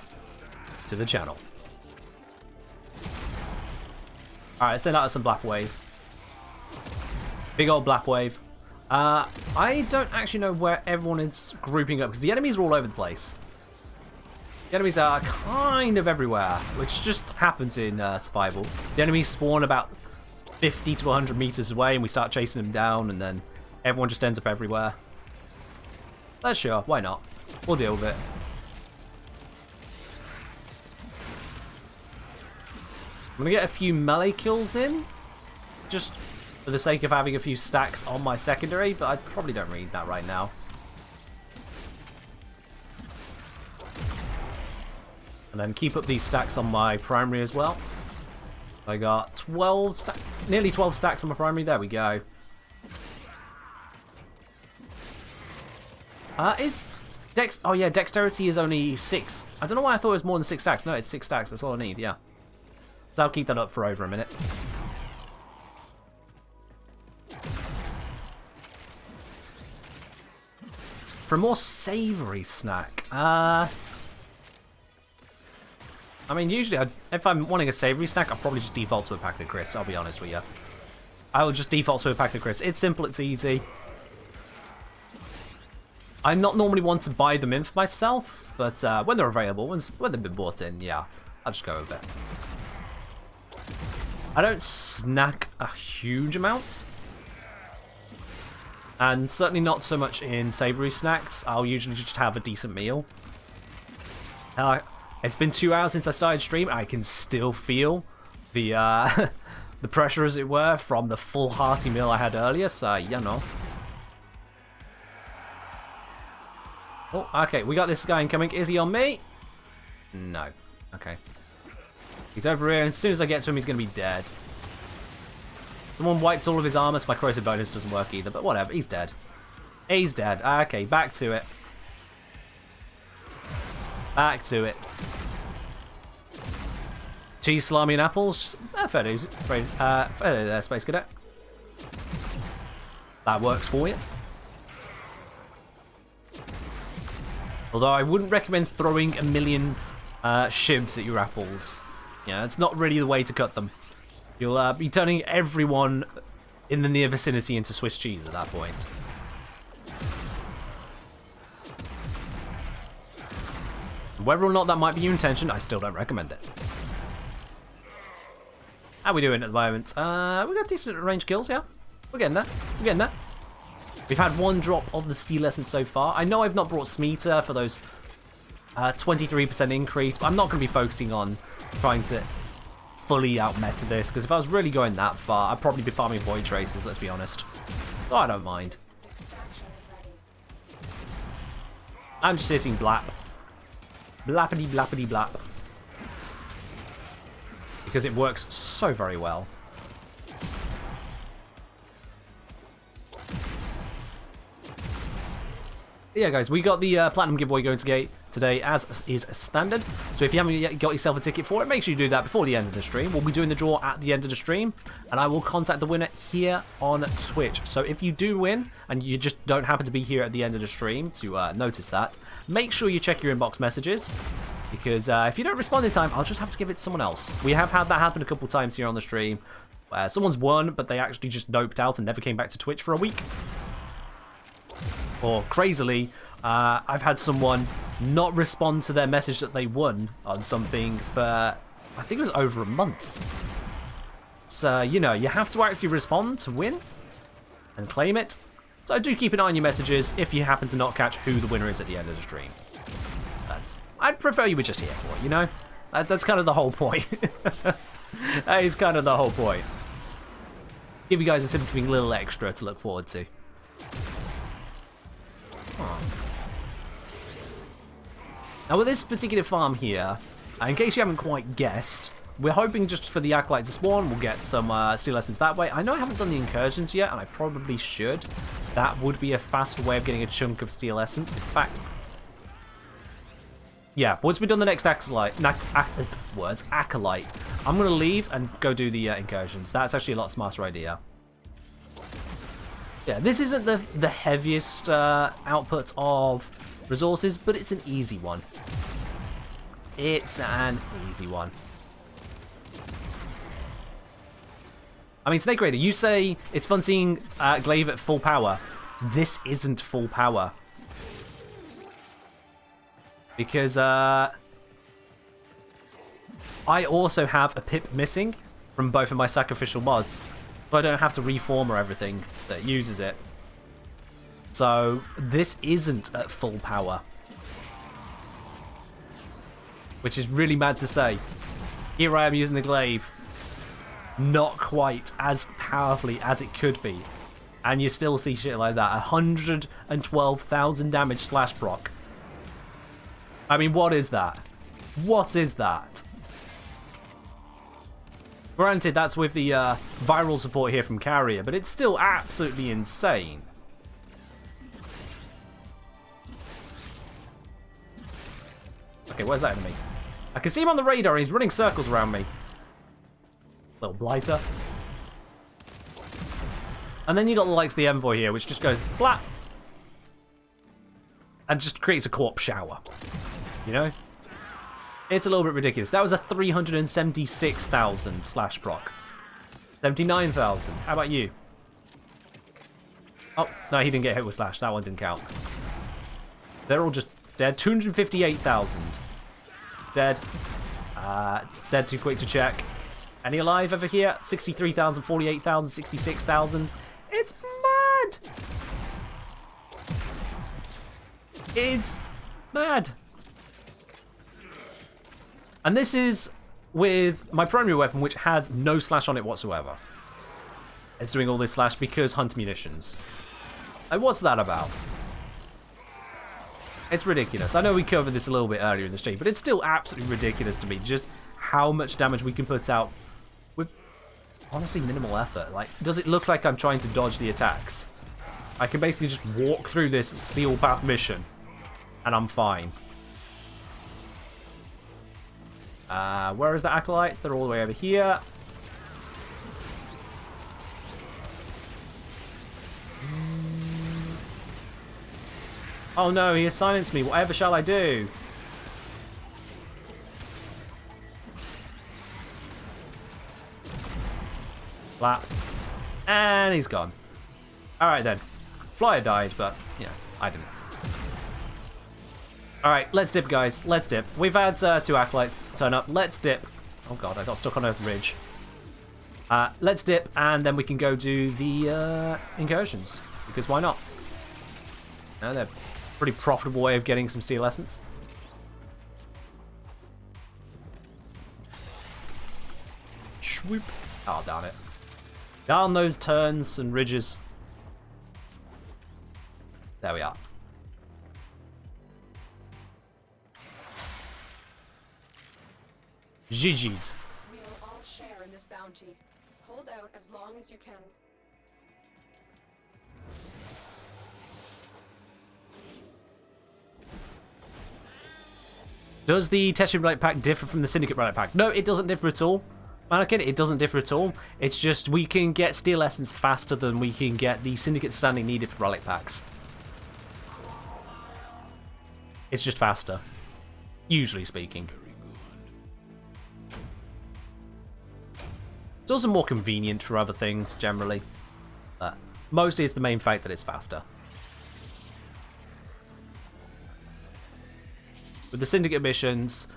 to the channel. Alright, send out some black waves. Big old black wave. I don't actually know where everyone is grouping up, because the enemies are all over the place. The enemies are kind of everywhere, which just happens in survival. The enemies spawn about 50 to 100 meters away, and we start chasing them down, and then everyone just ends up everywhere. But sure, why not? We'll deal with it. I'm going to get a few melee kills in, just for the sake of having a few stacks on my secondary, but I probably don't need that right now. And then keep up these stacks on my primary as well. I got 12 nearly 12 stacks on my primary. There we go. Oh yeah, dexterity is only 6. I don't know why I thought it was more than 6 stacks. No, it's 6 stacks. That's all I need, yeah. So I'll keep that up for over a minute. For a more savoury snack, I mean, usually, if I'm wanting a savoury snack, I'll probably just default to a packet of crisps, I'll be honest with you. I will just default to a packet of crisps. It's simple, it's easy. I'm not normally one to buy them in for myself, but when they're available, when they've been bought in, yeah, I'll just go with it. I don't snack a huge amount. And certainly not so much in savoury snacks. I'll usually just have a decent meal. It's been 2 hours since I started stream. I can still feel the the pressure, as it were, from the full hearty meal I had earlier. So, you know. Oh, okay. We got this guy incoming. Is he on me? No. Okay. He's over here, and as soon as I get to him, he's going to be dead. Someone wiped all of his armor, so my corrosive bonus doesn't work either, but whatever, he's dead. He's dead. Okay, back to it. Back to it. Cheese, salami, and apples. Fair dues. Fair there, Space Cadet. That works for you. Although I wouldn't recommend throwing a million shivs at your apples. Yeah, it's not really the way to cut them. You'll be turning everyone in the near vicinity into Swiss cheese at that point. Whether or not that might be your intention, I still don't recommend it. How are we doing at the moment? We got decent range kills, yeah? We're getting there. We're getting there. We've had one drop of the steel essence so far. I know I've not brought Smeeta for those 23% increase, but I'm not going to be focusing on trying to fully out-meta this, because if I was really going that far, I'd probably be farming Void Traces, let's be honest. So I don't mind. I'm just hitting blap. Blappity blappity blap. Because it works so very well. Yeah, guys, we got the Platinum giveaway going today, as is standard. So if you haven't yet got yourself a ticket for it, make sure you do that before the end of the stream. We'll be doing the draw at the end of the stream, and I will contact the winner here on Twitch. So if you do win, and you just don't happen to be here at the end of the stream to notice that, make sure you check your inbox messages, because if you don't respond in time, I'll just have to give it to someone else. We have had that happen a couple times here on the stream. Someone's won, but they actually just noped out and never came back to Twitch for a week. Or crazily, I've had someone not respond to their message that they won on something for, I think it was over a month. So, you know, you have to actually respond to win and claim it. So do keep an eye on your messages if you happen to not catch who the winner is at the end of the stream. I'd prefer you were just here for it, you know? That's kind of the whole point. That is kind of the whole point. Give you guys a something little extra to look forward to. Oh. Now with this particular farm here, in case you haven't quite guessed, we're hoping just for the Acolyte to spawn, we'll get some Steel Essence that way. I know I haven't done the incursions yet, and I probably should. That would be a faster way of getting a chunk of Steel Essence. In fact, yeah, once we've done the next Acolyte, I'm going to leave and go do the incursions. That's actually a lot smarter idea. Yeah, this isn't the heaviest output of resources, but it's an easy one. It's an easy one. I mean, Snake Raider, you say it's fun seeing Glaive at full power. This isn't full power. Because I also have a pip missing from both of my sacrificial mods. But I don't have to reform or everything that uses it. So this isn't at full power. Which is really mad to say. Here I am using the glaive. Not quite as powerfully as it could be. And you still see shit like that. 112,000 damage slash proc. I mean, what is that? What is that? Granted, that's with the viral support here from Carrier, but it's still absolutely insane. Okay, where's that enemy? I can see him on the radar, and he's running circles around me. Little blighter. And then you got the likes of the Envoy here, which just goes flat. And just creates a corpse shower. You know? It's a little bit ridiculous. That was a 376,000 slash proc. 79,000. How about you? Oh, no, he didn't get hit with slash. That one didn't count. They're all just dead. 258,000. Dead. Dead too quick to check. Any alive over here? 63,000, 48,000, 66,000. It's mad! It's mad. And this is with my primary weapon, which has no slash on it whatsoever. It's doing all this slash because hunt munitions. Like, what's that about? It's ridiculous. I know we covered this a little bit earlier in the stream, but it's still absolutely ridiculous to me just how much damage we can put out with honestly minimal effort. Like, does it look like I'm trying to dodge the attacks? I can basically just walk through this steel path mission and I'm fine. Where is that Acolyte? They're all the way over here. Zzz. Oh no, he has silenced me. Whatever shall I do? Flap. And he's gone. Alright then. Flyer died, but, you know, I didn't. Alright, let's dip, guys. Let's dip. We've had 2 acolytes turn up. Let's dip. Oh god, I got stuck on Earth Ridge. Let's dip, and then we can go do the incursions. Because why not? No, they're a pretty profitable way of getting some steel essence. Swoop. Oh, darn it. Down those turns and ridges. There we are. GG's. We will all share in this bounty. Hold out as long as you can. Does the Tetris Relic Pack differ from the Syndicate Relic Pack? No, it doesn't differ at all. Mannequin, it doesn't differ at all. It's just we can get Steel Essence faster than we can get the Syndicate standing needed for Relic Packs. It's just faster. Usually speaking. It's also more convenient for other things, generally. But mostly it's the main fact that it's faster. With the Syndicate missions,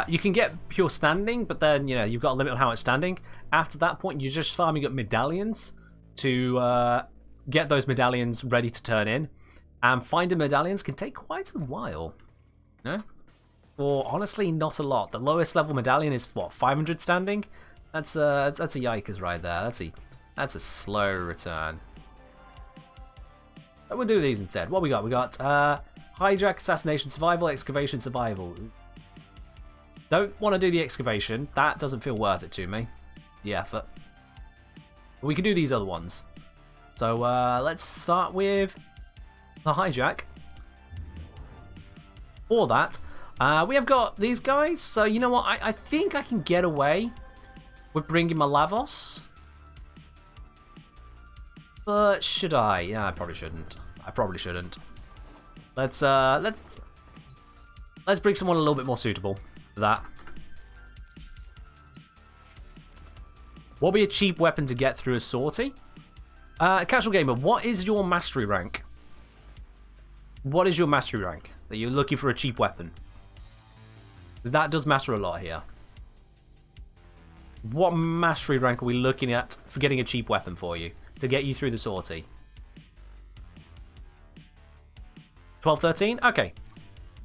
you can get pure standing, but then, you know, you've got a limit on how much standing. After that point, you're just farming up medallions to get those medallions ready to turn in. And finding medallions can take quite a while. No? Or, honestly, not a lot. The lowest level medallion is, what, 500 standing? That's a yikers right there. That's a slow return. But we'll do these instead. What we got? We got hijack, assassination, survival, excavation, survival. Don't want to do the excavation. That doesn't feel worth it to me. The effort. But we can do these other ones. So let's start with the hijack. For that, we have got these guys. So you know what? I think I can get away with bringing my Lavos. But should I? Yeah, I probably shouldn't. I probably shouldn't. Let's bring someone a little bit more suitable for that. What would be a cheap weapon to get through a sortie? Casual gamer, what is your mastery rank? What is your mastery rank that you're looking for a cheap weapon? Because that does matter a lot here. What mastery rank are we looking at for getting a cheap weapon for you to get you through the sortie? 12, 13? Okay.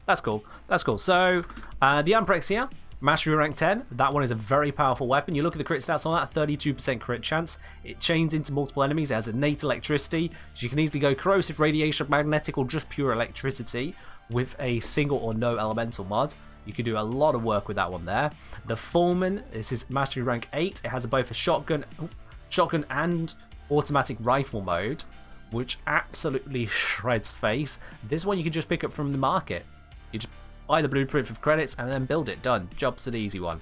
That's cool. That's cool. So, the Amprex here, mastery rank 10. That one is a very powerful weapon. You look at the crit stats on that, 32% crit chance. It chains into multiple enemies. It has innate electricity. So you can easily go corrosive, radiation, magnetic, or just pure electricity with a single or no elemental mod. You can do a lot of work with that one there. The Foreman, this is mastery rank 8. It has both a shotgun and automatic rifle mode, which absolutely shreds face. This one you can just pick up from the market. You just buy the blueprint with credits and then build it. Done. Job's an easy one.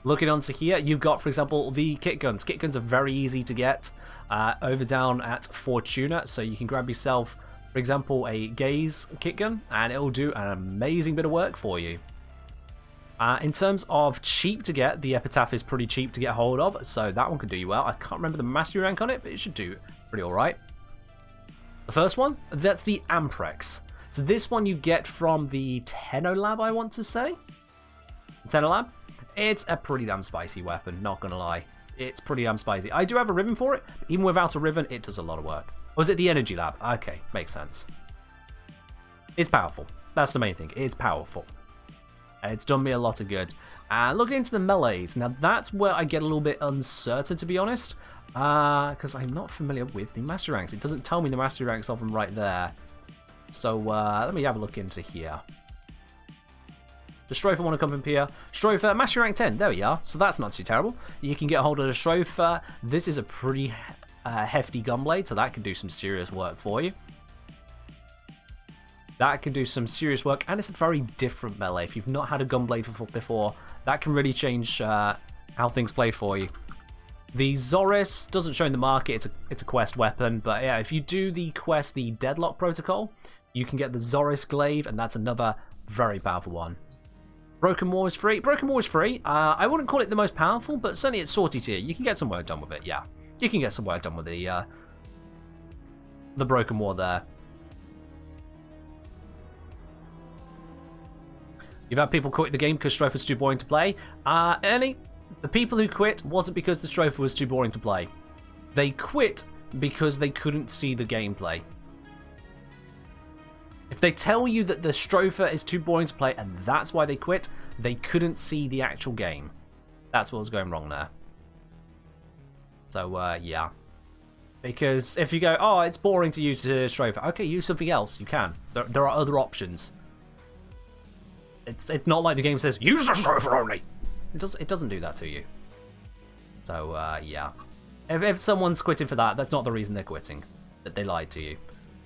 Looking onto here, you've got, for example, the kit guns. Kit guns are very easy to get over down at Fortuna, so you can grab yourself, for example, a Gaze kit gun, and it will do an amazing bit of work for you. In terms of cheap to get, the Epitaph is pretty cheap to get hold of, so that one can do you well. I can't remember the mastery rank on it, but it should do pretty alright. The first one, that's the Amprex. So this one you get from the Tenolab, I want to say. Tenolab. It's a pretty damn spicy weapon, not gonna lie. It's pretty damn spicy. I do have a ribbon for it, but even without a ribbon, it does a lot of work. Or is it the Energy Lab? Okay, makes sense. It's powerful. That's the main thing. It's powerful. It's done me a lot of good. Looking into the melees, now that's where I get a little bit uncertain, to be honest, because I'm not familiar with the mastery ranks. It doesn't tell me the mastery ranks of them right there. So let me have a look into here. The Stropher want to come from here. Stropher, mastery rank 10. There we are. So that's not too terrible. You can get a hold of the Stropher. This is a pretty hefty gunblade, so that can do some serious work for you. That can do some serious work, and it's a very different melee. If you've not had a gunblade before, that can really change how things play for you. The Zoris doesn't show in the market, it's a quest weapon, but yeah, if you do the quest, the Deadlock Protocol, you can get the Zoris Glaive, and that's another very powerful one. Broken War is free. Broken War is free. I wouldn't call it the most powerful, but certainly it's sortie tier. You can get some work done with it, yeah. You can get some work done with the Broken War there. You've had people quit the game because Strophe was too boring to play. Ernie, the people who quit wasn't because the Strophe was too boring to play. They quit because they couldn't see the gameplay. If they tell you that the Strophe is too boring to play and that's why they quit, they couldn't see the actual game. That's what was going wrong there. So, yeah. Because if you go, oh, it's boring to use Strophe. Okay, use something else. You can. There are other options. It's not like the game says, use the Strophe only. It doesn't do that to you. So, yeah. If someone's quitting for that, that's not the reason they're quitting. That they lied to you.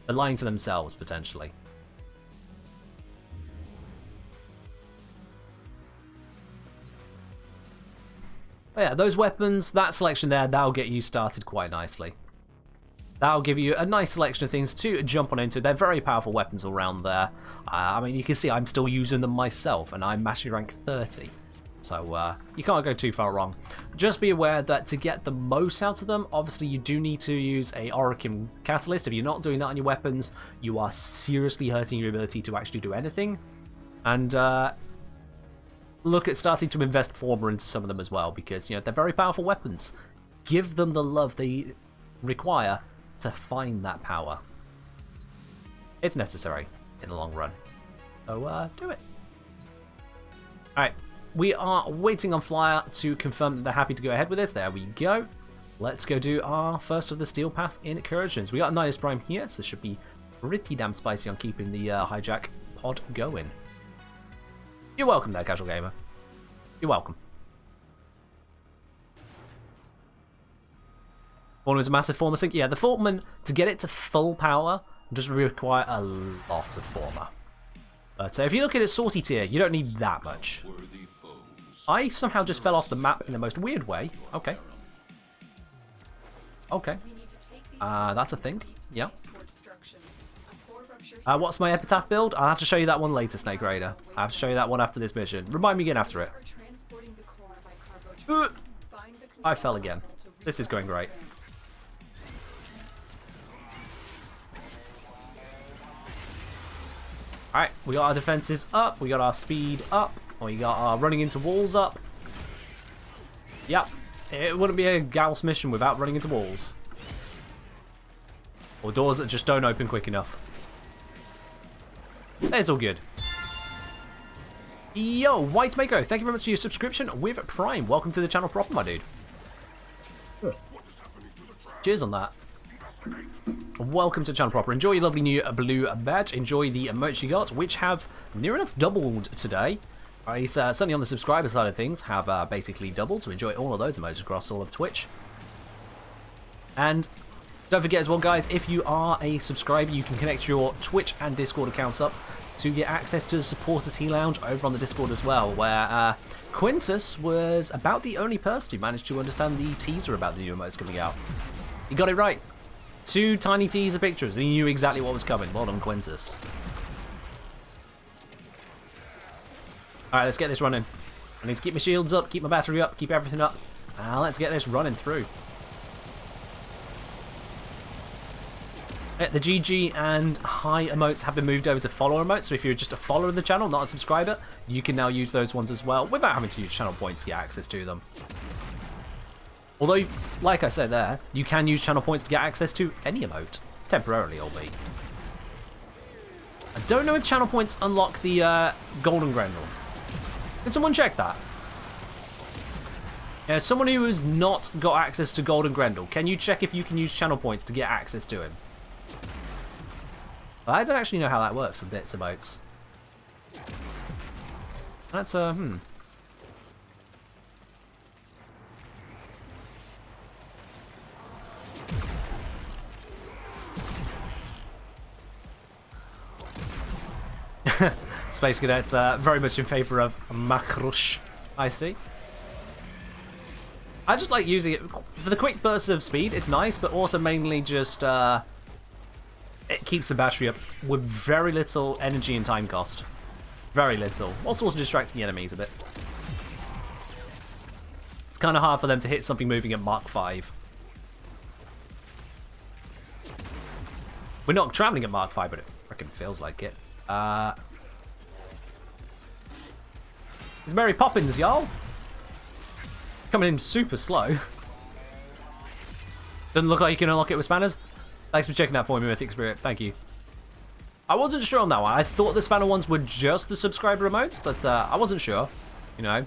They're lying to themselves, potentially. But yeah, those weapons, that selection there, that'll get you started quite nicely. That'll give you a nice selection of things to jump on into. They're very powerful weapons all around there. I mean, you can see I'm still using them myself, and I'm mastery rank 30. So, you can't go too far wrong. Just be aware that to get the most out of them, obviously you do need to use a Orokin Catalyst. If you're not doing that on your weapons, you are seriously hurting your ability to actually do anything. And, look at starting to invest Former into some of them as well, because, you know, they're very powerful weapons. Give them the love they require to find that power. It's necessary in the long run. So, do it. Alright, we are waiting on Flyer to confirm that they're happy to go ahead with this. There we go. Let's go do our first of the Steel Path incursions. We got a Nidus Prime here, so this should be pretty damn spicy on keeping the hijack pod going. You're welcome there, casual gamer. You're welcome. One was a massive Former sink. Yeah, the Fortman, to get it to full power, does require a lot of Former. But if you look at its sortie tier, you don't need that much. I somehow just fell off the map in the most weird way. Okay. Okay. That's a thing. Yeah. What's my Epitaph build? I'll have to show you that one later, Snake Raider. I'll have to show you that one after this mission. Remind me again after it. I fell again. This is going great. Alright, we got our defenses up, we got our speed up, we got our running into walls up. Yep, it wouldn't be a Gauss mission without running into walls. Or doors that just don't open quick enough. It's all good. Yo, White Mako, thank you very much for your subscription with Prime. Welcome to the channel proper, my dude. Cheers on that. Welcome to the channel proper. Enjoy your lovely new blue badge. Enjoy the emotes you got, which have near enough doubled today. Certainly on the subscriber side of things, have basically doubled. So enjoy all of those emotes across all of Twitch. And don't forget as well, guys, if you are a subscriber, you can connect your Twitch and Discord accounts up to get access to the Supporter Tea Lounge over on the Discord as well, where Quintus was about the only person who managed to understand the teaser about the new emotes coming out. He got it right. 2 tiny teaser pictures, and he knew exactly what was coming. Well done, Quintus. Alright, let's get this running. I need to keep my shields up, keep my battery up, keep everything up. Let's get this running through. The GG and high emotes have been moved over to follower emotes, so if you're just a follower of the channel, not a subscriber, you can now use those ones as well, without having to use channel points to get access to them. Although, like I said there, you can use channel points to get access to any emote. Temporarily, albeit. I don't know if channel points unlock the Golden Grendel. Did someone check that? Yeah, someone who has not got access to Golden Grendel, can you check if you can use channel points to get access to him? I don't actually know how that works with bits emotes. That's, Space Cadet's very much in favour of Makrush, I see. I just like using it for the quick bursts of speed, it's nice, but also mainly just it keeps the battery up with very little energy and time cost. Very little. Also distracting the enemies a bit. It's kind of hard for them to hit something moving at Mark 5. We're not travelling at Mark 5, but it freaking feels like it. It's Mary Poppins, y'all. Coming in super slow. Doesn't look like you can unlock it with spanners. Thanks for checking that for me, Mythic Spirit. Thank you. I wasn't sure on that one. I thought the spanner ones were just the subscriber emotes, but I wasn't sure. You know.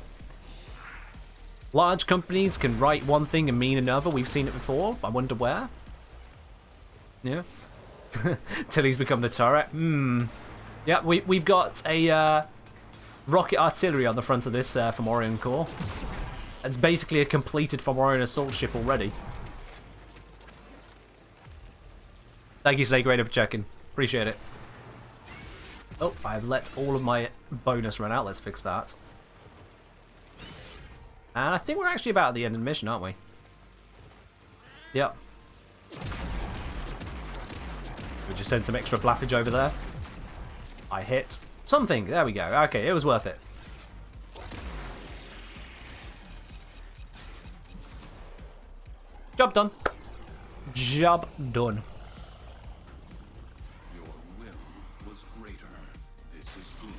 Large companies can write one thing and mean another. We've seen it before. I wonder where. Yeah. Tilly's become the turret. Yeah, we've got a rocket artillery on the front of this Fomorian core. It's basically a completed Fomorian assault ship already. Thank you, Snake Raider, for checking. Appreciate it. Oh, I've let all of my bonus run out. Let's fix that. And I think we're actually about at the end of the mission, aren't we? Yep. We just send some extra flappage over there. I hit something. There we go. Okay, it was worth it. Job done. Job done. Your will was greater. This is good.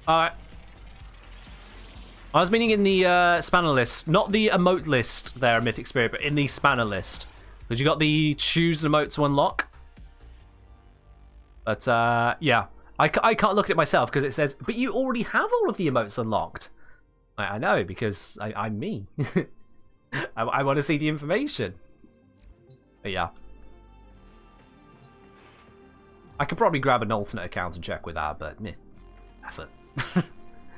Alright. I was meaning in the spanner list, not the emote list there, Mythic Spirit, but in the spanner list. Because you got the choose emote to unlock. But, yeah. I can't look at it myself because it says, but you already have all of the emotes unlocked. I know, because I'm me. I want to see the information. But yeah. I could probably grab an alternate account and check with that, but meh. Effort.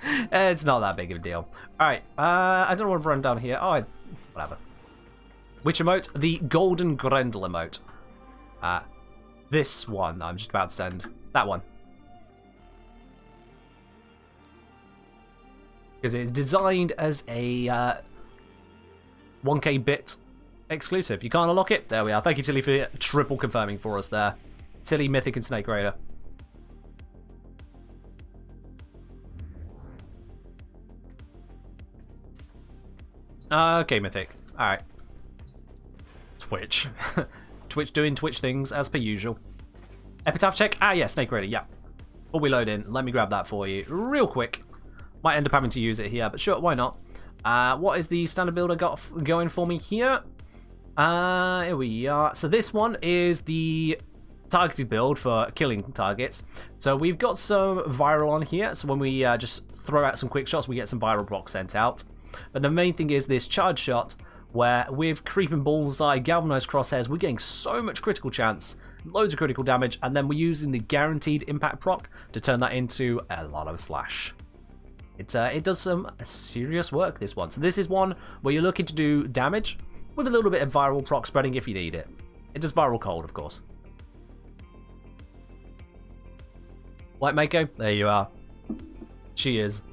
It's not that big of a deal. Alright, I don't want to run down here. Oh, whatever. Which emote? The Golden Grendel emote. This one I'm just about to send. That one. Because it's designed as a 1K bit exclusive. You can't unlock it? There we are. Thank you, Tilly, for triple confirming for us there. Tilly, Mythic, and Snake Raider. Okay, Mythic. Alright. Twitch. Twitch doing Twitch things as per usual. Epitaph check? Ah, yeah, Snake Raider, yeah. Before we load in, let me grab that for you real quick. Might end up having to use it here, but sure, why not? What is the standard build I got going for me here? Here we are. So this one is the targeted build for killing targets. So we've got some viral on here. So when we just throw out some quick shots, we get some viral blocks sent out. But the main thing is this charge shot, where with creeping bullseye, galvanized crosshairs, we're getting so much critical chance, loads of critical damage, and then we're using the guaranteed impact proc to turn that into a lot of slash. It does some serious work, this one. So this is one where you're looking to do damage with a little bit of viral proc spreading if you need it. It does viral cold, of course. White Mako, there you are. She is.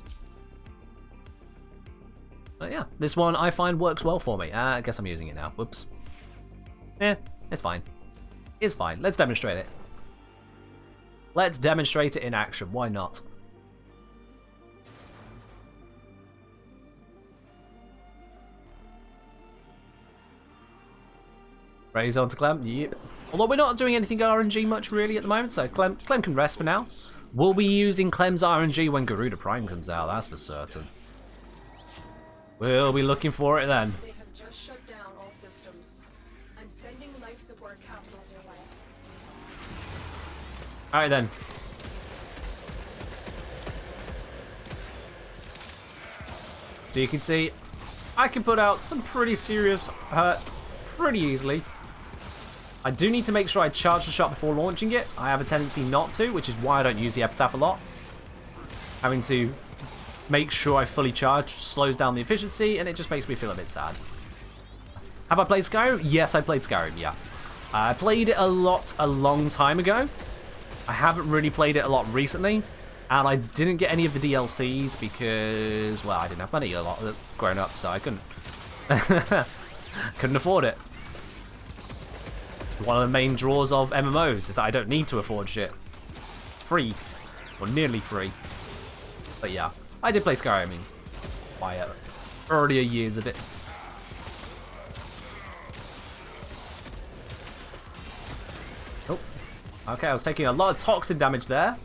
But yeah, this one I find works well for me. I guess I'm using it now. Whoops. It's fine. It's fine. Let's demonstrate it. Let's demonstrate it in action. Why not? Raise on to Clem. Yep. Although we're not doing anything RNG much really at the moment, so Clem can rest for now. We'll be using Clem's RNG when Garuda Prime comes out, that's for certain. We'll be looking for it then. They have just shut down all systems. I'm sending life support capsules your way. Alright then. So you can see, I can put out some pretty serious hurt pretty easily. I do need to make sure I charge the shot before launching it. I have a tendency not to, which is why I don't use the Epitaph a lot. Having to make sure I fully charge slows down the efficiency, and it just makes me feel a bit sad. Have I played Skyrim? Yes, I played Skyrim, yeah. I played it a lot a long time ago. I haven't really played it a lot recently, and I didn't get any of the DLCs because, well, I didn't have money a lot growing up, so I couldn't. Couldn't afford it. It's one of the main draws of MMOs, is that I don't need to afford shit. It's free. Or nearly free. But yeah, I did play Skyrim in my earlier years of it. Oh, okay, I was taking a lot of toxin damage there.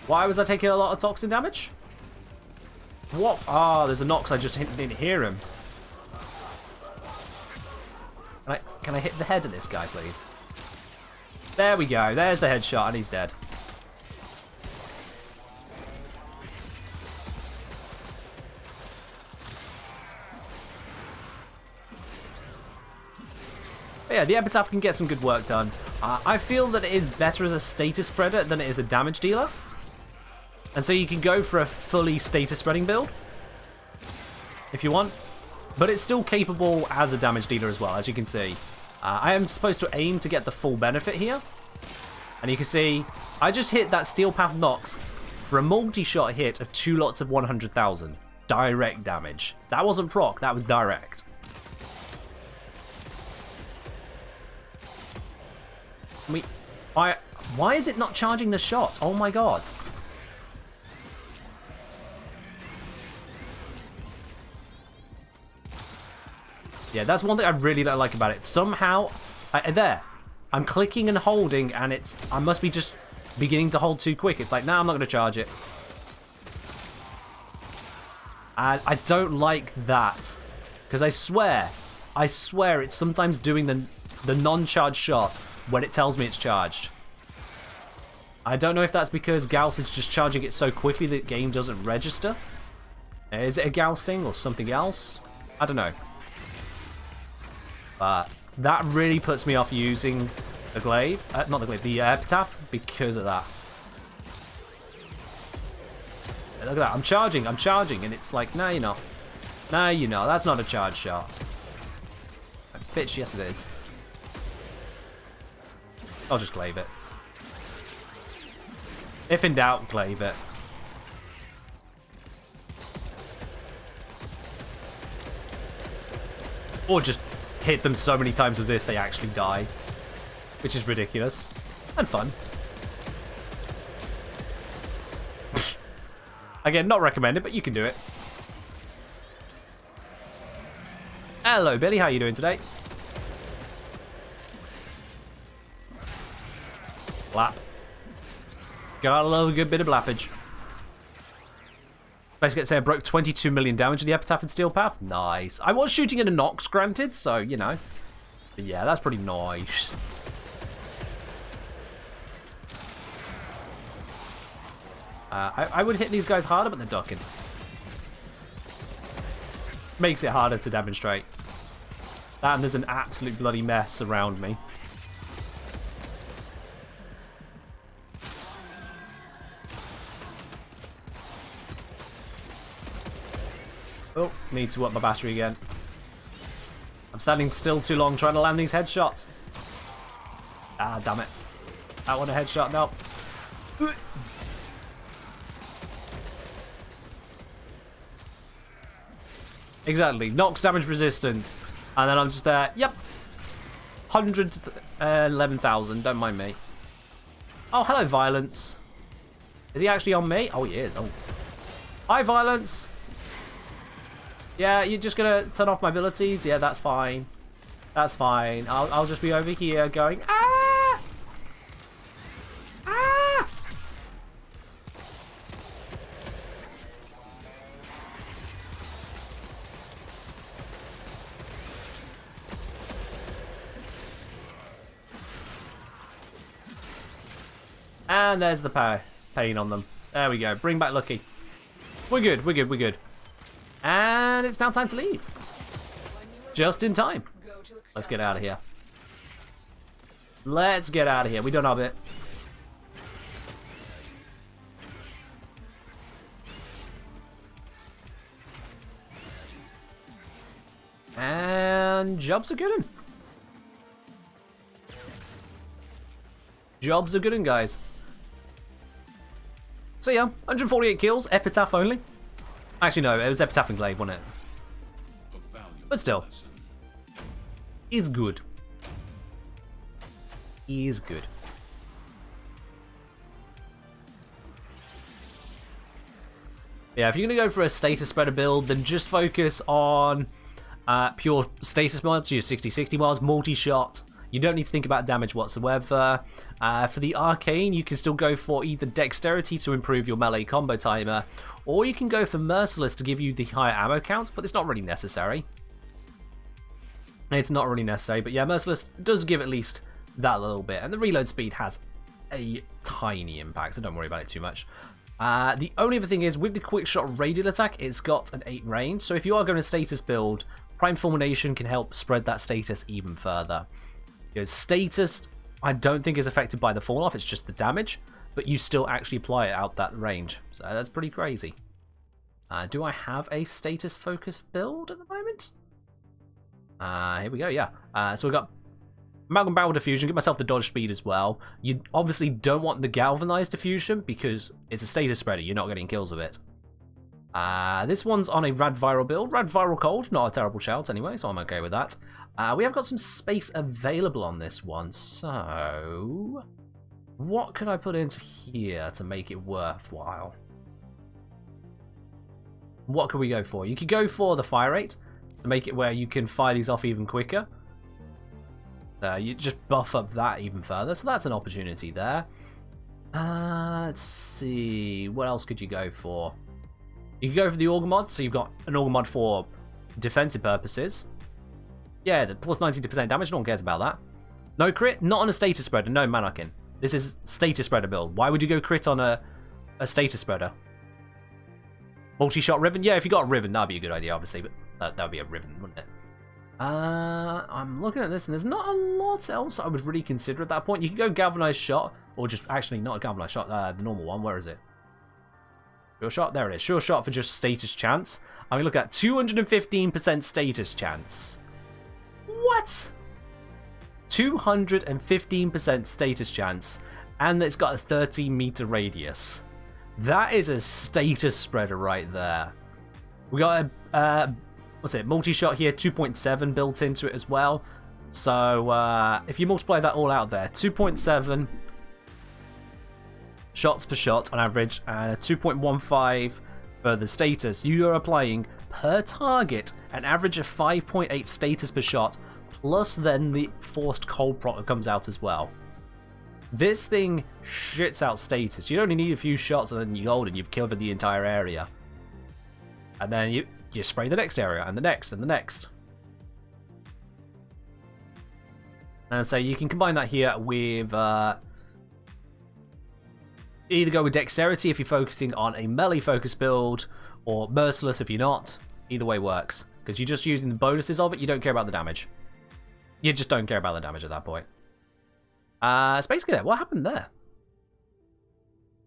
Why was I taking a lot of toxin damage? What? Ah, there's a Nox. I just didn't hear him. Can I hit the head of this guy, please? There we go. There's the headshot, and he's dead. But yeah, the Epitaph can get some good work done. I feel that it is better as a status spreader than it is a damage dealer. And so you can go for a fully status spreading build if you want. But it's still capable as a damage dealer as well, as you can see. I am supposed to aim to get the full benefit here. And you can see, I just hit that Steel Path Nox for a multi-shot hit of 2 lots of 100,000. Direct damage. That wasn't proc, that was direct. Why is it not charging the shot? Oh my god. Yeah, that's one thing I really don't like about it. Somehow, I'm clicking and holding, and I must be just beginning to hold too quick. It's like, nah, I'm not going to charge it. And I don't like that. Because I swear it's sometimes doing the non-charged shot when it tells me it's charged. I don't know if that's because Gauss is just charging it so quickly that the game doesn't register. Is it a Gauss thing or something else? I don't know. But that really puts me off using the glaive, the Epitaph, because of that. Yeah, look at that, I'm charging, and it's like, no, you're not. No, you're not, that's not a charge shot. Bitch, yes it is. I'll just glaive it. If in doubt, glaive it. Or just hit them so many times with this they actually die. Which is ridiculous. And fun. Again, not recommended, but you can do it. Hello, Billy. How are you doing today? Blap. Gotta love a good bit of blappage. Basically, say I broke 22 million damage with the Epitaph and Steel Path. Nice. I was shooting in a Nox, granted, so, you know. But yeah, that's pretty nice. I would hit these guys harder, but they're ducking. Makes it harder to demonstrate. That and there's an absolute bloody mess around me. Oh, need to up my battery again. I'm standing still too long trying to land these headshots. Ah, damn it. I want a headshot now. Exactly. Nox damage resistance. And then I'm just there. Yep. 111,000. Don't mind me. Oh, hello, Violence. Is he actually on me? Oh, he is. Oh. Hi, Violence. Yeah, you're just going to turn off my abilities? Yeah, that's fine. That's fine. I'll just be over here going, ah! Ah! And there's the pain on them. There we go. Bring back Lucky. We're good, we're good, we're good. And it's now time to leave. Just in time. Let's get out of here. Let's get out of here. We done our bit. And jobs are good. Jobs are good, guys. So yeah, 148 kills, Epitaph only. Actually, no, it was Epitaph and Glaive, wasn't it? But still. Is good. Is good. Yeah, if you're going to go for a status spreader build, then just focus on pure status mods, your 60-60 mods, multi-shot, You don't need to think about damage whatsoever. For the arcane, you can still go for either dexterity to improve your melee combo timer, or you can go for merciless to give you the higher ammo count, but it's not really necessary. It's not really necessary, but yeah, merciless does give at least that little bit, and the reload speed has a tiny impact, so don't worry about it too much. The only other thing is, with the quick shot radial attack, it's got an 8 range, so if you are going to status build, Prime Fulmination can help spread that status even further. Because status, I don't think is affected by the fall off, it's just the damage, but you still actually apply it out that range, so that's pretty crazy. Do I have a status focused build at the moment? Here we go, yeah. So we've got Amalgam Barrel Diffusion, give myself the dodge speed as well. You obviously don't want the Galvanized Diffusion because it's a status spreader, you're not getting kills with it. This one's on a Rad Viral build. Rad Viral Cold, not a terrible shout anyway, so I'm okay with that. We have got some space available on this one, so what could I put into here to make it worthwhile? What could we go for? You could go for the fire rate to make it where you can fire these off even quicker. You just buff up that even further, so that's an opportunity there. Let's see, what else could you go for? You could go for the Auger mod, so you've got an Auger mod for defensive purposes. Yeah, the plus 90% damage, no one cares about that. No crit, not on a status spreader, no Mannequin. This is status spreader build. Why would you go crit on a status spreader? Multi-shot Riven? Yeah, if you got a Riven, that'd be a good idea, obviously, but that would be a Riven, wouldn't it? I'm looking at this, and there's not a lot else I would really consider at that point. You can go Galvanized Shot, or just, actually, not a Galvanized Shot, the normal one. Where is it? Sure Shot? There it is. Sure Shot for just status chance. I'm going to look at 215% status chance. What? 215% status chance, and it's got a 13-meter radius. That is a status spreader right there. We got a what's it, multi-shot here, 2.7 built into it as well. So if you multiply that all out there, 2.7 shots per shot on average, and a 2.15 for the status, you are applying per target an average of 5.8 status per shot, plus then the forced cold proc that comes out as well. This thing shits out status. You only need a few shots and then you're golden, you've killed the entire area. And then you spray the next area, and the next, and the next. And so you can combine that here with either go with dexterity if you're focusing on a melee focus build, or merciless if you're not. Either way works, because you're just using the bonuses of it, you don't care about the damage. You just don't care about the damage at that point. Space Cadet, what happened there?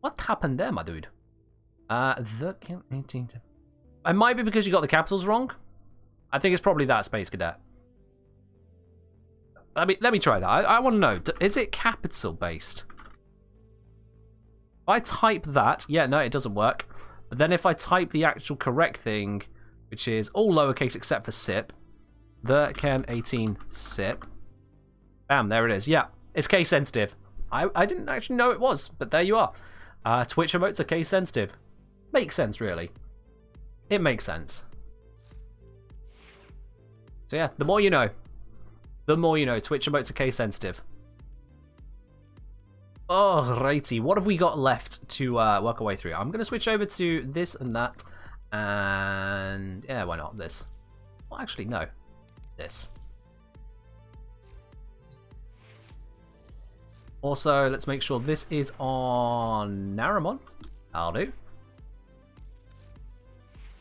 What happened there, my dude? It might be because you got the capitals wrong. I think it's probably that, Space Cadet. Let me try that. I want to know, is it capital based? If I type that, yeah, no, it doesn't work. But then if I type the actual correct thing, which is all lowercase except for SIP, the Ken 18 SIP. Bam, there it is. Yeah, it's case sensitive. I didn't actually know it was, but there you are. Twitch emotes are case sensitive. Makes sense, really. It makes sense. So yeah, the more you know. The more you know. Twitch emotes are case sensitive. Alrighty, what have we got left to work our way through? I'm going to switch over to this and that. And yeah, why not this? Well, actually, no. This. Also, let's make sure this is on Naramon. I'll do.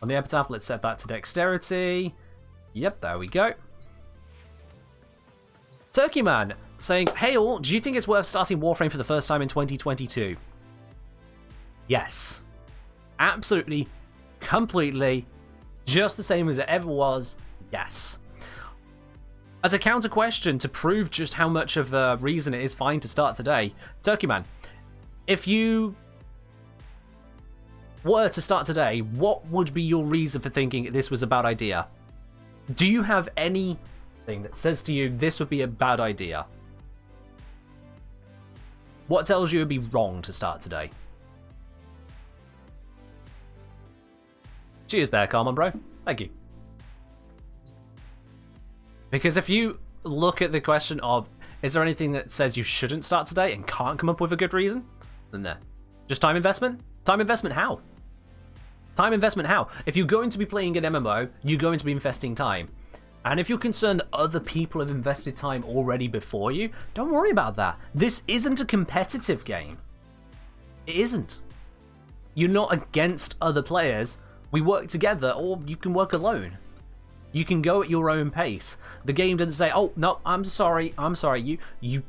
On the epitaph, let's set that to dexterity. Yep, there we go. Turkey Man saying, hey all, do you think it's worth starting Warframe for the first time in 2022? Yes. Absolutely, completely, just the same as it ever was, yes. As a counter question to prove just how much of a reason it is fine to start today, Turkey Man, if you were to start today, what would be your reason for thinking this was a bad idea? Do you have anything that says to you this would be a bad idea? What tells you it would be wrong to start today? Cheers there, Carmen, bro. Thank you. Because if you look at the question of, Is there anything that says you shouldn't start today and can't come up with a good reason? No. Just time investment? Time investment how? Time investment how? If you're going to be playing an MMO, you're going to be investing time. And if you're concerned that other people have invested time already before you, don't worry about that. This isn't a competitive game. It isn't. You're not against other players. We work together, or you can work alone. You can go at your own pace. The game doesn't say, oh, no, I'm sorry, you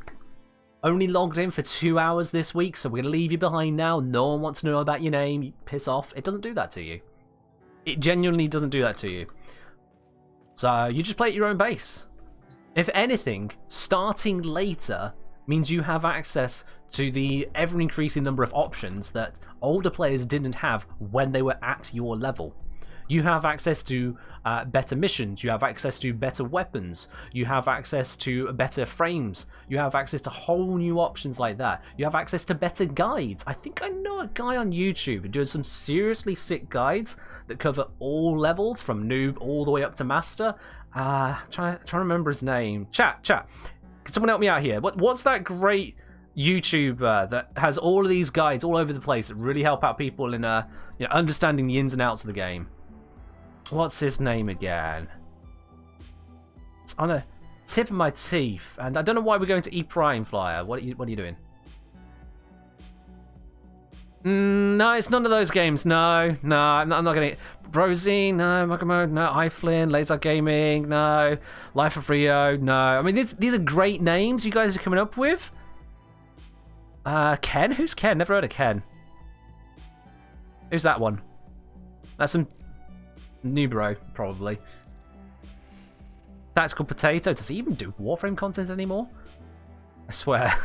only logged in for 2 hours this week, so we're going to leave you behind now. No one wants to know about your name. You piss off. It doesn't do that to you. It genuinely doesn't do that to you. So you just play at your own pace. If anything, starting later means you have access to the ever-increasing number of options that older players didn't have when they were at your level. You have access to better missions, you have access to better weapons, you have access to better frames, you have access to whole new options like that. You have access to better guides. I think I know a guy on YouTube who does some seriously sick guides that cover all levels from noob all the way up to master. Trying to remember his name. Chat. Can someone help me out here? What's that great YouTuber that has all of these guides all over the place that really help out people in understanding the ins and outs of the game? What's his name again? It's on the tip of my teeth, and I don't know why we're going to E Prime Flyer. What are you doing? No, it's none of those games. No, I'm not gonna. Brosine, no. Makamo, no. iFlynn, Laser Gaming, no. Life of Rio, no. I mean, these are great names you guys are coming up with. Ken? Who's Ken? Never heard of Ken. Who's that one? That's some new bro, probably. Tactical Potato. Does he even do Warframe content anymore? I swear.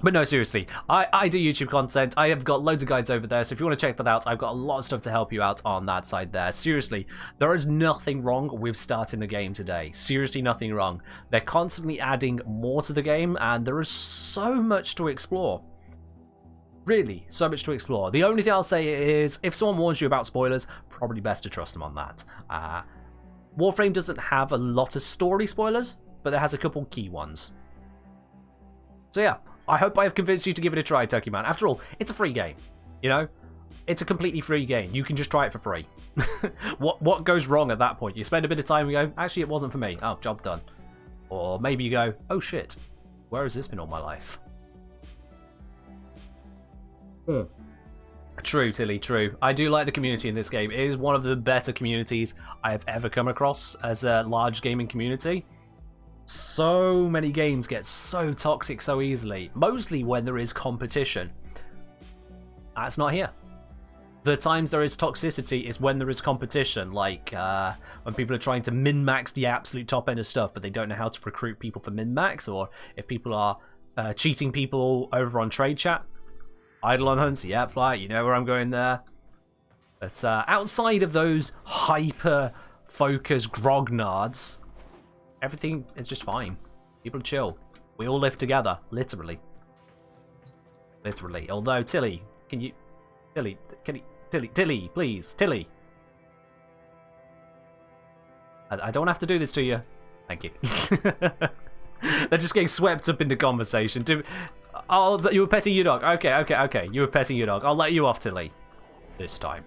But no, seriously, I do YouTube content. I have got loads of guides over there, so if you want to check that out, I've got a lot of stuff to help you out on that side there. Seriously, there is nothing wrong with starting the game today. Seriously, nothing wrong. They're constantly adding more to the game, and there is so much to explore. Really, so much to explore. The only thing I'll say is, if someone warns you about spoilers, probably best to trust them on that. Warframe doesn't have a lot of story spoilers, but it has a couple key ones. So yeah, I hope I have convinced you to give it a try, Turkey Man. After all, it's a free game, you know? It's a completely free game. You can just try it for free. What goes wrong at that point? You spend a bit of time and go, actually, it wasn't for me. Oh, job done. Or maybe you go, oh shit, where has this been all my life? True, Tilly, true. I do like the community in this game. It is one of the better communities I have ever come across as a large gaming community. So many games get so toxic so easily, mostly when there is competition. That's not here. The times there is toxicity is when there is competition, like when people are trying to min-max the absolute top end of stuff, but they don't know how to recruit people for min-max, or if people are cheating people over on trade chat. Idle on hunts, yeah, Fly, you know where I'm going there. But outside of those hyper-focused grognards, everything is just fine. People chill. We all live together, literally. Literally. Although, Tilly, can you... Tilly, please, Tilly. I don't have to do this to you. Thank you. They're just getting swept up in the conversation. Oh, you were petting your dog. Okay. You were petting your dog. I'll let you off, Tilly. This time.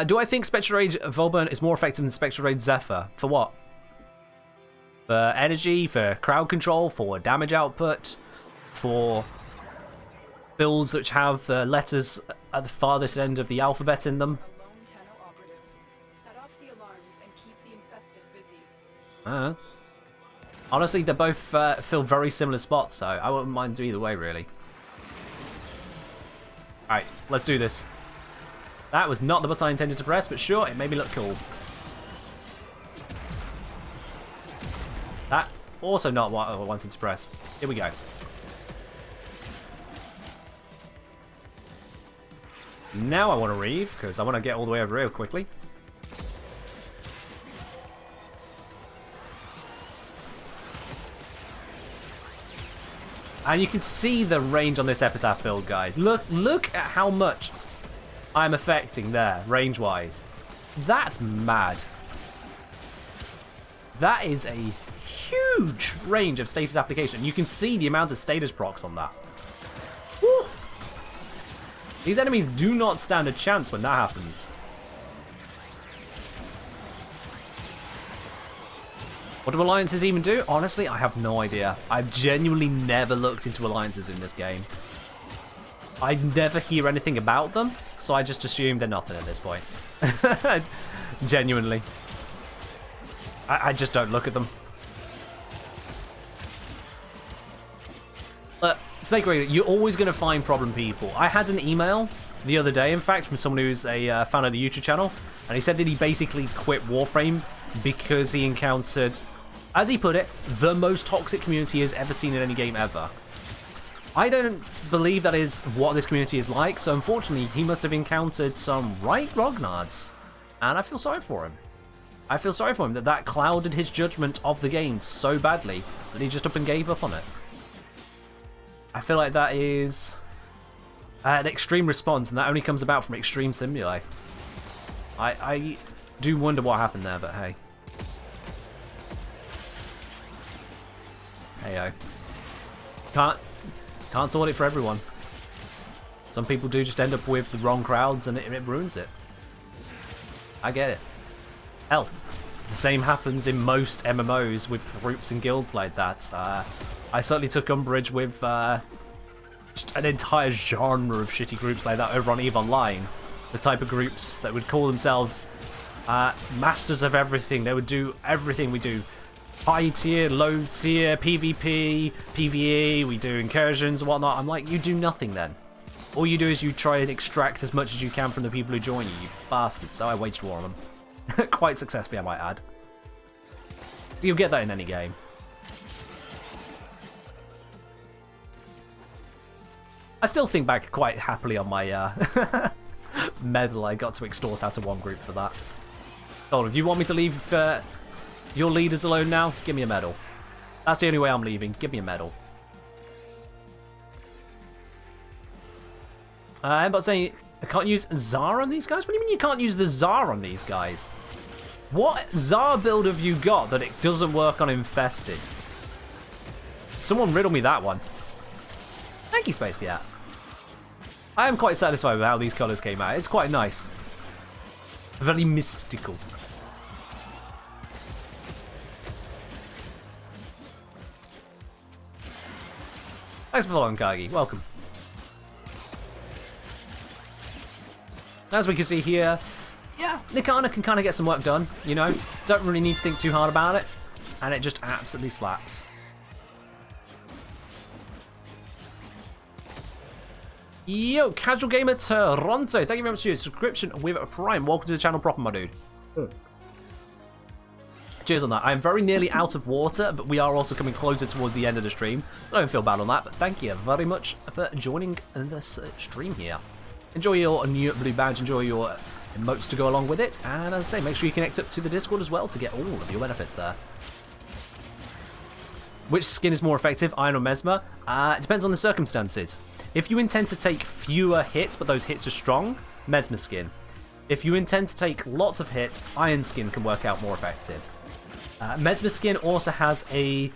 Do I think Spectre Rage Volburn is more effective than Spectre Rage Zephyr? For what? For energy, for crowd control, for damage output, for builds which have letters at the farthest end of the alphabet in them? Set off the alarms and keep the infested busy. Honestly, they both fill very similar spots, so I wouldn't mind either way, really. Alright, let's do this. That was not the button I intended to press, but sure, it made me look cool. That also not what I wanted to press. Here we go. Now I want to reeve, because I want to get all the way over here quickly. And you can see the range on this Epitaph build, guys. Look at how much I'm affecting there, range-wise. That's mad. That is a huge range of status application. You can see the amount of status procs on that. Woo! These enemies do not stand a chance when that happens. What do alliances even do? Honestly, I have no idea. I've genuinely never looked into alliances in this game. I never hear anything about them, so I just assume they're nothing at this point. Genuinely. I just don't look at them. Snake Raider, you're always going to find problem people. I had an email the other day, in fact, from someone who's a fan of the YouTube channel, and he said that he basically quit Warframe because he encountered, as he put it, the most toxic community he has ever seen in any game ever. I don't believe that is what this community is like, so unfortunately he must have encountered some right grognards, and I feel sorry for him. I feel sorry for him that clouded his judgment of the game so badly that he just up and gave up on it. I feel like that is an extreme response, and that only comes about from extreme stimuli. I do wonder what happened there, but hey. Heyo. Can't sort it for everyone. Some people do just end up with the wrong crowds, and it ruins it. I get it. Hell, the same happens in most MMOs with groups and guilds like that. I certainly took umbrage with just an entire genre of shitty groups like that over on EVE Online. The type of groups that would call themselves masters of everything. They would do everything we do. High tier, low tier, PvP, PvE, we do incursions and whatnot. I'm like, you do nothing then. All you do is you try and extract as much as you can from the people who join you bastards. So I waged war on them. Quite successfully, I might add. You'll get that in any game. I still think back quite happily on my medal I got to extort out of one group for that. Oh, if you want me to leave your leaders alone now, give me a medal. That's the only way I'm leaving. Give me a medal. I'm about saying I can't use Zara on these guys? What do you mean you can't use the Zara on these guys? What Zara build have you got that it doesn't work on Infested? Someone riddle me that one. Thank you, Space Cat. I am quite satisfied with how these colours came out. It's quite nice. Very mystical. Thanks for following, Kagi. Welcome. As we can see here, yeah, Nikana can kind of get some work done, you know? Don't really need to think too hard about it. And it just absolutely slaps. Yo, Casual Gamer Toronto, thank you very much for your subscription with Prime. Welcome to the channel proper, my dude. Cheers on that. I am very nearly out of water, but we are also coming closer towards the end of the stream. I don't feel bad on that, but thank you very much for joining this stream here. Enjoy your new blue badge, enjoy your emotes to go along with it, and as I say, make sure you connect up to the Discord as well to get all of your benefits there. Which skin is more effective, Iron or Mesmer? It depends on the circumstances. If you intend to take fewer hits, but those hits are strong, Mesmer skin. If you intend to take lots of hits, Iron skin can work out more effective. Mesmer skin also has a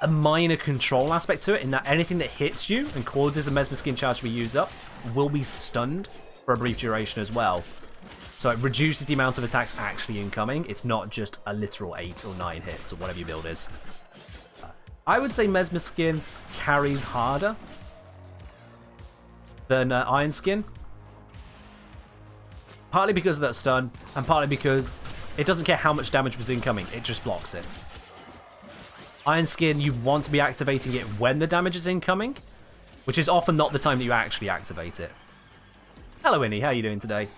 minor control aspect to it, in that anything that hits you and causes a Mesmer skin charge to be used up will be stunned for a brief duration as well. So it reduces the amount of attacks actually incoming. It's not just a literal 8 or 9 hits or whatever your build is. I would say Mesmer skin carries harder than Iron skin. Partly because of that stun, and partly because it doesn't care how much damage was incoming, it just blocks it. Iron skin, you want to be activating it when the damage is incoming, which is often not the time that you actually activate it. Hello, Winnie. How are you doing today?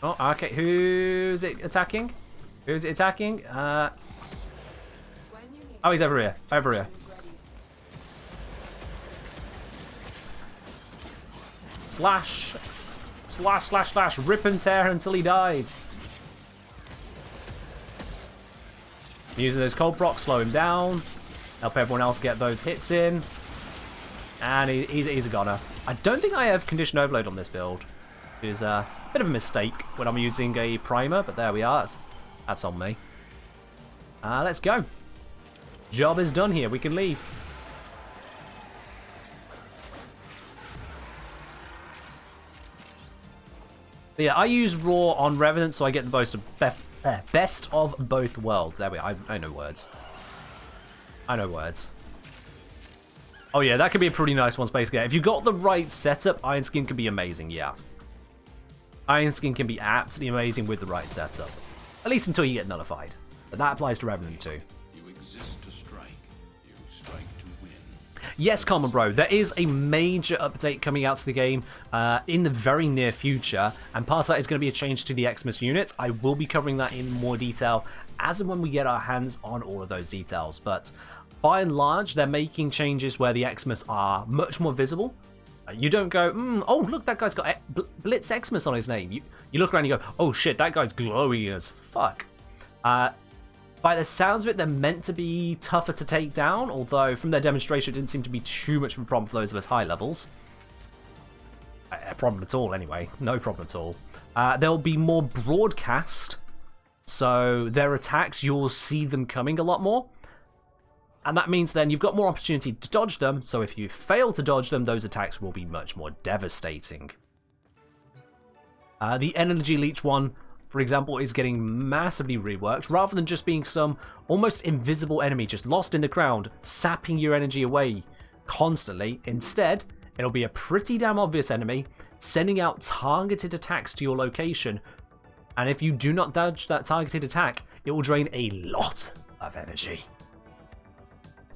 Oh, okay. Who's it attacking? Who's it attacking? Oh, he's over here. Over here. Slash. Slash, slash, slash. Rip and tear until he dies. Using those cold procs, slow him down. Help everyone else get those hits in. And he's a goner. I don't think I have condition overload on this build. Because Bit of a mistake when I'm using a primer, but there we are. That's on me. Let's go. Job is done here. We can leave. But yeah, I use Raw on Revenant, so I get the best of both worlds. There we are. I know words. I know words. Oh yeah, that could be a pretty nice one, Space Gate. If you've got the right setup, Iron Skin can be amazing, yeah. Iron Skin can be absolutely amazing with the right setup. At least until you get nullified. But that applies to Revenant too. You exist to strike. You strike to win. Yes, Common Bro, there is a major update coming out to the game in the very near future, and part of that is going to be a change to the Xmas units. I will be covering that in more detail as and when we get our hands on all of those details, but by and large, they're making changes where the Xmas are much more visible. You don't go, oh, look, that guy's got Blitz Xmas on his name. You look around and you go, oh shit, that guy's glowing as fuck. By the sounds of it, they're meant to be tougher to take down, although from their demonstration, it didn't seem to be too much of a problem for those of us high levels. A problem at all, anyway. No problem at all. There'll be more broadcast, so their attacks, you'll see them coming a lot more. And that means then you've got more opportunity to dodge them, so if you fail to dodge them, those attacks will be much more devastating. The Energy Leech one, for example, is getting massively reworked, rather than just being some almost invisible enemy just lost in the ground, sapping your energy away constantly. Instead, it'll be a pretty damn obvious enemy, sending out targeted attacks to your location, and if you do not dodge that targeted attack, it will drain a lot of energy.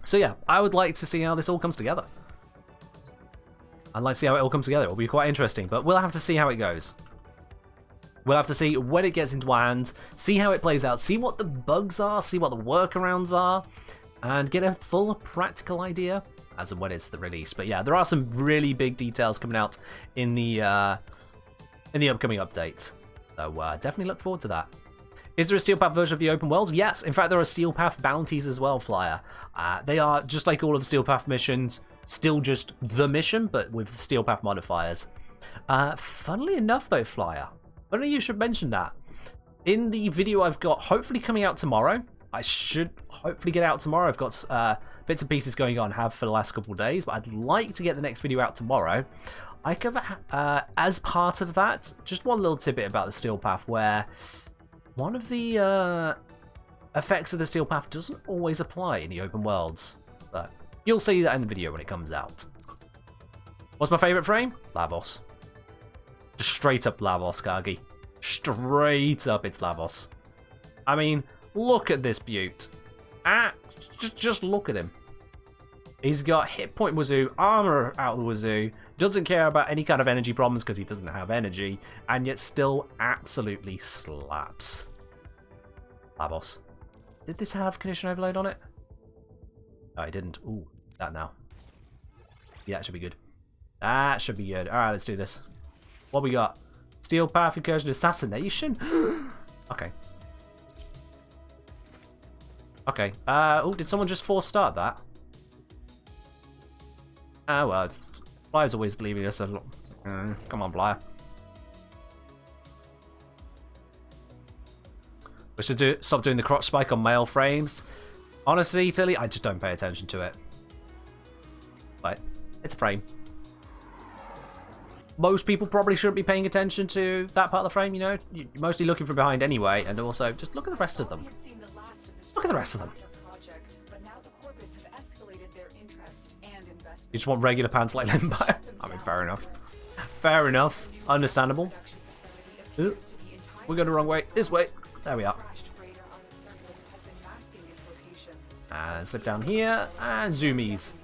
So yeah, I would like to see how this all comes together. I'd like to see how it all comes together. It'll be quite interesting, but we'll have to see how it goes. We'll have to see when it gets into our hands, see how it plays out, see what the bugs are, see what the workarounds are, and get a full practical idea as of when it's the release. But yeah, there are some really big details coming out in the upcoming update. So definitely look forward to that. Is there a Steel Path version of the open worlds? Yes, in fact there are Steel Path bounties as well, Flyer. They are, just like all of the Steel Path missions, still just the mission, but with Steel Path modifiers. Funnily enough though, Flyer, I don't know, you should mention that. In the video I've got hopefully coming out tomorrow, I should hopefully get out tomorrow. I've got bits and pieces going on, have for the last couple of days, but I'd like to get the next video out tomorrow. I cover, as part of that, just one little tidbit about the Steel Path where one of the effects of the Steel Path doesn't always apply in the open worlds, but you'll see that in the video when it comes out. What's my favourite frame? Lavos. Just straight up Lavos, Kagi. Straight up, it's Lavos. I mean, look at this beaut. Just look at him. He's got hit point wazoo, armor out the wazoo, doesn't care about any kind of energy problems because he doesn't have energy, and yet still absolutely slaps. Lavos. Did this have condition overload on it? Oh, it didn't. Ooh, that now. Yeah, that should be good. That should be good. Alright, let's do this. What we got? Steel Path Incursion Assassination? Okay. Okay. Oh, did someone just force start that? Ah, well, it's... Flyer's always leaving us a... come on, Flyer. We should stop doing the crotch spike on male frames. Honestly, Tilly, I just don't pay attention to it. But it's a frame. Most people probably shouldn't be paying attention to that part of the frame, you know? You're mostly looking from behind anyway, and also just look at the rest of them. Look at the rest of them. You just want regular pants like Limbo? I mean, fair enough. Fair enough. Understandable. Ooh, we're going the wrong way. This way. There we are. And slip down here. And zoomies.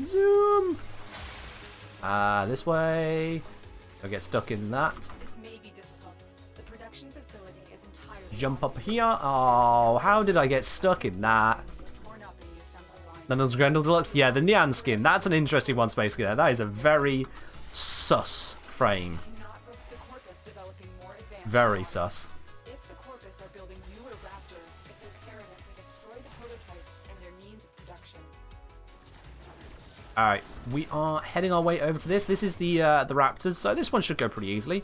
Zoom. This way. I'll get stuck in that. Jump up here. Oh, how did I get stuck in that? Then there's Grendel Deluxe. Yeah, the Nyan skin. That's an interesting one, Space Gear. That is a very sus frame. Very sus. If the Corpus are building newer raptors, it's imperative to destroy the prototypes and their means of production. Alright, we are heading our way over to this. This is the Raptors, so this one should go pretty easily.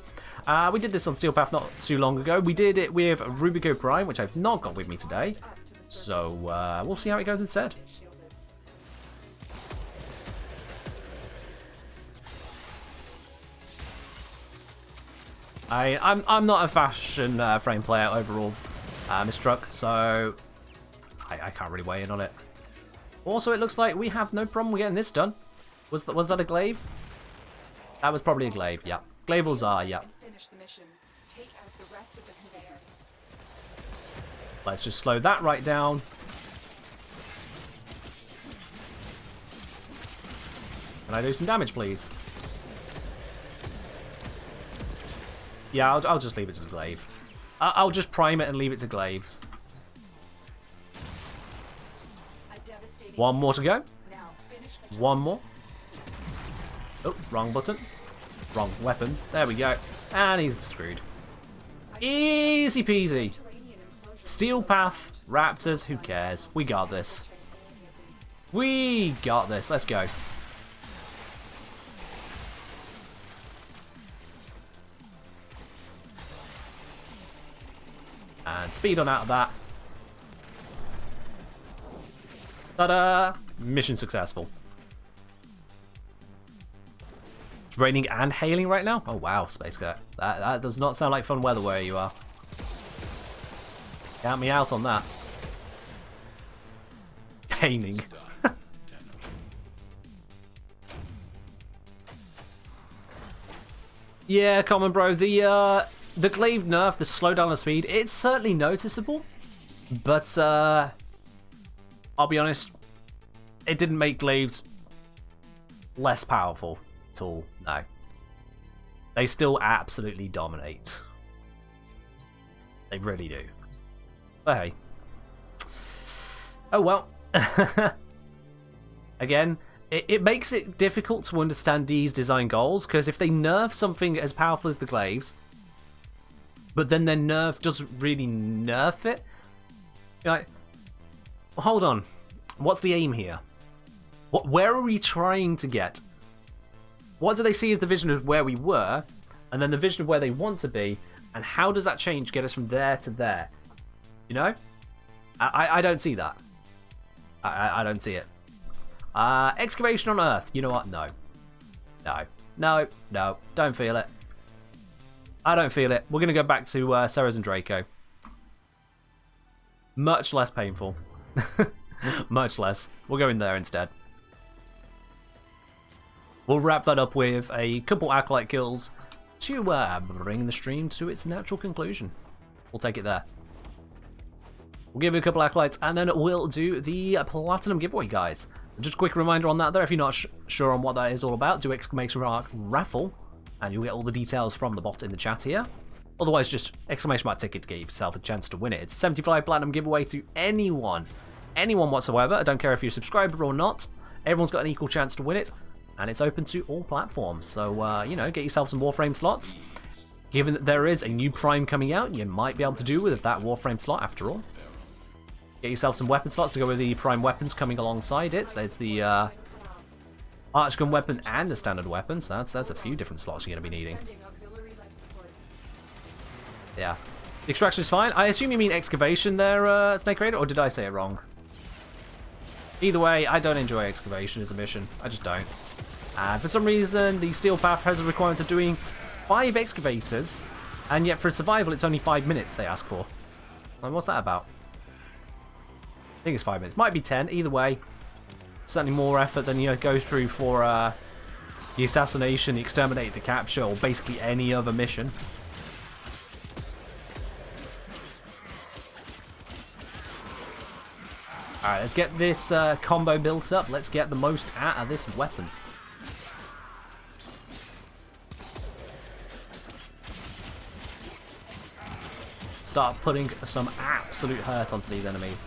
We did this on Steel Path not too long ago. We did it with Rubico Prime, which I've not got with me today. So we'll see how it goes instead. I'm not a fashion frame player overall, Mr. Truck, so I can't really weigh in on it. Also, it looks like we have no problem getting this done. Was that a glaive? That was probably a glaive, yeah. Glaives are, yeah. Let's just slow that right down. Can I do some damage, please? Yeah, I'll just leave it to glaive. I'll just prime it and leave it to glaives. One more to go. One more. Oh, wrong button. Wrong weapon. There we go. And he's screwed. Easy peasy. Steel Path, Raptors, who cares? We got this. We got this. Let's go. And speed on out of that. Ta-da! Mission successful. It's raining and hailing right now? Oh wow, Space Cat. That does not sound like fun weather where you are. Count me out on that. Hailing. Yeah, Common Bro, the glaive nerf, the slowdown of speed, it's certainly noticeable, but I'll be honest, it didn't make glaives less powerful at all, no. They still absolutely dominate. They really do. But hey. Oh well. Again, it makes it difficult to understand these design goals, because if they nerf something as powerful as the glaives, but then their nerf doesn't really nerf it, you're like, well, hold on, what's the aim here? Where are we trying to get? What do they see as the vision of where we were, and then the vision of where they want to be, and how does that change get us from there to there? You know? I don't see that. I don't see it. Excavation on Earth. You know what? No. No. No. No. Don't feel it. I don't feel it. We're going to go back to Ceres and Draco. Much less painful. Much less. We'll go in there instead. We'll wrap that up with a couple Acolyte kills to bring the stream to its natural conclusion. We'll take it there. We'll give you a couple Acolytes, and then we'll do the Platinum giveaway, guys. So just a quick reminder on that there, if you're not sure on what that is all about, do exclamation mark raffle, and you'll get all the details from the bot in the chat here. Otherwise, just exclamation mark ticket to give yourself a chance to win it. It's 75 Platinum giveaway to anyone. Anyone whatsoever. I don't care if you're a subscriber or not. Everyone's got an equal chance to win it, and it's open to all platforms. So, you know, get yourself some Warframe slots. Given that there is a new Prime coming out, you might be able to do with that Warframe slot after all. Get yourself some weapon slots to go with the Prime weapons coming alongside it. There's the Archgun weapon and the standard weapon, so that's a few different slots you're going to be needing. Yeah. The extraction is fine. I assume you mean excavation there, Snake Raider, or did I say it wrong? Either way, I don't enjoy excavation as a mission. I just don't. And for some reason, the Steel Path has a requirement of doing 5 excavators, and yet for survival it's only 5 minutes they ask for. And what's that about? I think it's 5 minutes. Might be 10. Either way, certainly more effort than you go through for the assassination, the exterminate, the capture, or basically any other mission. Alright, let's get this combo built up. Let's get the most out of this weapon. Start putting some absolute hurt onto these enemies.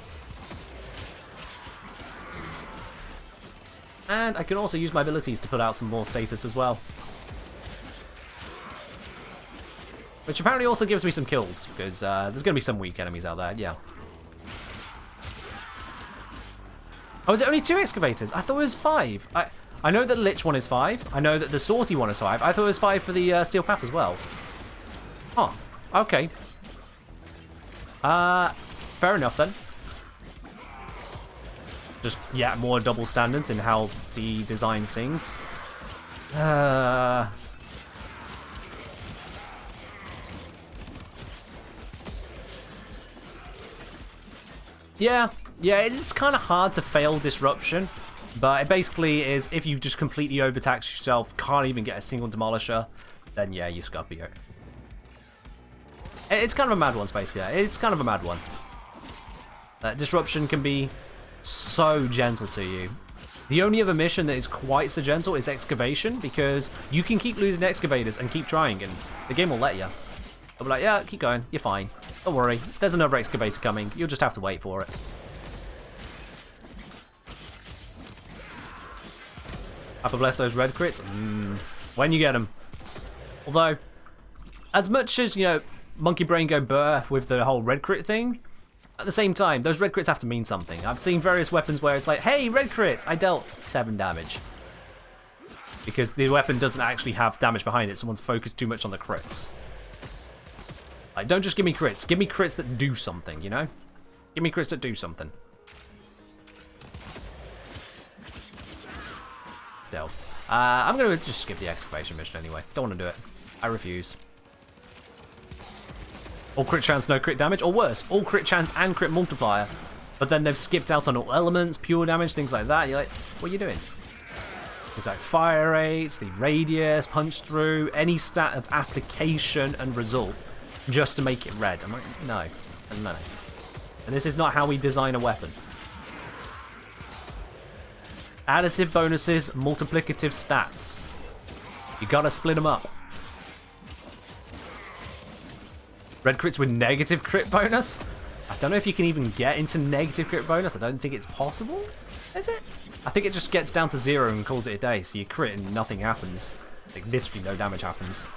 And I can also use my abilities to put out some more status as well. Which apparently also gives me some kills, because there's going to be some weak enemies out there, yeah. Oh, is it only 2 excavators? I thought it was 5. I know that the Lich one is 5. I know that the Sortie one is 5. I thought it was 5 for the Steel Path as well. Oh, okay. Fair enough then. Just, yeah, more double standards in how the design things. Yeah, it's kind of hard to fail Disruption, but it basically is if you just completely overtax yourself, can't even get a single Demolisher, then yeah, you Scorpio. It's kind of a mad one, Space Gear. It's kind of a mad one. Disruption can be so gentle to you. The only other mission that is quite so gentle is Excavation, because you can keep losing Excavators and keep trying, and the game will let you. They'll be like, yeah, keep going, you're fine. Don't worry, there's another Excavator coming, you'll just have to wait for it. Upper bless those red crits, when you get them. Although, as much as, you know, Monkey Brain go burr with the whole red crit thing, at the same time, those red crits have to mean something. I've seen various weapons where it's like, hey, red crits, I dealt 7 damage. Because the weapon doesn't actually have damage behind it, someone's focused too much on the crits. Like, don't just give me crits that do something, you know? Give me crits that do something. Still. I'm going to just skip the Excavation mission anyway. Don't want to do it. I refuse. All crit chance, no crit damage, or worse, all crit chance and crit multiplier. But then they've skipped out on all elements, pure damage, things like that. You're like, what are you doing? Things like fire rates, the radius, punch through, any stat of application and result, just to make it red. I'm like, no. And this is not how we design a weapon. Additive bonuses, multiplicative stats. You gotta split them up. Red crits with negative crit bonus? I don't know if you can even get into negative crit bonus. I don't think it's possible. Is it? I think it just gets down to 0 and calls it a day. So you crit and nothing happens. Like, literally no damage happens.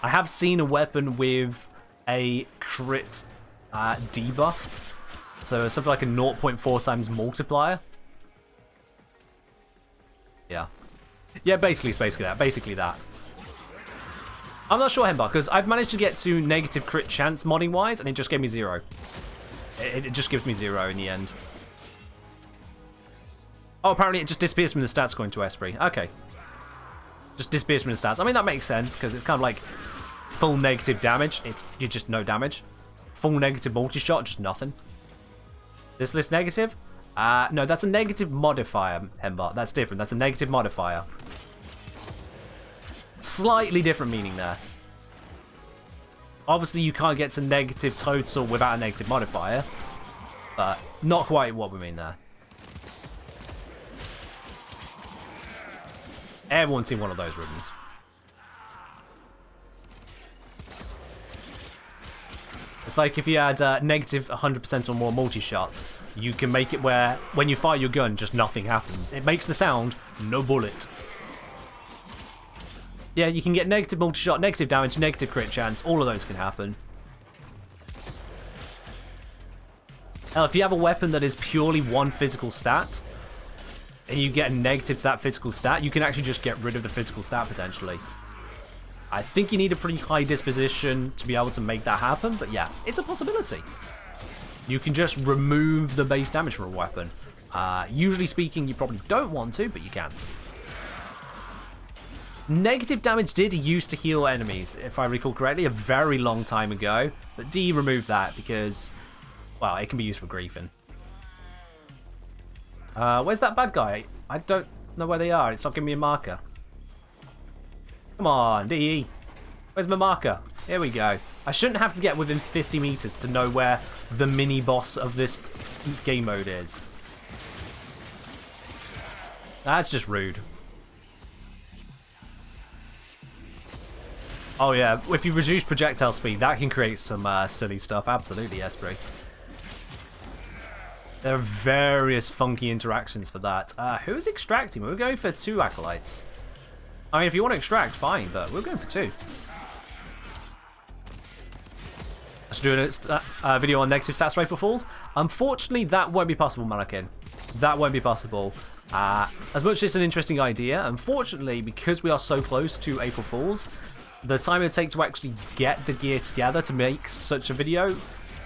I have seen a weapon with a crit debuff. So something like a 0.4 times multiplier. Yeah. Yeah, basically that. Basically that. I'm not sure, Hembar, because I've managed to get to negative crit chance modding wise, and it just gave me 0. It just gives me 0 in the end. Oh, apparently it just disappears from the stats going to Esprit. Okay. Just disappears from the stats. I mean, that makes sense, because it's kind of like full negative damage. You're just no damage. Full negative multi-shot, just nothing. This list negative? No, that's a negative modifier, Hembar. That's different. That's a negative modifier. Slightly different meaning there. Obviously, you can't get to negative total without a negative modifier, but not quite what we mean there. Everyone's seen one of those ribbons. It's like if you had negative 100% or more multi-shot, you can make it where when you fire your gun, just nothing happens. It makes the sound, no bullet. Yeah, you can get negative multi-shot, negative damage, negative crit chance. All of those can happen. Now, if you have a weapon that is purely one physical stat, and you get a negative to that physical stat, you can actually just get rid of the physical stat, potentially. I think you need a pretty high disposition to be able to make that happen, but yeah, it's a possibility. You can just remove the base damage from a weapon. Usually speaking, you probably don't want to, but you can. Negative damage did used to heal enemies, if I recall correctly, a very long time ago. But D removed that because, well, it can be used for griefing. Where's that bad guy? I don't know where they are. It's not giving me a marker. Come on, DE. Where's my marker? Here we go. I shouldn't have to get within 50 meters to know where the mini-boss of this game mode is. That's just rude. Oh yeah, if you reduce projectile speed, that can create some silly stuff. Absolutely, Esprit. There are various funky interactions for that. Who's extracting? We're going for 2 acolytes. I mean, if you want to extract, fine, but we're going for 2. to do a video on negative stats for April Fools. Unfortunately, that won't be possible, Mannequin. That won't be possible. As much as it's an interesting idea, unfortunately, because we are so close to April Fools, the time it would take to actually get the gear together to make such a video,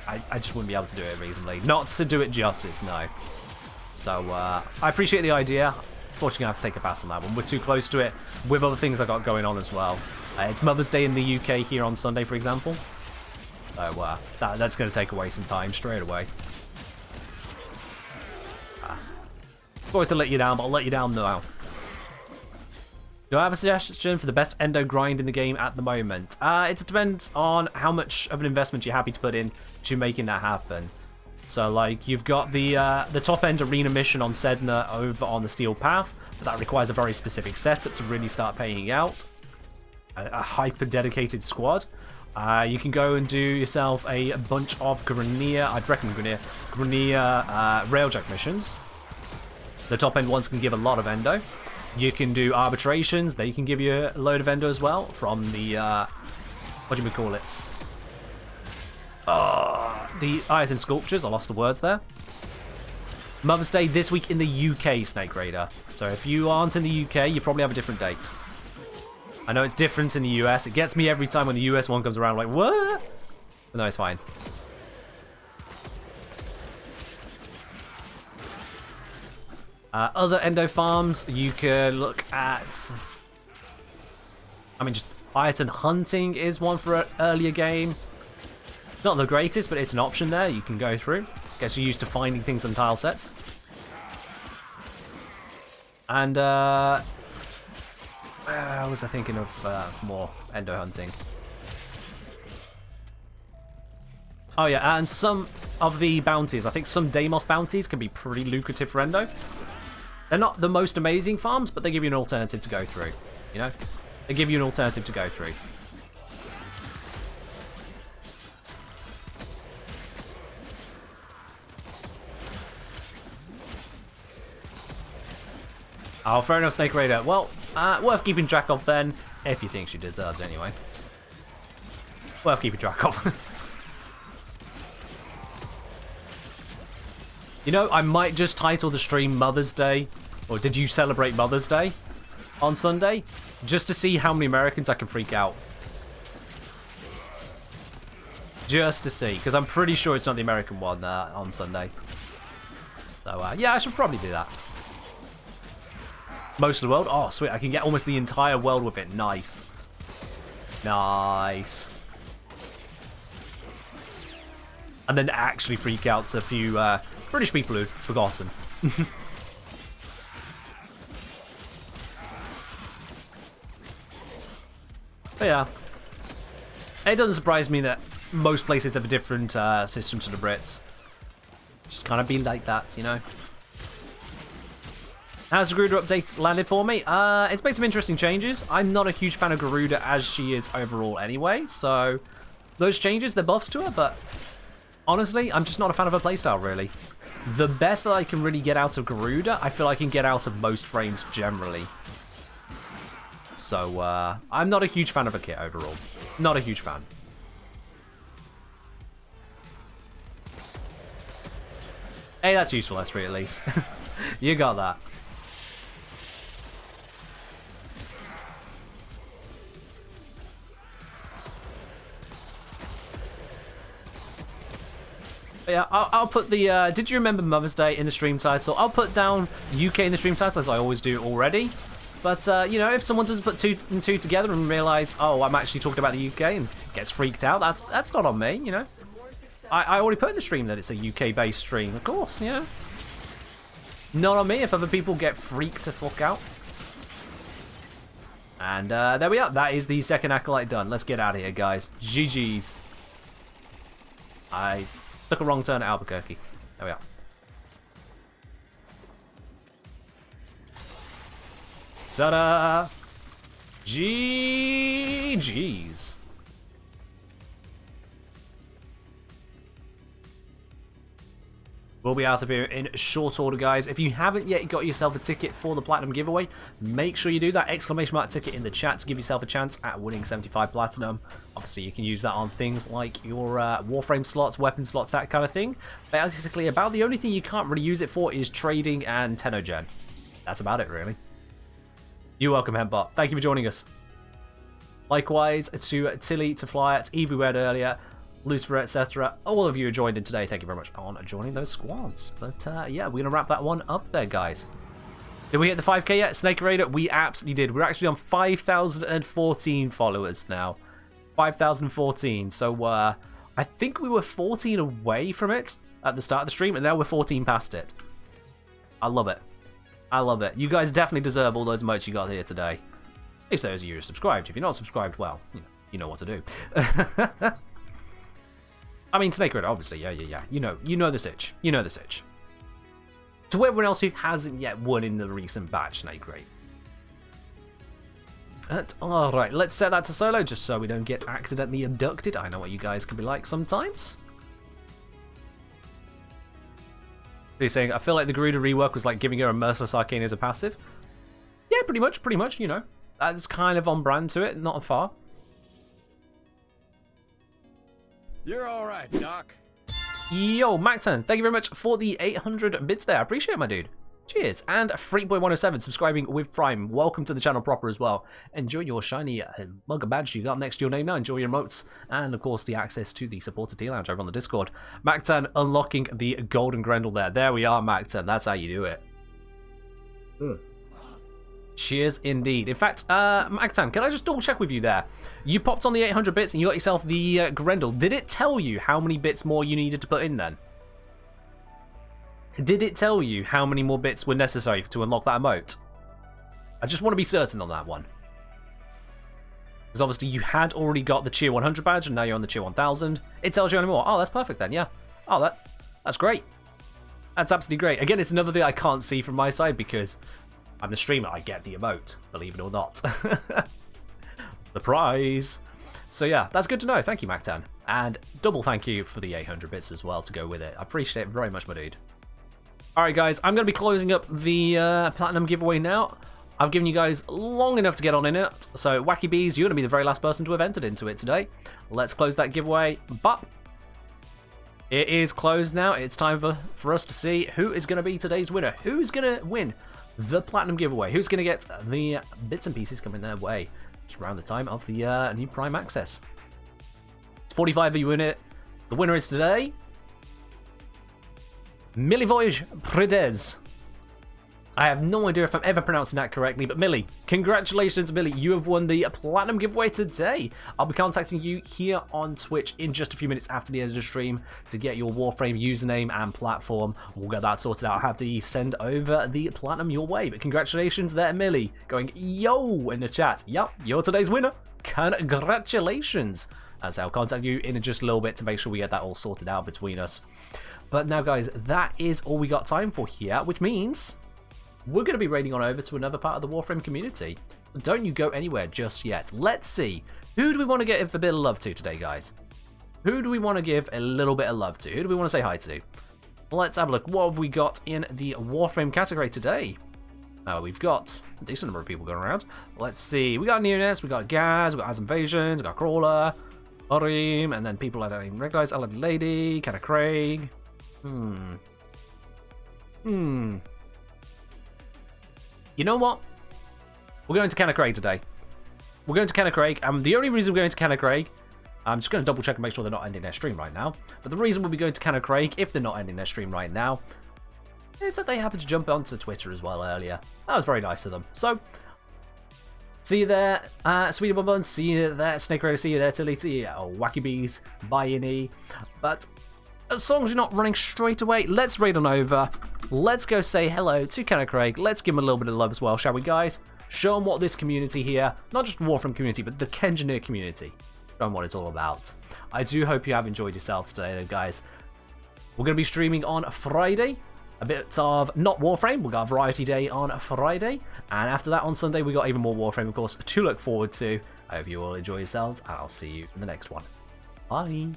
I just wouldn't be able to do it reasonably. Not to do it justice, no. So, I appreciate the idea. Fortunately, I have to take a pass on that one. We're too close to it with other things I got going on as well. It's Mother's Day in the UK here on Sunday, for example. So, that's going to take away some time straight away. Sorry to let you down, but I'll let you down now. Do I have a suggestion for the best endo grind in the game at the moment? It depends on how much of an investment you're happy to put in to making that happen. So, like, you've got the top-end arena mission on Sedna over on the Steel Path, but that requires a very specific setup to really start paying out. A hyper-dedicated squad. You can go and do yourself a bunch of Grenier, I'd recommend Grenier Railjack missions. The top-end ones can give a lot of endo. You can do arbitrations, they can give you a load of endo as well from the, what do we call it? The Eyes and Sculptures, I lost the words there. Mother's Day this week in the UK, Snake Raider. So if you aren't in the UK, you probably have a different date. I know it's different in the US. It gets me every time when the US one comes around, I'm like, what? But no, it's fine. Other endo farms, you can look at... I mean, just item hunting is one for an earlier game. It's not the greatest, but it's an option there you can go through. Gets you used to finding things on tile sets. And, what was I thinking of more endo hunting? Oh yeah, and some of the bounties, I think some Deimos bounties can be pretty lucrative for endo. They're not the most amazing farms, but they give you an alternative to go through, you know? They give you an alternative to go through. Oh, fair enough, Snake Raider. Well, worth keeping track of then, if you think she deserves anyway. Worth keeping track of. You know, I might just title the stream Mother's Day, or did you celebrate Mother's Day on Sunday? Just to see how many Americans I can freak out. Just to see, because I'm pretty sure it's not the American one on Sunday. So, yeah, I should probably do that. Most of the world? Oh, sweet. I can get almost the entire world with it. Nice. Nice. And then actually freak out to a few British people who'd forgotten. But yeah. It doesn't surprise me that most places have a different system to the Brits. Just kind of be like that, you know? How's the Garuda update landed for me? It's made some interesting changes. I'm not a huge fan of Garuda as she is overall anyway, so those changes, they're buffs to her, but honestly, I'm just not a fan of her playstyle, really. The best that I can really get out of Garuda, I feel I can get out of most frames generally. So, I'm not a huge fan of her kit overall. Not a huge fan. Hey, that's useful, S3 at least. You got that. Yeah, I'll put the, did you remember Mother's Day in the stream title? I'll put down UK in the stream title, as I always do already. But, you know, if someone doesn't put two and two together and realise, oh, I'm actually talking about the UK and gets freaked out, that's not on me, you know? I already put in the stream that it's a UK-based stream, of course, yeah. Not on me if other people get freaked to fuck out. And, there we are. That is the second Acolyte done. Let's get out of here, guys. GG's. I took a wrong turn at Albuquerque. There we are. Ta-da! GG's. Whoa. We'll be out of here in short order, guys. If you haven't yet got yourself a ticket for the Platinum giveaway, make sure you do that exclamation mark ticket in the chat to give yourself a chance at winning 75 Platinum. Obviously, you can use that on things like your Warframe slots, weapon slots, that kind of thing. Basically, about the only thing you can't really use it for is trading and Tennogen. That's about it, really. You're welcome, Hempbot. Thank you for joining us. Likewise to Tilly, to Flyat, Evie read earlier, Lucifer, etc. All of you who joined in today, thank you very much on joining those squads. But yeah, we're going to wrap that one up there, guys. Did we hit the 5k yet? Snake Raider, we absolutely did. We're actually on 5,014 followers now. 5,014. So I think we were 14 away from it at the start of the stream, and now we're 14 past it. I love it. I love it. You guys definitely deserve all those emotes you got here today. At least those of you who are subscribed. If you're not subscribed, well, you know what to do. I mean, Snake Raider, obviously, yeah. You know the sitch. You know the sitch. To everyone else who hasn't yet won in the recent batch, Snake Raider. Alright, let's set that to solo, just so we don't get accidentally abducted. I know what you guys can be like sometimes. He's saying, I feel like the Garuda rework was like giving her a Merciless Arcane as a passive. Yeah, pretty much, you know. That's kind of on brand to it, not far. You're alright, Doc. Yo, Macton, thank you very much for the 800 bits there. I appreciate it, my dude. Cheers. And Freakboy107 subscribing with Prime. Welcome to the channel proper as well. Enjoy your shiny mug and badge you got next to your name now. Enjoy your emotes. And, of course, the access to the supporter tea lounge over on the Discord. Macton unlocking the Golden Grendel there. There we are, Macton. That's how you do it. Cheers indeed. In fact, Mactan, can I just double check with you there? You popped on the 800 bits and you got yourself the Grendel. Did it tell you how many bits more you needed to put in then? Did it tell you how many more bits were necessary to unlock that emote? I just want to be certain on that one. Because obviously you had already got the Tier 100 badge and now you're on the Tier 1000. It tells you any more. Oh, that's perfect then, yeah. Oh, that's great. That's absolutely great. Again, it's another thing I can't see from my side because I'm the streamer, I get the emote, believe it or not. Surprise! So yeah, that's good to know. Thank you, Mactan. And double thank you for the 800 bits as well to go with it. I appreciate it very much, my dude. Alright guys, I'm going to be closing up the Platinum giveaway now. I've given you guys long enough to get on in it. So Wacky Bees, you're going to be the very last person to have entered into it today. Let's close that giveaway. But it is closed now. It's time for us to see who is going to be today's winner. Who's going to win the Platinum giveaway? Who's going to get the bits and pieces coming their way just around the time of the new Prime Access? It's 45 of you in it. The winner is today Milivoyage I have no idea if I'm ever pronouncing that correctly, but Millie, congratulations, Millie. You have won the Platinum giveaway today. I'll be contacting you here on Twitch in just a few minutes after the end of the stream to get your Warframe username and platform. We'll get that sorted out. I'll have to send over the Platinum your way. But congratulations there, Millie. Going, yo, in the chat. Yup, you're today's winner. Congratulations. As I'll contact you in just a little bit to make sure we get that all sorted out between us. But now, guys, that is all we got time for here, which means we're going to be raiding on over to another part of the Warframe community. Don't you go anywhere just yet. Let's see. Who do we want to give a bit of love to today, guys? Who do we want to give a little bit of love to? Who do we want to say hi to? Let's have a look. What have we got in the Warframe category today? We've got a decent number of people going around. Let's see. We got Nearness, we got Gaz, we got As Invasions, we got Crawler, Orim, and then people I don't even recognize. Alad Lady, Kenna Craig. You know what? We're going to Kenna Craig today. We're going to Kenna Craig, and the only reason we're going to Kenna Craig, I'm just going to double check and make sure they're not ending their stream right now, but the reason we'll be going to Kenna Craig, if they're not ending their stream right now, is that they happened to jump onto Twitter as well earlier. That was very nice of them. So, see you there, Sweetie Bun Bun, see you there, Snake Raider, see you there, Tilly, see you, Wacky Bees, Bye-in-y, but as long as you're not running straight away, let's raid on over. Let's go say hello to Kenna Craig. Let's give him a little bit of love as well, shall we, guys? Show him what this community here, not just the Warframe community, but the Kengineer community, show him what it's all about. I do hope you have enjoyed yourselves today, though, guys. We're going to be streaming on Friday. A bit of not Warframe. We've got a variety day on Friday. And after that, on Sunday, we got even more Warframe, of course, to look forward to. I hope you all enjoy yourselves, and I'll see you in the next one. Bye.